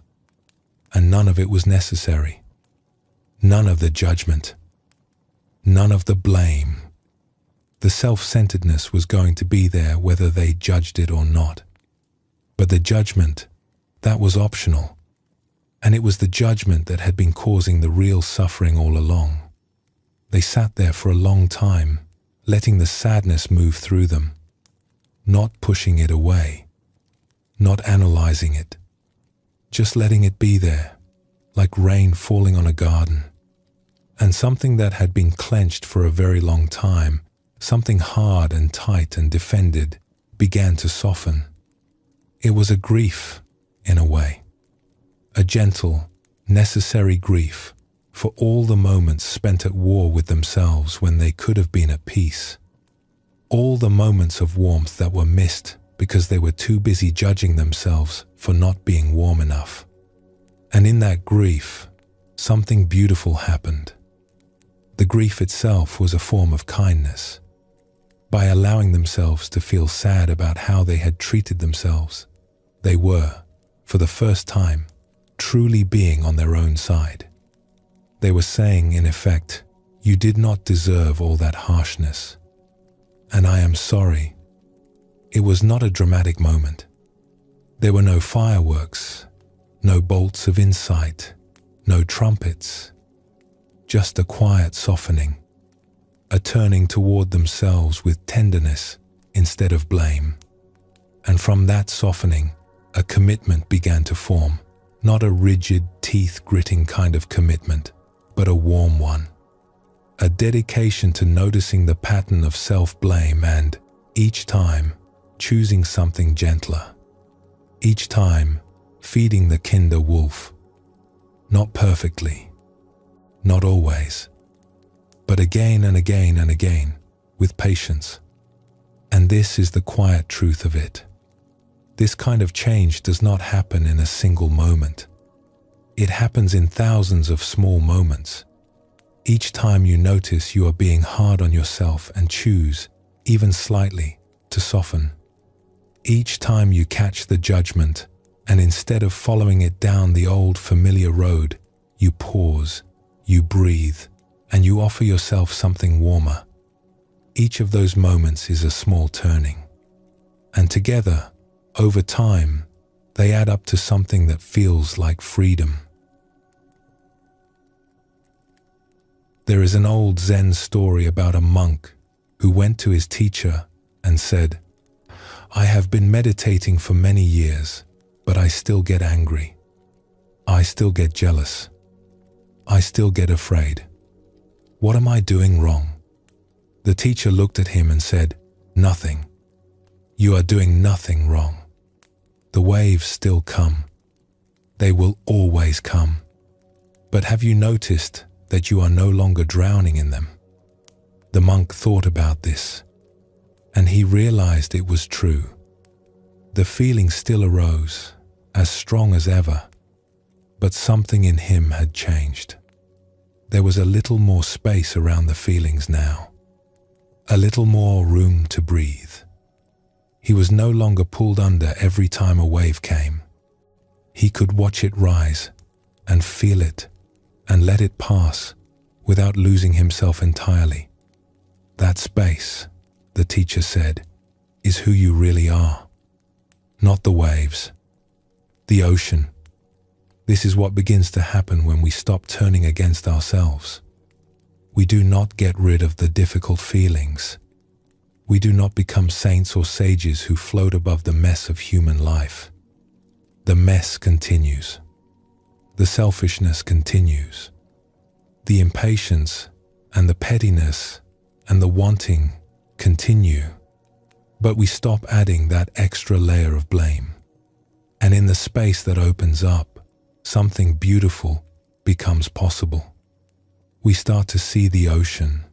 Speaker 1: And none of it was necessary. None of the judgment. None of the blame. The self-centeredness was going to be there whether they judged it or not. But the judgment, that was optional. And it was the judgment that had been causing the real suffering all along. They sat there for a long time, letting the sadness move through them, not pushing it away, not analyzing it, just letting it be there, like rain falling on a garden. And something that had been clenched for a very long time, something hard and tight and defended, began to soften. It was a grief, in a way. A gentle, necessary grief for all the moments spent at war with themselves when they could have been at peace. All the moments of warmth that were missed because they were too busy judging themselves for not being warm enough. And in that grief, something beautiful happened. The grief itself was a form of kindness. By allowing themselves to feel sad about how they had treated themselves, they were, for the first time, truly being on their own side. They were saying, in effect, you did not deserve all that harshness. And I am sorry. It was not a dramatic moment. There were no fireworks, no bolts of insight, no trumpets. Just a quiet softening, a turning toward themselves with tenderness instead of blame. And from that softening, a commitment began to form, not a rigid, teeth-gritting kind of commitment, but a warm one. A dedication to noticing the pattern of self-blame and, each time, choosing something gentler. each time feeding the kinder wolf. Not perfectly, not always, but again and again and again, with patience. And this is the quiet truth of it. This kind of change does not happen in a single moment. It happens in thousands of small moments. Each time you notice you are being hard on yourself and choose, even slightly, to soften. Each time you catch the judgment, and instead of following it down the old familiar road, you pause, you breathe, and you offer yourself something warmer. Each of those moments is a small turning. And together, over time, they add up to something that feels like freedom. There is an old Zen story about a monk who went to his teacher and said, "I have been meditating for many years, but I still get angry. I still get jealous. I still get afraid. What am I doing wrong?" The teacher looked at him and said, "Nothing. You are doing nothing wrong. The waves still come. They will always come. But have you noticed that you are no longer drowning in them?" The monk thought about this, and he realized it was true. The feeling still arose, as strong as ever, but something in him had changed. There was a little more space around the feelings now, a little more room to breathe. He was no longer pulled under every time a wave came. He could watch it rise and feel it and let it pass without losing himself entirely. That space, the teacher said, is who you really are. Not the waves, the ocean. This is what begins to happen when we stop turning against ourselves. We do not get rid of the difficult feelings. We do not become saints or sages who float above the mess of human life. The mess continues. The selfishness continues. The impatience and the pettiness and the wanting continue. But we stop adding that extra layer of blame. And in the space that opens up, something beautiful becomes possible. We start to see the ocean.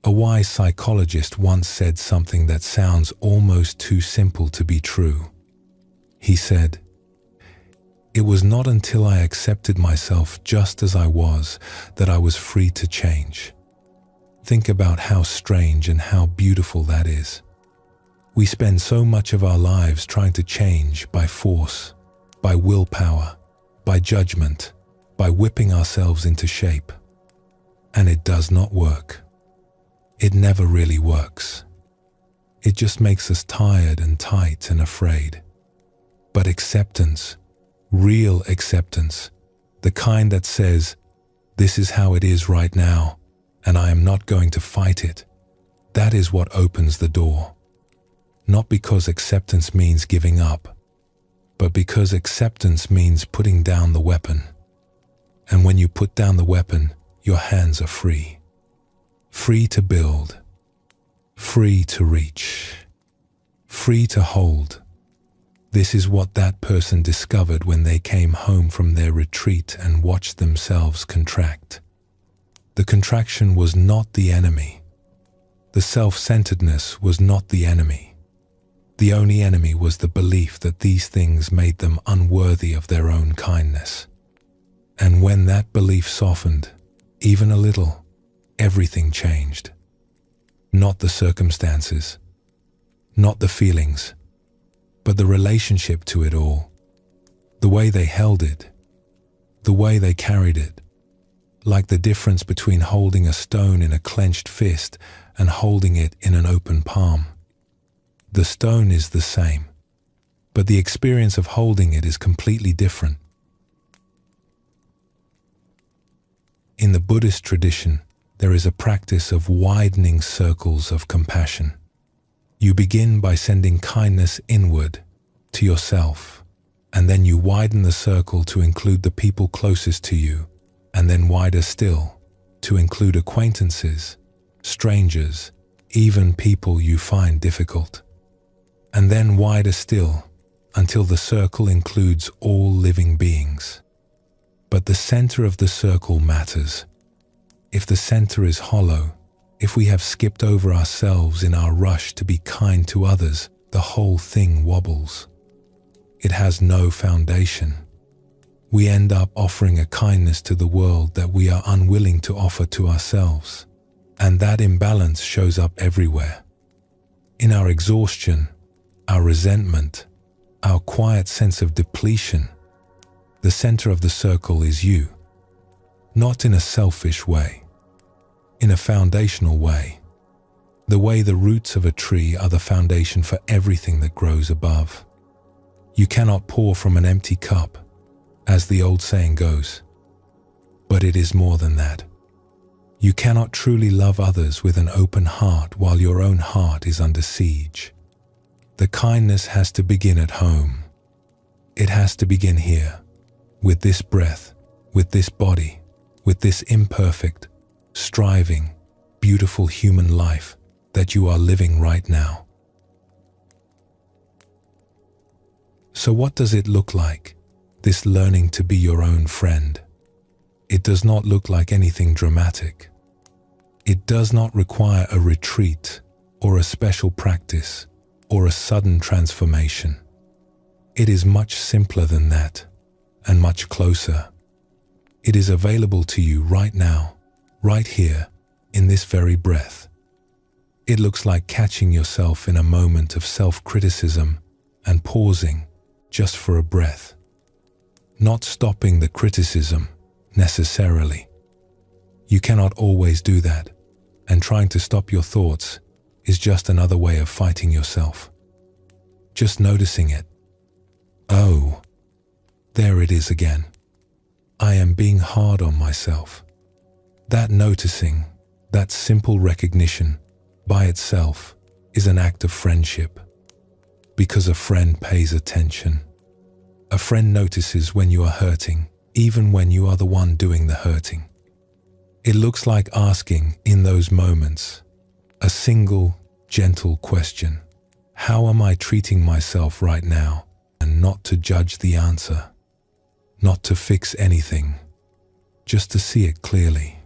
Speaker 1: A wise psychologist once said something that sounds almost too simple to be true. He said, "It was not until I accepted myself just as I was that I was free to change." Think about how strange and how beautiful that is. We spend so much of our lives trying to change by force, by willpower, by judgment, by whipping ourselves into shape. And it does not work. It never really works. It just makes us tired and tight and afraid. But acceptance, real acceptance, the kind that says, "This is how it is right now, and I am not going to fight it," that is what opens the door. Not because acceptance means giving up, but because acceptance means putting down the weapon. And when you put down the weapon, your hands are free. Free to build, free to reach, free to hold. This is what that person discovered when they came home from their retreat and watched themselves contract. The contraction was not the enemy. The self-centeredness was not the enemy. The only enemy was the belief that these things made them unworthy of their own kindness. And when that belief softened, even a little, everything changed. Not the circumstances, not the feelings, but the relationship to it all. The way they held it, the way they carried it. Like the difference between holding a stone in a clenched fist and holding it in an open palm. The stone is the same, but the experience of holding it is completely different. In the Buddhist tradition, there is a practice of widening circles of compassion. You begin by sending kindness inward to yourself, and then you widen the circle to include the people closest to you, and then wider still to include acquaintances, strangers, even people you find difficult. and then wider still, until the circle includes all living beings. But the center of the circle matters. If the center is hollow, if we have skipped over ourselves in our rush to be kind to others, the whole thing wobbles. It has no foundation. We end up offering a kindness to the world that we are unwilling to offer to ourselves. And that imbalance shows up everywhere. In our exhaustion, our resentment, our quiet sense of depletion. The center of the circle is you. Not in a selfish way. In a foundational way. The way the roots of a tree are the foundation for everything that grows above. You cannot pour from an empty cup, as the old saying goes. But it is more than that. You cannot truly love others with an open heart while your own heart is under siege. The kindness has to begin at home. It has to begin here, with this breath, with this body, with this imperfect, striving, beautiful human life that you are living right now. So what does it look like, this learning to be your own friend? It does not look like anything dramatic. It does not require a retreat or a special practice or a sudden transformation. It is much simpler than that and much closer. It is available to you right now, right here, in this very breath. It looks like catching yourself in a moment of self-criticism and pausing just for a breath. Not stopping the criticism necessarily. You cannot always do that, and trying to stop your thoughts is just another way of fighting yourself. Just noticing it. Oh, there it is again. I am being hard on myself. That noticing, that simple recognition, by itself, is an act of friendship. Because a friend pays attention. A friend notices when you are hurting, even when you are the one doing the hurting. It looks like asking, in those moments, a single, gentle question. How am I treating myself right now? And not to judge the answer. Not to fix anything. Just to see it clearly.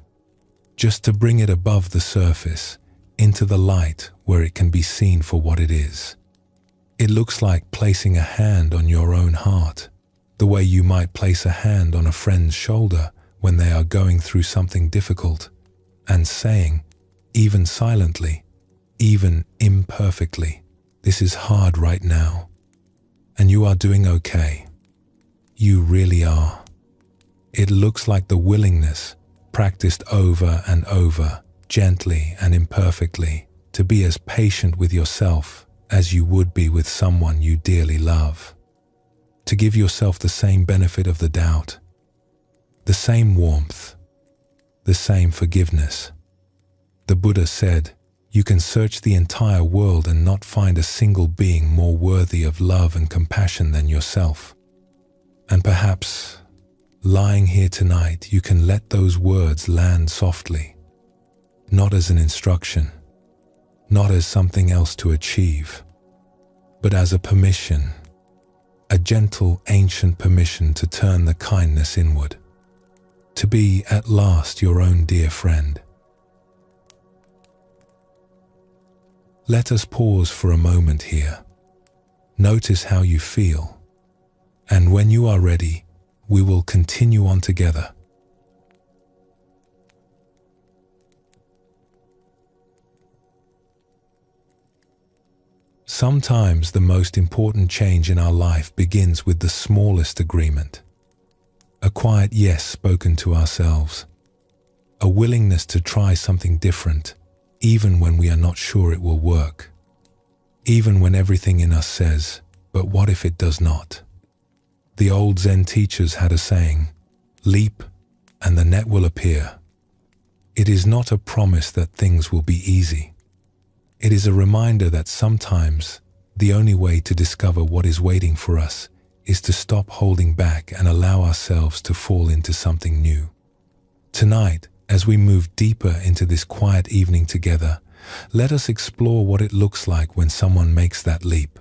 Speaker 1: Just to bring it above the surface, into the light where it can be seen for what it is. It looks like placing a hand on your own heart, the way you might place a hand on a friend's shoulder when they are going through something difficult, and saying, even silently, even imperfectly, this is hard right now, and you are doing okay. You really are. It looks like the willingness, practiced over and over, gently and imperfectly, to be as patient with yourself as you would be with someone you dearly love. To give yourself the same benefit of the doubt, the same warmth, the same forgiveness. The Buddha said, you can search the entire world and not find a single being more worthy of love and compassion than yourself. And perhaps, lying here tonight, you can let those words land softly, not as an instruction, not as something else to achieve, but as a permission, a gentle, ancient permission to turn the kindness inward. To be, at last, your own dear friend. Let us pause for a moment here. Notice how you feel. And when you are ready, we will continue on together. Sometimes the most important change in our life begins with the smallest agreement. A quiet yes spoken to ourselves. A willingness to try something different, even when we are not sure it will work. Even when everything in us says, but what if it does not? The old Zen teachers had a saying, leap and the net will appear. It is not a promise that things will be easy. It is a reminder that sometimes the only way to discover what is waiting for us is to stop holding back and allow ourselves to fall into something new. Tonight, as we move deeper into this quiet evening together, let us explore what it looks like when someone makes that leap,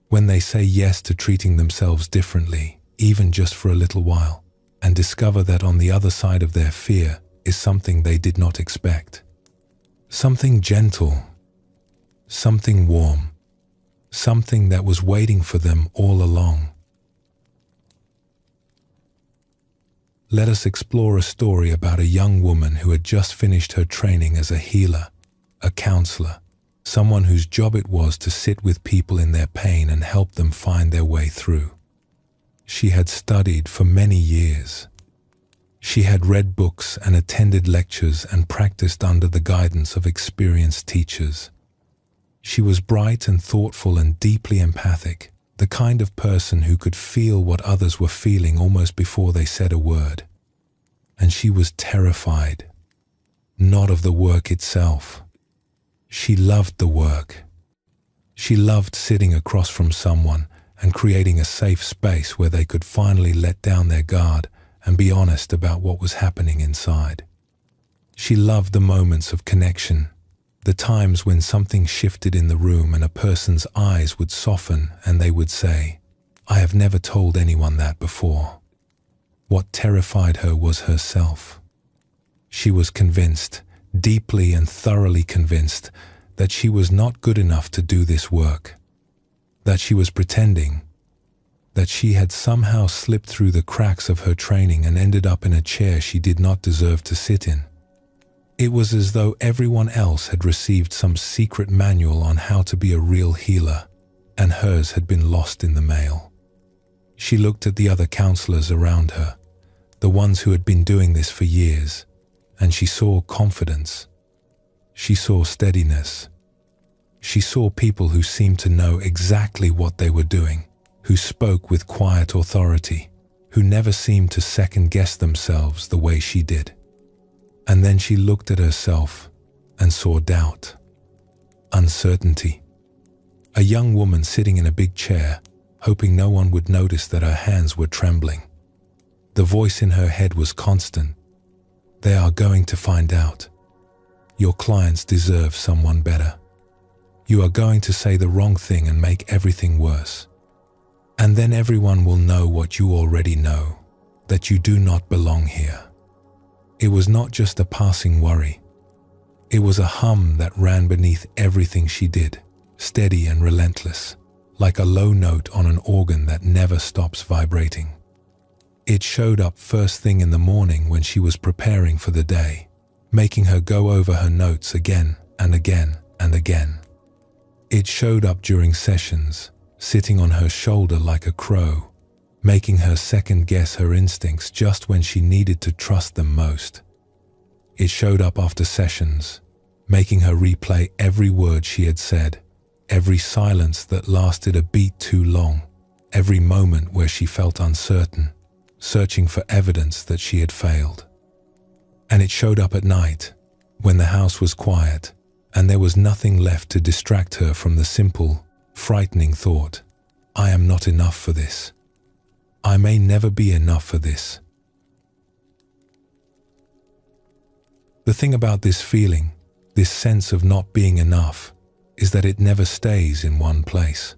Speaker 1: when they say yes to treating themselves differently, even just for a little while, and discover that on the other side of their fear is something they did not expect. Something gentle, something warm, something that was waiting for them all along. Let us explore a story about a young woman who had just finished her training as a healer, a counselor, someone whose job it was to sit with people in their pain and help them find their way through. She had studied for many years. She had read books and attended lectures and practiced under the guidance of experienced teachers. She was bright and thoughtful and deeply empathic, the kind of person who could feel what others were feeling almost before they said a word. And she was terrified, not of the work itself. She loved the work. She loved sitting across from someone and creating a safe space where they could finally let down their guard and be honest about what was happening inside. She loved the moments of connection, the times when something shifted in the room and a person's eyes would soften and they would say, "I have never told anyone that before." What terrified her was herself. She was convinced, deeply and thoroughly convinced, that she was not good enough to do this work, that she was pretending, that she had somehow slipped through the cracks of her training and ended up in a chair she did not deserve to sit in. It was as though everyone else had received some secret manual on how to be a real healer, and hers had been lost in the mail. She looked at the other counselors around her, the ones who had been doing this for years, and she saw confidence. She saw steadiness. She saw people who seemed to know exactly what they were doing, who spoke with quiet authority, who never seemed to second-guess themselves the way she did. And then she looked at herself and saw doubt, uncertainty. A young woman sitting in a big chair, hoping no one would notice that her hands were trembling. The voice in her head was constant. "They are going to find out. Your clients deserve someone better. You are going to say the wrong thing and make everything worse. And then everyone will know what you already know, that you do not belong here." It was not just a passing worry. It was a hum that ran beneath everything she did, steady and relentless, like a low note on an organ that never stops vibrating. It showed up first thing in the morning when she was preparing for the day, making her go over her notes again and again and again. It showed up during sessions, sitting on her shoulder like a crow, making her second-guess her instincts just when she needed to trust them most. It showed up after sessions, making her replay every word she had said, every silence that lasted a beat too long, every moment where she felt uncertain, searching for evidence that she had failed. And it showed up at night, when the house was quiet, and there was nothing left to distract her from the simple, frightening thought, "I am not enough for this. I may never be enough for this." The thing about this feeling, this sense of not being enough, is that it never stays in one place.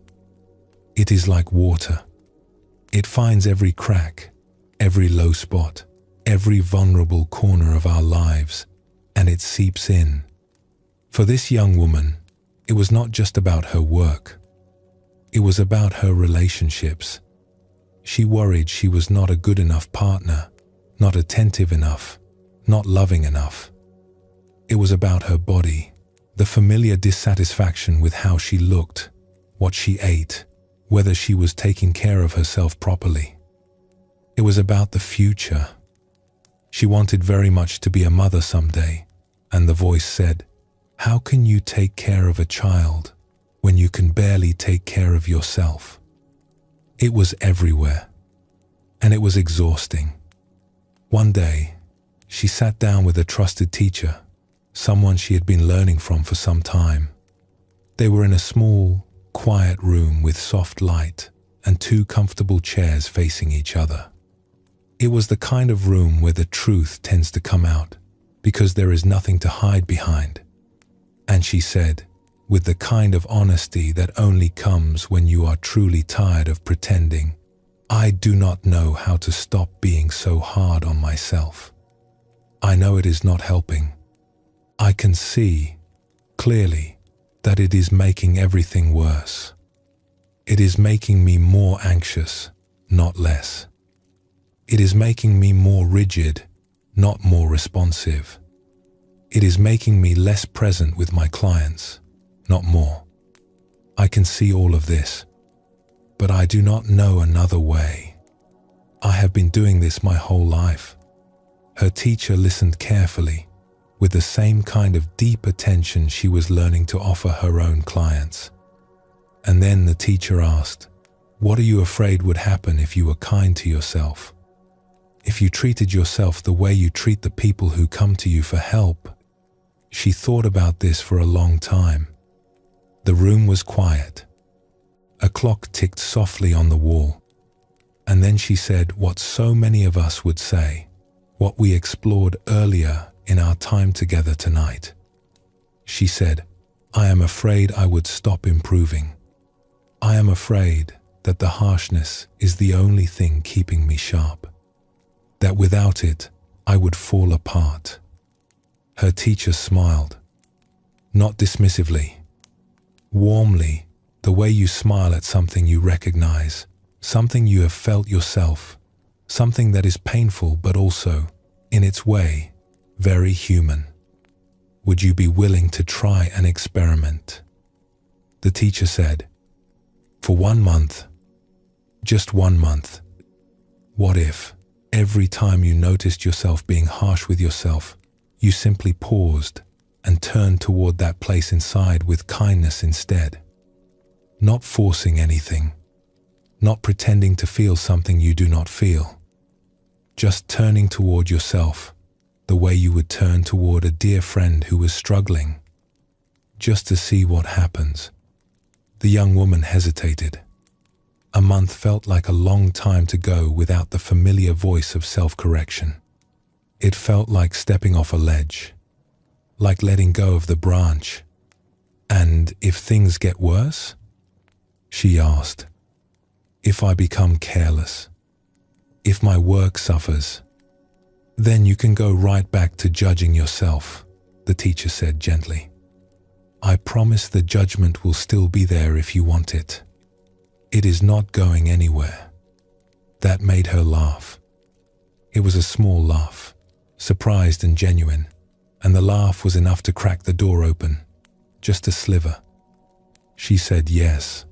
Speaker 1: It is like water. It finds every crack, every low spot, every vulnerable corner of our lives, and it seeps in. For this young woman, it was not just about her work. It was about her relationships. She worried she was not a good enough partner, not attentive enough, not loving enough. It was about her body, the familiar dissatisfaction with how she looked, what she ate, whether she was taking care of herself properly. It was about the future. She wanted very much to be a mother someday, and the voice said, "How can you take care of a child when you can barely take care of yourself?" It was everywhere, and it was exhausting. One day, she sat down with a trusted teacher, someone she had been learning from for some time. They were in a small, quiet room with soft light and two comfortable chairs facing each other. It was the kind of room where the truth tends to come out, because there is nothing to hide behind. And she said, with the kind of honesty that only comes when you are truly tired of pretending. I do not know how to stop being so hard on myself. I know it is not helping. I can see clearly that it is making everything worse. It is making me more anxious, not less. It is making me more rigid, not more responsive. It is making me less present with my clients, not more. I can see all of this, but I do not know another way. I have been doing this my whole life. Her teacher listened carefully, with the same kind of deep attention she was learning to offer her own clients. And then the teacher asked, "What are you afraid would happen if you were kind to yourself? If you treated yourself the way you treat the people who come to you for help?" She thought about this for a long time. The room was quiet. A clock ticked softly on the wall. And then she said what so many of us would say, what we explored earlier in our time together tonight. She said, "I am afraid I would stop improving. I am afraid that the harshness is the only thing keeping me sharp. That without it, I would fall apart." Her teacher smiled, not dismissively, warmly, the way you smile at something you recognize, something you have felt yourself, something that is painful but also, in its way, very human. Would you be willing to try an experiment? The teacher said, "For 1 month, just 1 month, what if, every time you noticed yourself being harsh with yourself, you simply paused and turned toward that place inside with kindness instead? Not forcing anything, not pretending to feel something you do not feel, just turning toward yourself the way you would turn toward a dear friend who was struggling, just to see what happens." The young woman hesitated. A month felt like a long time to go without the familiar voice of self-correction. It felt like stepping off a ledge, like letting go of the branch. "And if things get worse?" she asked. "If I become careless, if my work suffers, then you can go right back to judging yourself," the teacher said gently. "I promise the judgment will still be there if you want it. It is not going anywhere." That made her laugh. It was a small laugh, surprised and genuine, and the laugh was enough to crack the door open, just a sliver. She said yes.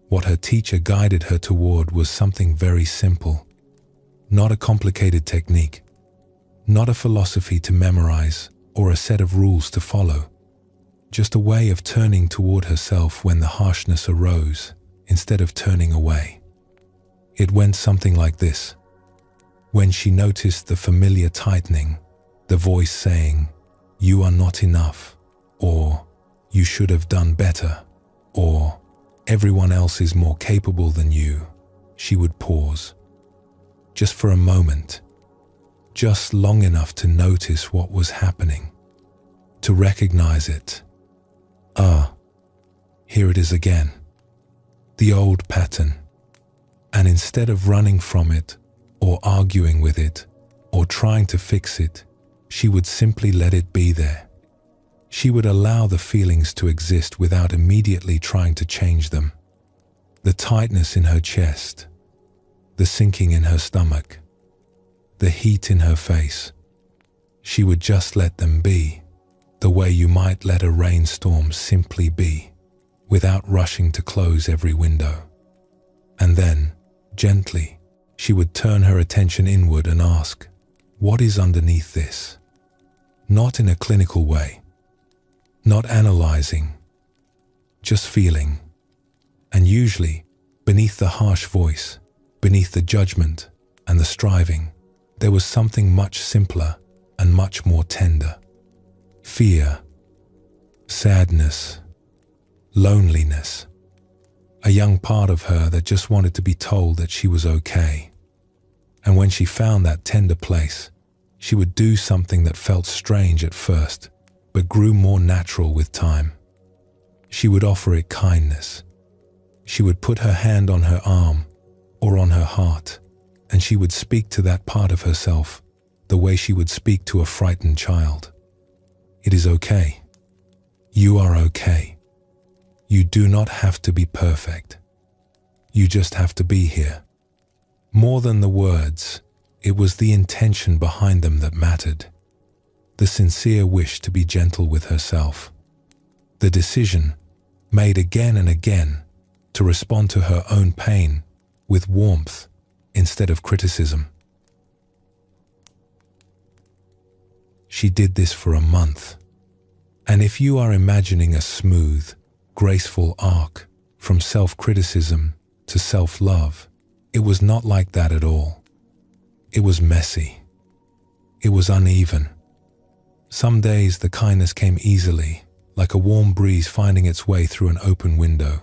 Speaker 1: What her teacher guided her toward was something very simple, not a complicated technique, not a philosophy to memorize or a set of rules to follow, just a way of turning toward herself when the harshness arose instead of turning away. It went something like this. When she noticed the familiar tightening, the voice saying, "You are not enough," or "You should have done better," or "Everyone else is more capable than you," she would pause. Just for a moment, just long enough to notice what was happening, to recognize it. Here it is again. The old pattern. And instead of running from it, or arguing with it, or trying to fix it, she would simply let it be there. She would allow the feelings to exist without immediately trying to change them. The tightness in her chest, the sinking in her stomach, the heat in her face. She would just let them be, the way you might let a rainstorm simply be, without rushing to close every window. And then, gently, she would turn her attention inward and ask, "What is underneath this?" Not in a clinical way, not analyzing, just feeling. And usually, beneath the harsh voice, beneath the judgment and the striving, there was something much simpler and much more tender. Fear, sadness, loneliness. A young part of her that just wanted to be told that she was okay. And when she found that tender place, she would do something that felt strange at first, but grew more natural with time. She would offer it kindness. She would put her hand on her arm or on her heart, and she would speak to that part of herself the way she would speak to a frightened child. It is okay. You are okay. You do not have to be perfect. You just have to be here. More than the words, it was the intention behind them that mattered. The sincere wish to be gentle with herself. The decision, made again and again, to respond to her own pain with warmth instead of criticism. She did this for a month. And if you are imagining a smooth, graceful arc from self-criticism to self-love, it was not like that at all. It was messy. It was uneven. Some days the kindness came easily, like a warm breeze finding its way through an open window.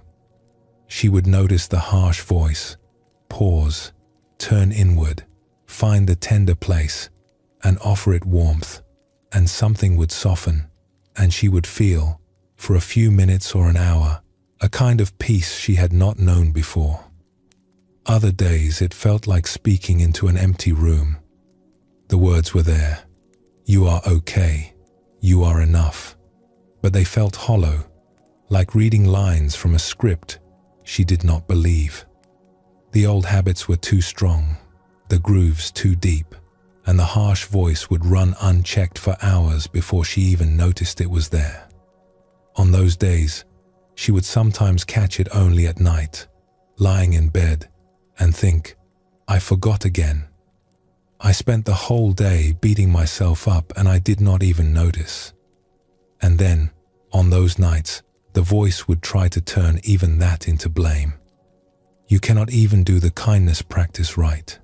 Speaker 1: She would notice the harsh voice, pause, turn inward, find the tender place, and offer it warmth, and something would soften, and she would feel, for a few minutes or an hour, a kind of peace she had not known before. Other days it felt like speaking into an empty room. The words were there. You are okay. You are enough. But they felt hollow, like reading lines from a script she did not believe. The old habits were too strong, the grooves too deep, and the harsh voice would run unchecked for hours before she even noticed it was there. On those days, she would sometimes catch it only at night, lying in bed, and think, I forgot again. I spent the whole day beating myself up and I did not even notice. And then, on those nights, the voice would try to turn even that into blame. You cannot even do the kindness practice right.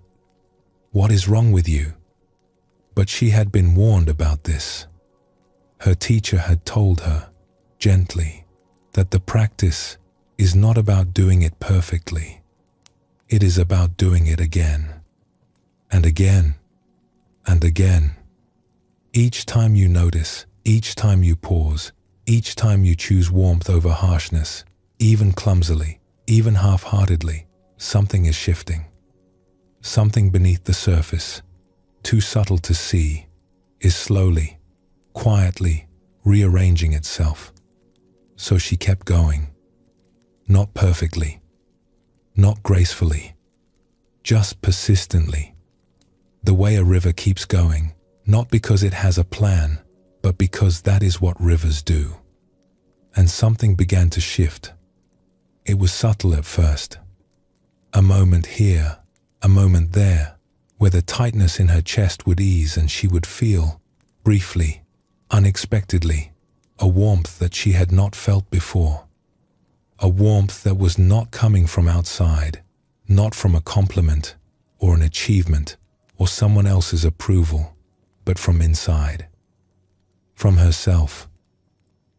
Speaker 1: What is wrong with you? But she had been warned about this. Her teacher had told her, gently, that the practice is not about doing it perfectly. It is about doing it again, and again, and again. Each time you notice, each time you pause, each time you choose warmth over harshness, even clumsily, even half-heartedly, something is shifting. Something beneath the surface, too subtle to see, is slowly, quietly rearranging itself. So she kept going. Not perfectly, not gracefully, just persistently. The way a river keeps going, not because it has a plan, but because that is what rivers do. And something began to shift. It was subtle at first. A moment here, a moment there, where the tightness in her chest would ease and she would feel, briefly, unexpectedly, a warmth that she had not felt before. A warmth that was not coming from outside, not from a compliment or an achievement or someone else's approval, but from inside. From herself.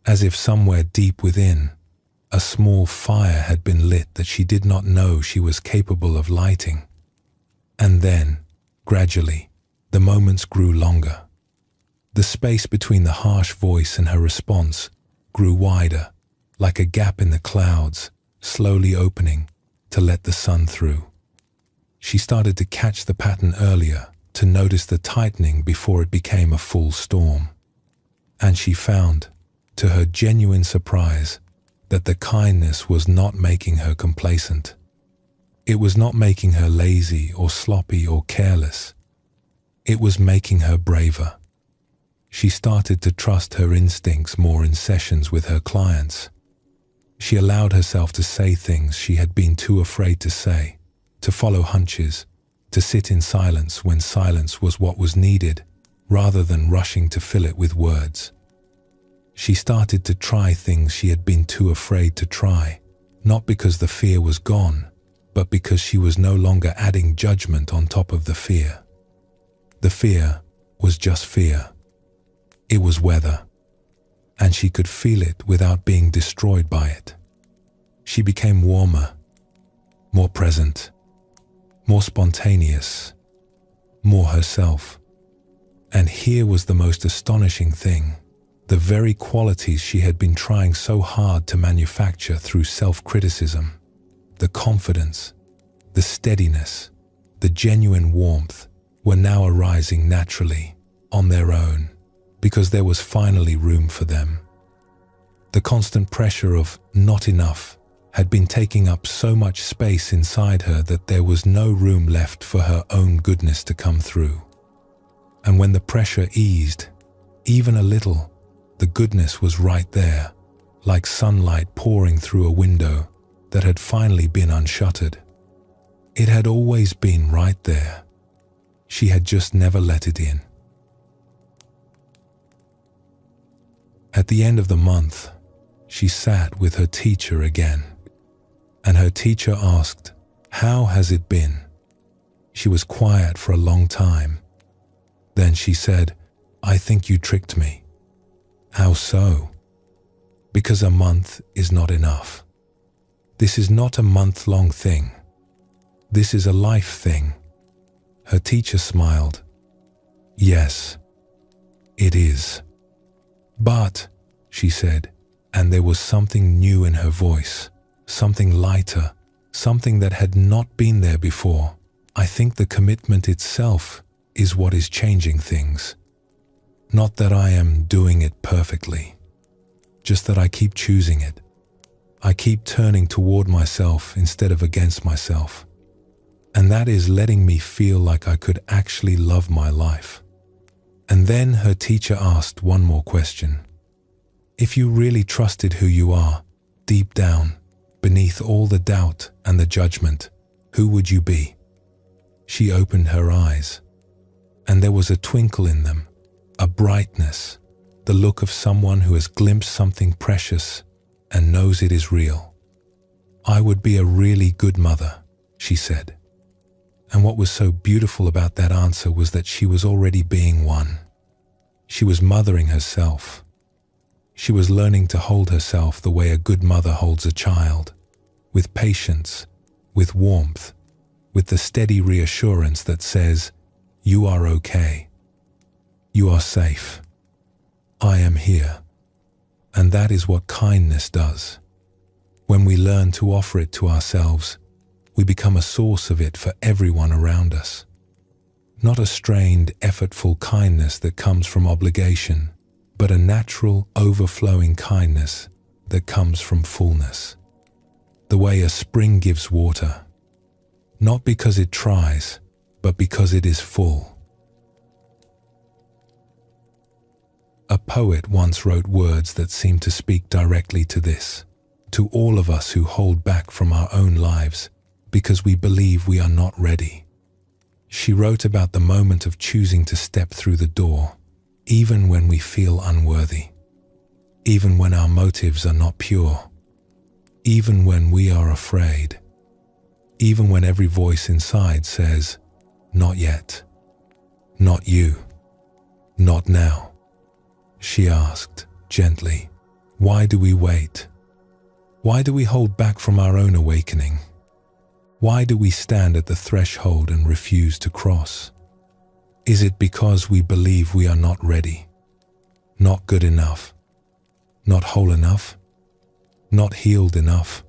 Speaker 1: As if somewhere deep within, a small fire had been lit that she did not know she was capable of lighting. And then, gradually, the moments grew longer. The space between the harsh voice and her response grew wider, like a gap in the clouds, slowly opening to let the sun through. She started to catch the pattern earlier, to notice the tightening before it became a full storm. And she found, to her genuine surprise, that the kindness was not making her complacent. It was not making her lazy or sloppy or careless. It was making her braver. She started to trust her instincts more in sessions with her clients. She allowed herself to say things she had been too afraid to say, to follow hunches, to sit in silence when silence was what was needed, rather than rushing to fill it with words. She started to try things she had been too afraid to try, not because the fear was gone, but because she was no longer adding judgment on top of the fear. The fear was just fear. It was weather, and she could feel it without being destroyed by it. She became warmer, more present, more spontaneous, more herself. And here was the most astonishing thing. the very qualities she had been trying so hard to manufacture through self-criticism, the confidence, the steadiness, the genuine warmth, were now arising naturally, on their own, because there was finally room for them. The constant pressure of not enough had been taking up so much space inside her that there was no room left for her own goodness to come through. And when the pressure eased, even a little, the goodness was right there, like sunlight pouring through a window that had finally been unshuttered. It had always been right there. She had just never let it in. At the end of the month, she sat with her teacher again, and her teacher asked, "How has it been?" She was quiet for a long time. Then she said, "I think you tricked me." "How so?" "Because a month is not enough. This is not a month-long thing. This is a life thing." Her teacher smiled. "Yes, it is. But," she said, and there was something new in her voice, something lighter, something that had not been there before. "I think the commitment itself is what is changing things. Not that I am doing it perfectly, just that I keep choosing it. I keep turning toward myself instead of against myself. And that is letting me feel like I could actually love my life." And then her teacher asked one more question. "If you really trusted who you are, deep down, beneath all the doubt and the judgment, who would you be?" She opened her eyes, and there was a twinkle in them, a brightness, the look of someone who has glimpsed something precious and knows it is real. "I would be a really good mother," she said. And what was so beautiful about that answer was that she was already being one. She was mothering herself. She was learning to hold herself the way a good mother holds a child, with patience, with warmth, with the steady reassurance that says, "You are okay. You are safe. I am here." And that is what kindness does. When we learn to offer it to ourselves, we become a source of it for everyone around us. Not a strained, effortful kindness that comes from obligation, but a natural, overflowing kindness that comes from fullness. The way a spring gives water, not because it tries, but because it is full. A poet once wrote words that seem to speak directly to this, to all of us who hold back from our own lives because we believe we are not ready. She wrote about the moment of choosing to step through the door, even when we feel unworthy, even when our motives are not pure, even when we are afraid, even when every voice inside says, "Not yet, not you, not now." She asked, gently, "Why do we wait? Why do we hold back from our own awakening? Why do we stand at the threshold and refuse to cross? Is it because we believe we are not ready, not good enough, not whole enough, not healed enough?"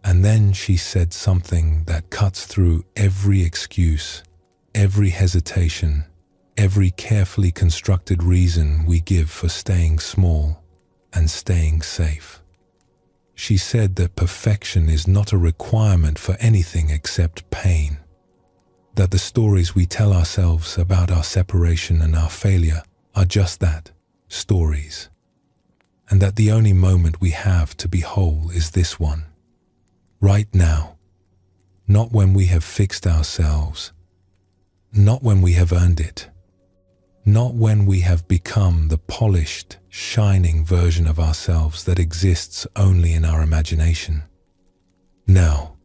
Speaker 1: And then she said something that cuts through every excuse, every hesitation, every carefully constructed reason we give for staying small and staying safe. She said that perfection is not a requirement for anything except pain. That the stories we tell ourselves about our separation and our failure are just that, stories. And that the only moment we have to be whole is this one. Right now. Not when we have fixed ourselves. Not when we have earned it. Not when we have become the polished, shining version of ourselves that exists only in our imagination. Now,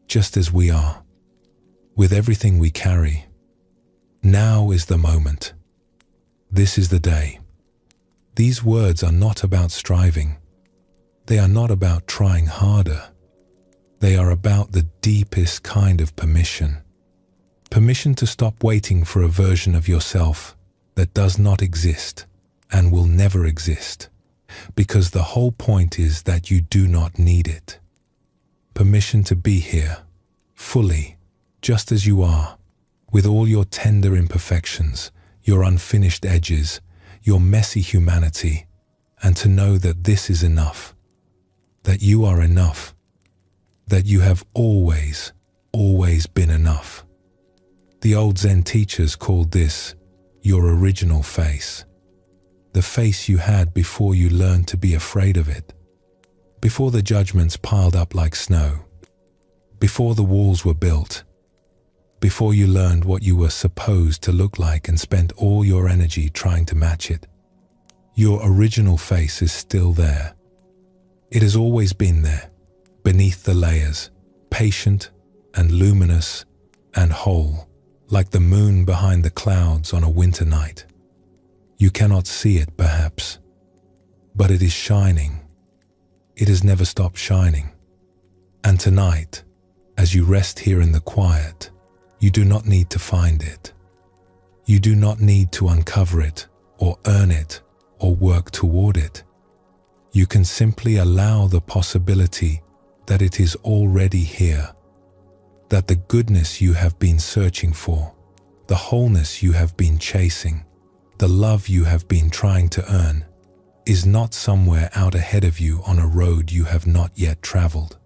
Speaker 1: just as we are, with everything we carry, now is the moment. This is the day. These words are not about striving. They are not about trying harder. They are about the deepest kind of permission. Permission to stop waiting for a version of yourself that does not exist. and will never exist, because the whole point is that you do not need it. Permission to be here, fully, just as you are, with all your tender imperfections, your unfinished edges, your messy humanity, and to know that this is enough, that you are enough, that you have always, always been enough. The old Zen teachers called this your original face, the face you had before you learned to be afraid of it, before the judgments piled up like snow, before the walls were built, before you learned what you were supposed to look like and spent all your energy trying to match it. Your original face is still there. It has always been there, beneath the layers, patient and luminous and whole, like the moon behind the clouds on a winter night. You cannot see it, perhaps, but it is shining. It has never stopped shining. And tonight, as you rest here in the quiet, you do not need to find it. You do not need to uncover it, or earn it, or work toward it. You can simply allow the possibility that it is already here, that the goodness you have been searching for, the wholeness you have been chasing, the love you have been trying to earn, is not somewhere out ahead of you on a road you have not yet traveled.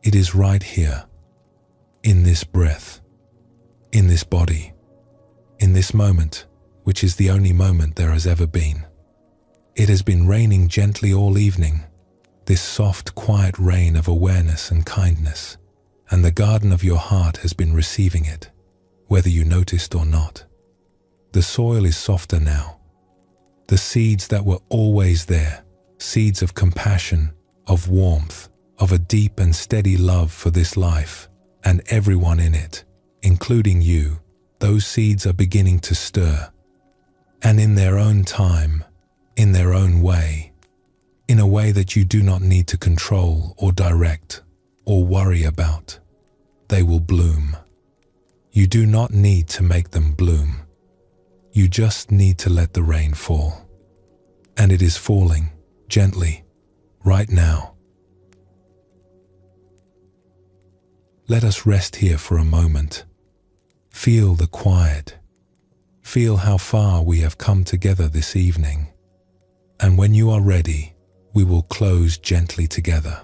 Speaker 1: It is right here, in this breath, in this body, in this moment, which is the only moment there has ever been. It has been raining gently all evening, this soft, quiet rain of awareness and kindness, and the garden of your heart has been receiving it, whether you noticed or not. The soil is softer now. The seeds that were always there, seeds of compassion, of warmth, of a deep and steady love for this life and everyone in it, including you, those seeds are beginning to stir. And in their own time, in their own way, in a way that you do not need to control or direct or worry about, they will bloom. You do not need to make them bloom. You just need to let the rain fall. And it is falling, gently, right now. Let us rest here for a moment. Feel the quiet. Feel how far we have come together this evening. And when you are ready, we will close gently together.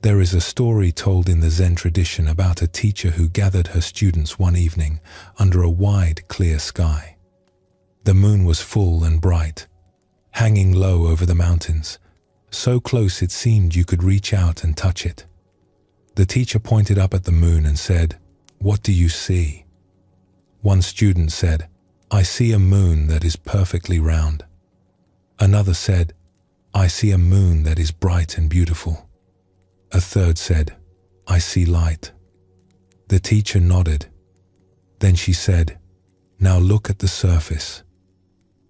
Speaker 1: There is a story told in the Zen tradition about a teacher who gathered her students one evening under a wide, clear sky. The moon was full and bright, hanging low over the mountains, so close it seemed you could reach out and touch it. The teacher pointed up at the moon and said, "What do you see?" One student said, "I see a moon that is perfectly round." Another said, "I see a moon that is bright and beautiful." A third said, "I see light." The teacher nodded. Then she said, "Now look at the surface.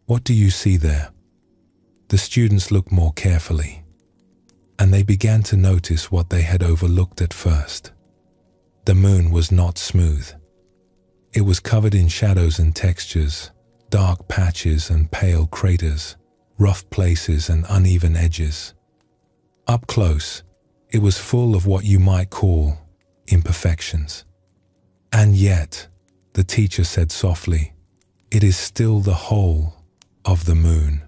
Speaker 1: What do you see there?" The students looked more carefully, and they began to notice what they had overlooked at first. The moon was not smooth. It was covered in shadows and textures, dark patches and pale craters, rough places and uneven edges. Up close, it was full of what you might call imperfections. And yet, the teacher said softly, it is still the whole of the moon.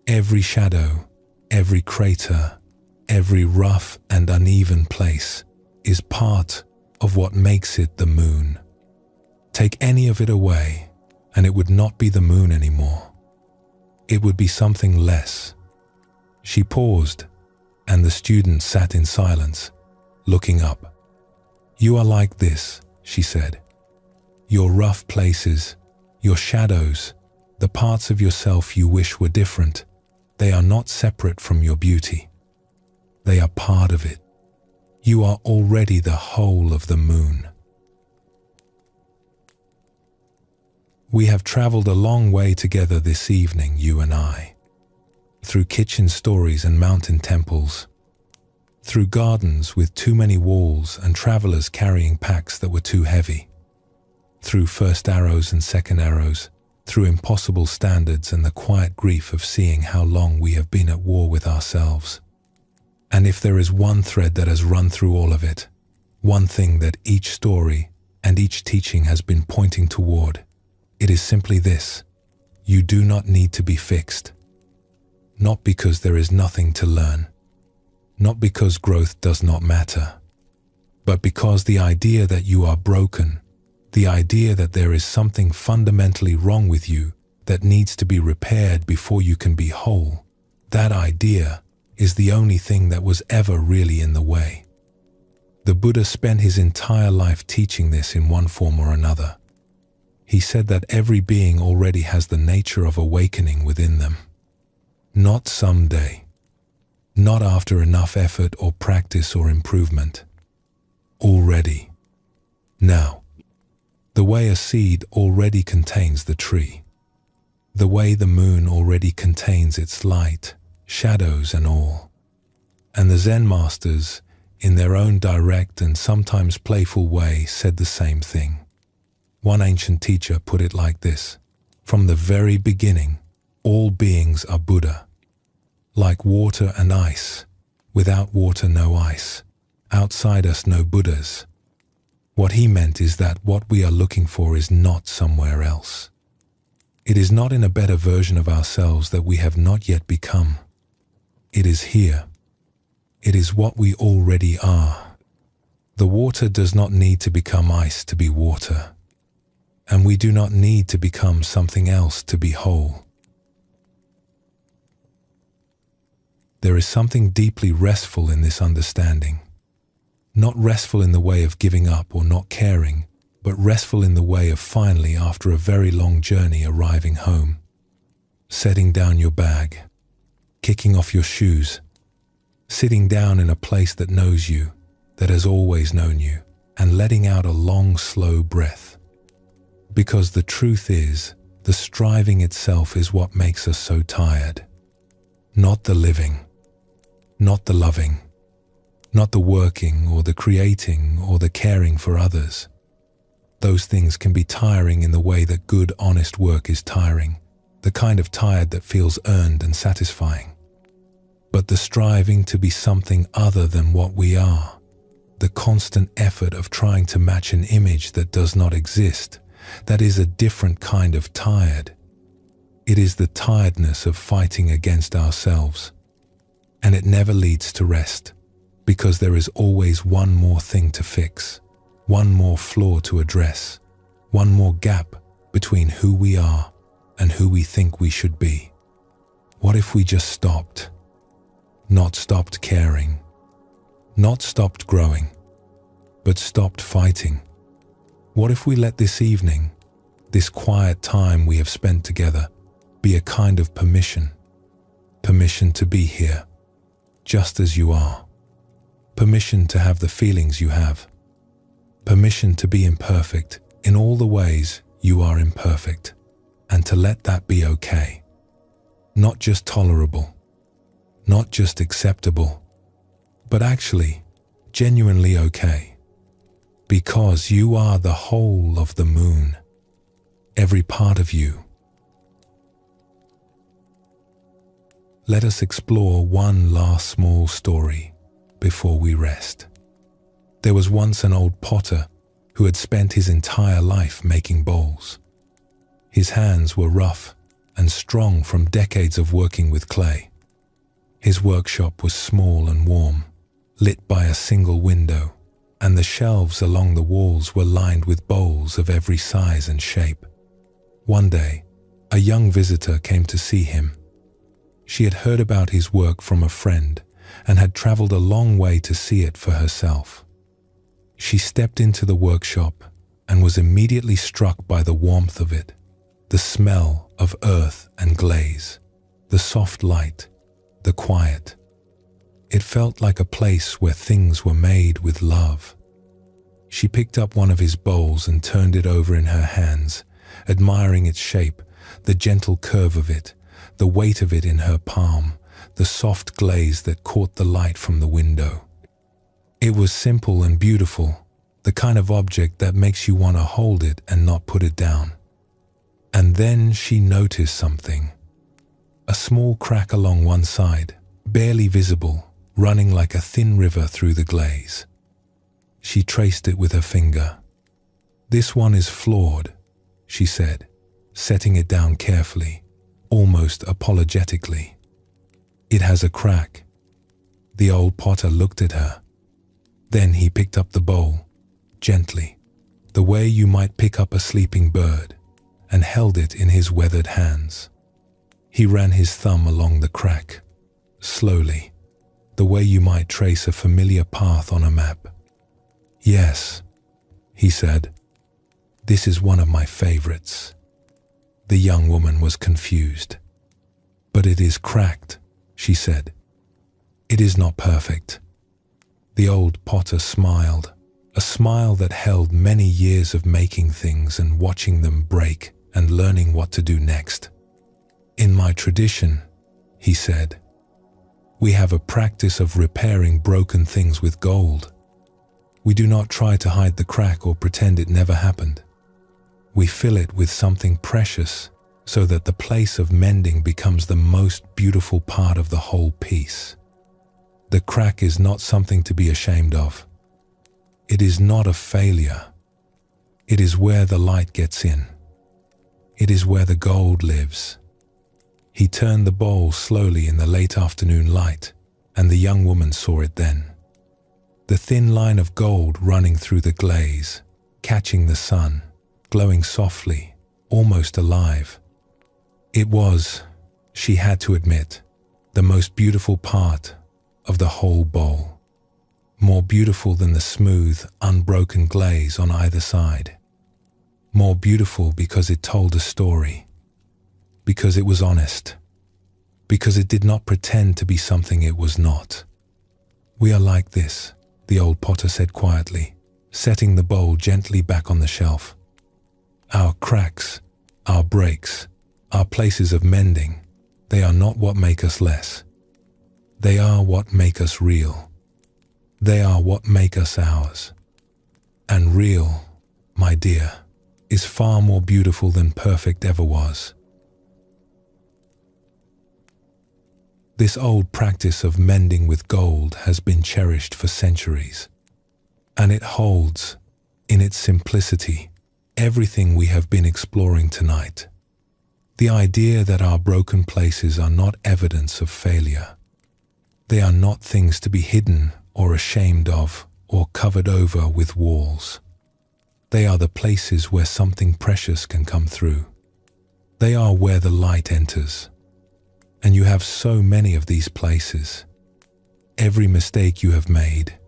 Speaker 1: Every shadow, every crater, every rough and uneven place is part of what makes it the moon. Take any of it away, and it would not be the moon anymore. It would be something less. She paused, and the student sat in silence, looking up. "You are like this," she said. "Your rough places, your shadows, the parts of yourself you wish were different, they are not separate from your beauty. They are part of it. You are already the whole of the moon." We have traveled a long way together this evening, you and I, through kitchen stories and mountain temples, through gardens with too many walls and travelers carrying packs that were too heavy, through first arrows and second arrows, through impossible standards and the quiet grief of seeing how long we have been at war with ourselves. And if there is one thread that has run through all of it, one thing that each story and each teaching has been pointing toward, it is simply this: you do not need to be fixed. Not because there is nothing to learn, not because growth does not matter, but because the idea that you are broken, the idea that there is something fundamentally wrong with you that needs to be repaired before you can be whole, that idea is the only thing that was ever really in the way. The Buddha spent his entire life teaching this in one form or another. He said that every being already has the nature of awakening within them. Not someday, not after enough effort or practice or improvement. Already. Now. The way a seed already contains the tree. The way the moon already contains its light, shadows and all. And the Zen masters, in their own direct and sometimes playful way, said the same thing. One ancient teacher put it like this: from the very beginning, all beings are Buddha. Like water and ice, without water no ice, outside us no Buddhas. What he meant is that what we are looking for is not somewhere else. It is not in a better version of ourselves that we have not yet become. It is here. It is what we already are. The water does not need to become ice to be water. And we do not need to become something else to be whole. There is something deeply restful in this understanding. Not restful in the way of giving up or not caring, but restful in the way of finally, after a very long journey, arriving home, setting down your bag, kicking off your shoes, sitting down in a place that knows you, that has always known you, and letting out a long, slow breath. Because the truth is, the striving itself is what makes us so tired. Not the living, not the loving, not the working or the creating or the caring for others. Those things can be tiring in the way that good, honest work is tiring, the kind of tired that feels earned and satisfying. But the striving to be something other than what we are, the constant effort of trying to match an image that does not exist, that is a different kind of tired. It is the tiredness of fighting against ourselves. And it never leads to rest. Because there is always one more thing to fix, one more flaw to address, one more gap between who we are and who we think we should be. What if we just stopped? Not stopped caring, not stopped growing, but stopped fighting? What if we let this evening, this quiet time we have spent together, be a kind of permission? Permission to be here, just as you are. Permission to have the feelings you have. Permission to be imperfect in all the ways you are imperfect, and to let that be okay. Not just tolerable, not just acceptable, but actually genuinely okay. Because you are the whole of the moon, every part of you. Let us explore one last small story before we rest. There was once an old potter who had spent his entire life making bowls. His hands were rough and strong from decades of working with clay. His workshop was small and warm, lit by a single window, and the shelves along the walls were lined with bowls of every size and shape. One day, a young visitor came to see him. She had heard about his work from a friend and had traveled a long way to see it for herself. She stepped into the workshop and was immediately struck by the warmth of it, the smell of earth and glaze, the soft light, the quiet. It felt like a place where things were made with love. She picked up one of his bowls and turned it over in her hands, admiring its shape, the gentle curve of it, the weight of it in her palm, the soft glaze that caught the light from the window. It was simple and beautiful, the kind of object that makes you want to hold it and not put it down. And then she noticed something. A small crack along one side, barely visible, running like a thin river through the glaze. She traced it with her finger. "This one is flawed," she said, setting it down carefully, almost apologetically. "It has a crack." The old potter looked at her. Then he picked up the bowl, gently, the way you might pick up a sleeping bird, and held it in his weathered hands. He ran his thumb along the crack, slowly, the way you might trace a familiar path on a map. "Yes," he said, "this is one of my favorites." The young woman was confused. "But it is cracked," she said. "It is not perfect." The old potter smiled, a smile that held many years of making things and watching them break and learning what to do next. "In my tradition," he said, "we have a practice of repairing broken things with gold. We do not try to hide the crack or pretend it never happened. We fill it with something precious so that the place of mending becomes the most beautiful part of the whole piece. The crack is not something to be ashamed of. It is not a failure. It is where the light gets in. It is where the gold lives." He turned the bowl slowly in the late afternoon light, and the young woman saw it then. The thin line of gold running through the glaze, catching the sun, glowing softly, almost alive. It was, she had to admit, the most beautiful part of the whole bowl. More beautiful than the smooth, unbroken glaze on either side. More beautiful because it told a story. Because it was honest. Because it did not pretend to be something it was not. "We are like this," the old potter said quietly, setting the bowl gently back on the shelf. "Our cracks, our breaks, our places of mending, they are not what make us less. They are what make us real. They are what make us ours. And real, my dear, is far more beautiful than perfect ever was." This old practice of mending with gold has been cherished for centuries, and it holds, in its simplicity, everything we have been exploring tonight. The idea that our broken places are not evidence of failure. They are not things to be hidden or ashamed of or covered over with walls. They are the places where something precious can come through. They are where the light enters. And you have so many of these places. Every mistake you have made,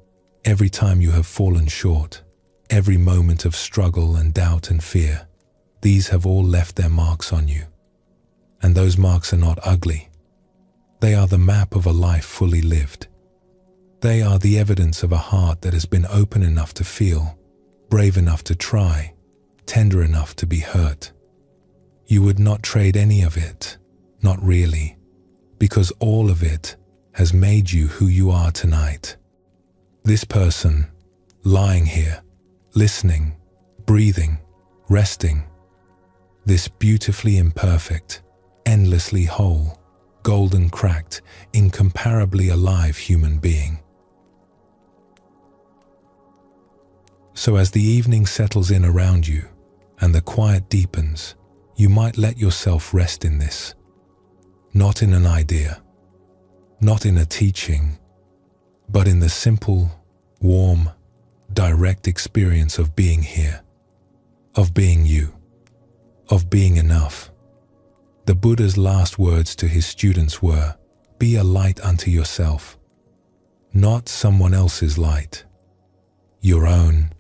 Speaker 1: every time you have fallen short, every moment of struggle and doubt and fear, these have all left their marks on you. And those marks are not ugly. They are the map of a life fully lived. They are the evidence of a heart that has been open enough to feel, brave enough to try, tender enough to be hurt. You would not trade any of it, not really, because all of it has made you who you are tonight. This person, lying here, listening, breathing, resting, this beautifully imperfect, endlessly whole, golden cracked, incomparably alive human being. So as the evening settles in around you and the quiet deepens, you might let yourself rest in this. Not in an idea, not in a teaching, but in the simple, warm, direct experience of being here, of being you, of being enough. The Buddha's last words to his students were, "Be a light unto yourself," not someone else's light, your own,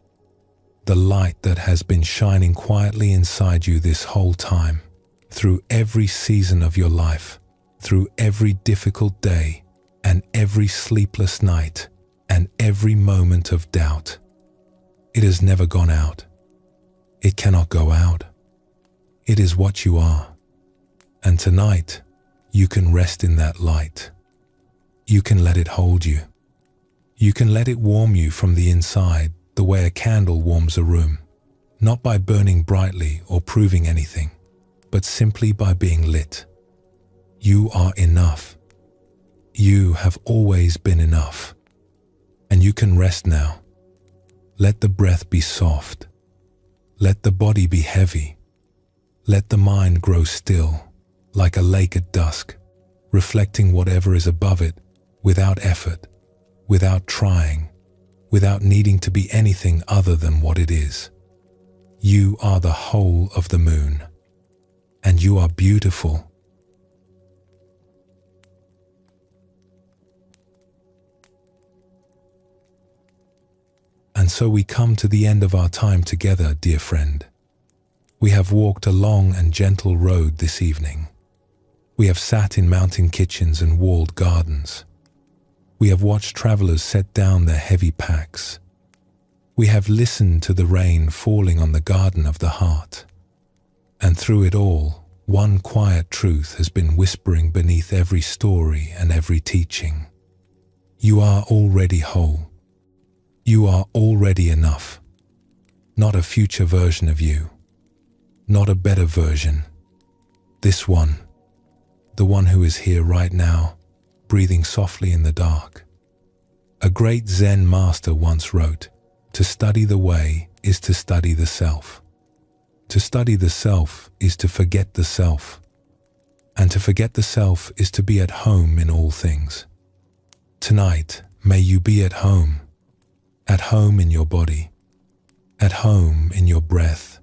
Speaker 1: the light that has been shining quietly inside you this whole time, through every season of your life, through every difficult day and every sleepless night and every moment of doubt. It has never gone out. It cannot go out. It is what you are. And tonight, you can rest in that light. You can let it hold you. You can let it warm you from the inside the way a candle warms a room, not by burning brightly or proving anything, but simply by being lit. You are enough. You have always been enough. And you can rest now. Let the breath be soft. Let the body be heavy. Let the mind grow still, like a lake at dusk, reflecting whatever is above it, without effort, without trying, without needing to be anything other than what it is. You are the whole of the moon, and you are beautiful. And so we come to the end of our time together, dear friend. We have walked a long and gentle road this evening. We have sat in mountain kitchens and walled gardens. We have watched travelers set down their heavy packs. We have listened to the rain falling on the garden of the heart. And through it all, one quiet truth has been whispering beneath every story and every teaching. You are already whole. You are already enough. Not a future version of you. Not a better version. This one, the one who is here right now, breathing softly in the dark. A great Zen master once wrote, "To study the way is to study the self. To study the self is to forget the self. And to forget the self is to be at home in all things." Tonight, may you be at home in your body, at home in your breath,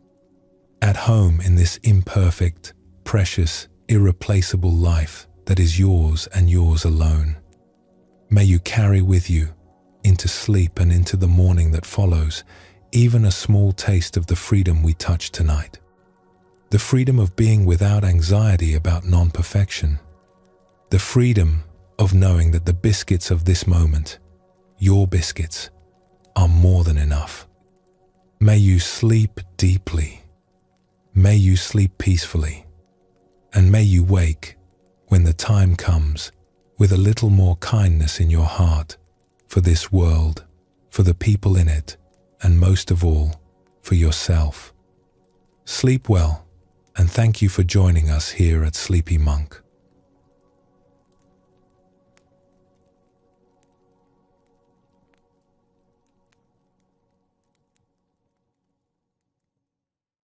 Speaker 1: at home in this imperfect, precious, irreplaceable life that is yours and yours alone. May you carry with you, into sleep and into the morning that follows, even a small taste of the freedom we touched tonight. The freedom of being without anxiety about non-perfection. The freedom of knowing that the biscuits of this moment, your biscuits, are more than enough. May you sleep deeply. May you sleep peacefully. And may you wake, when the time comes, with a little more kindness in your heart for this world, for the people in it, and most of all, for yourself. Sleep well, and thank you for joining us here at Sleepy Monk.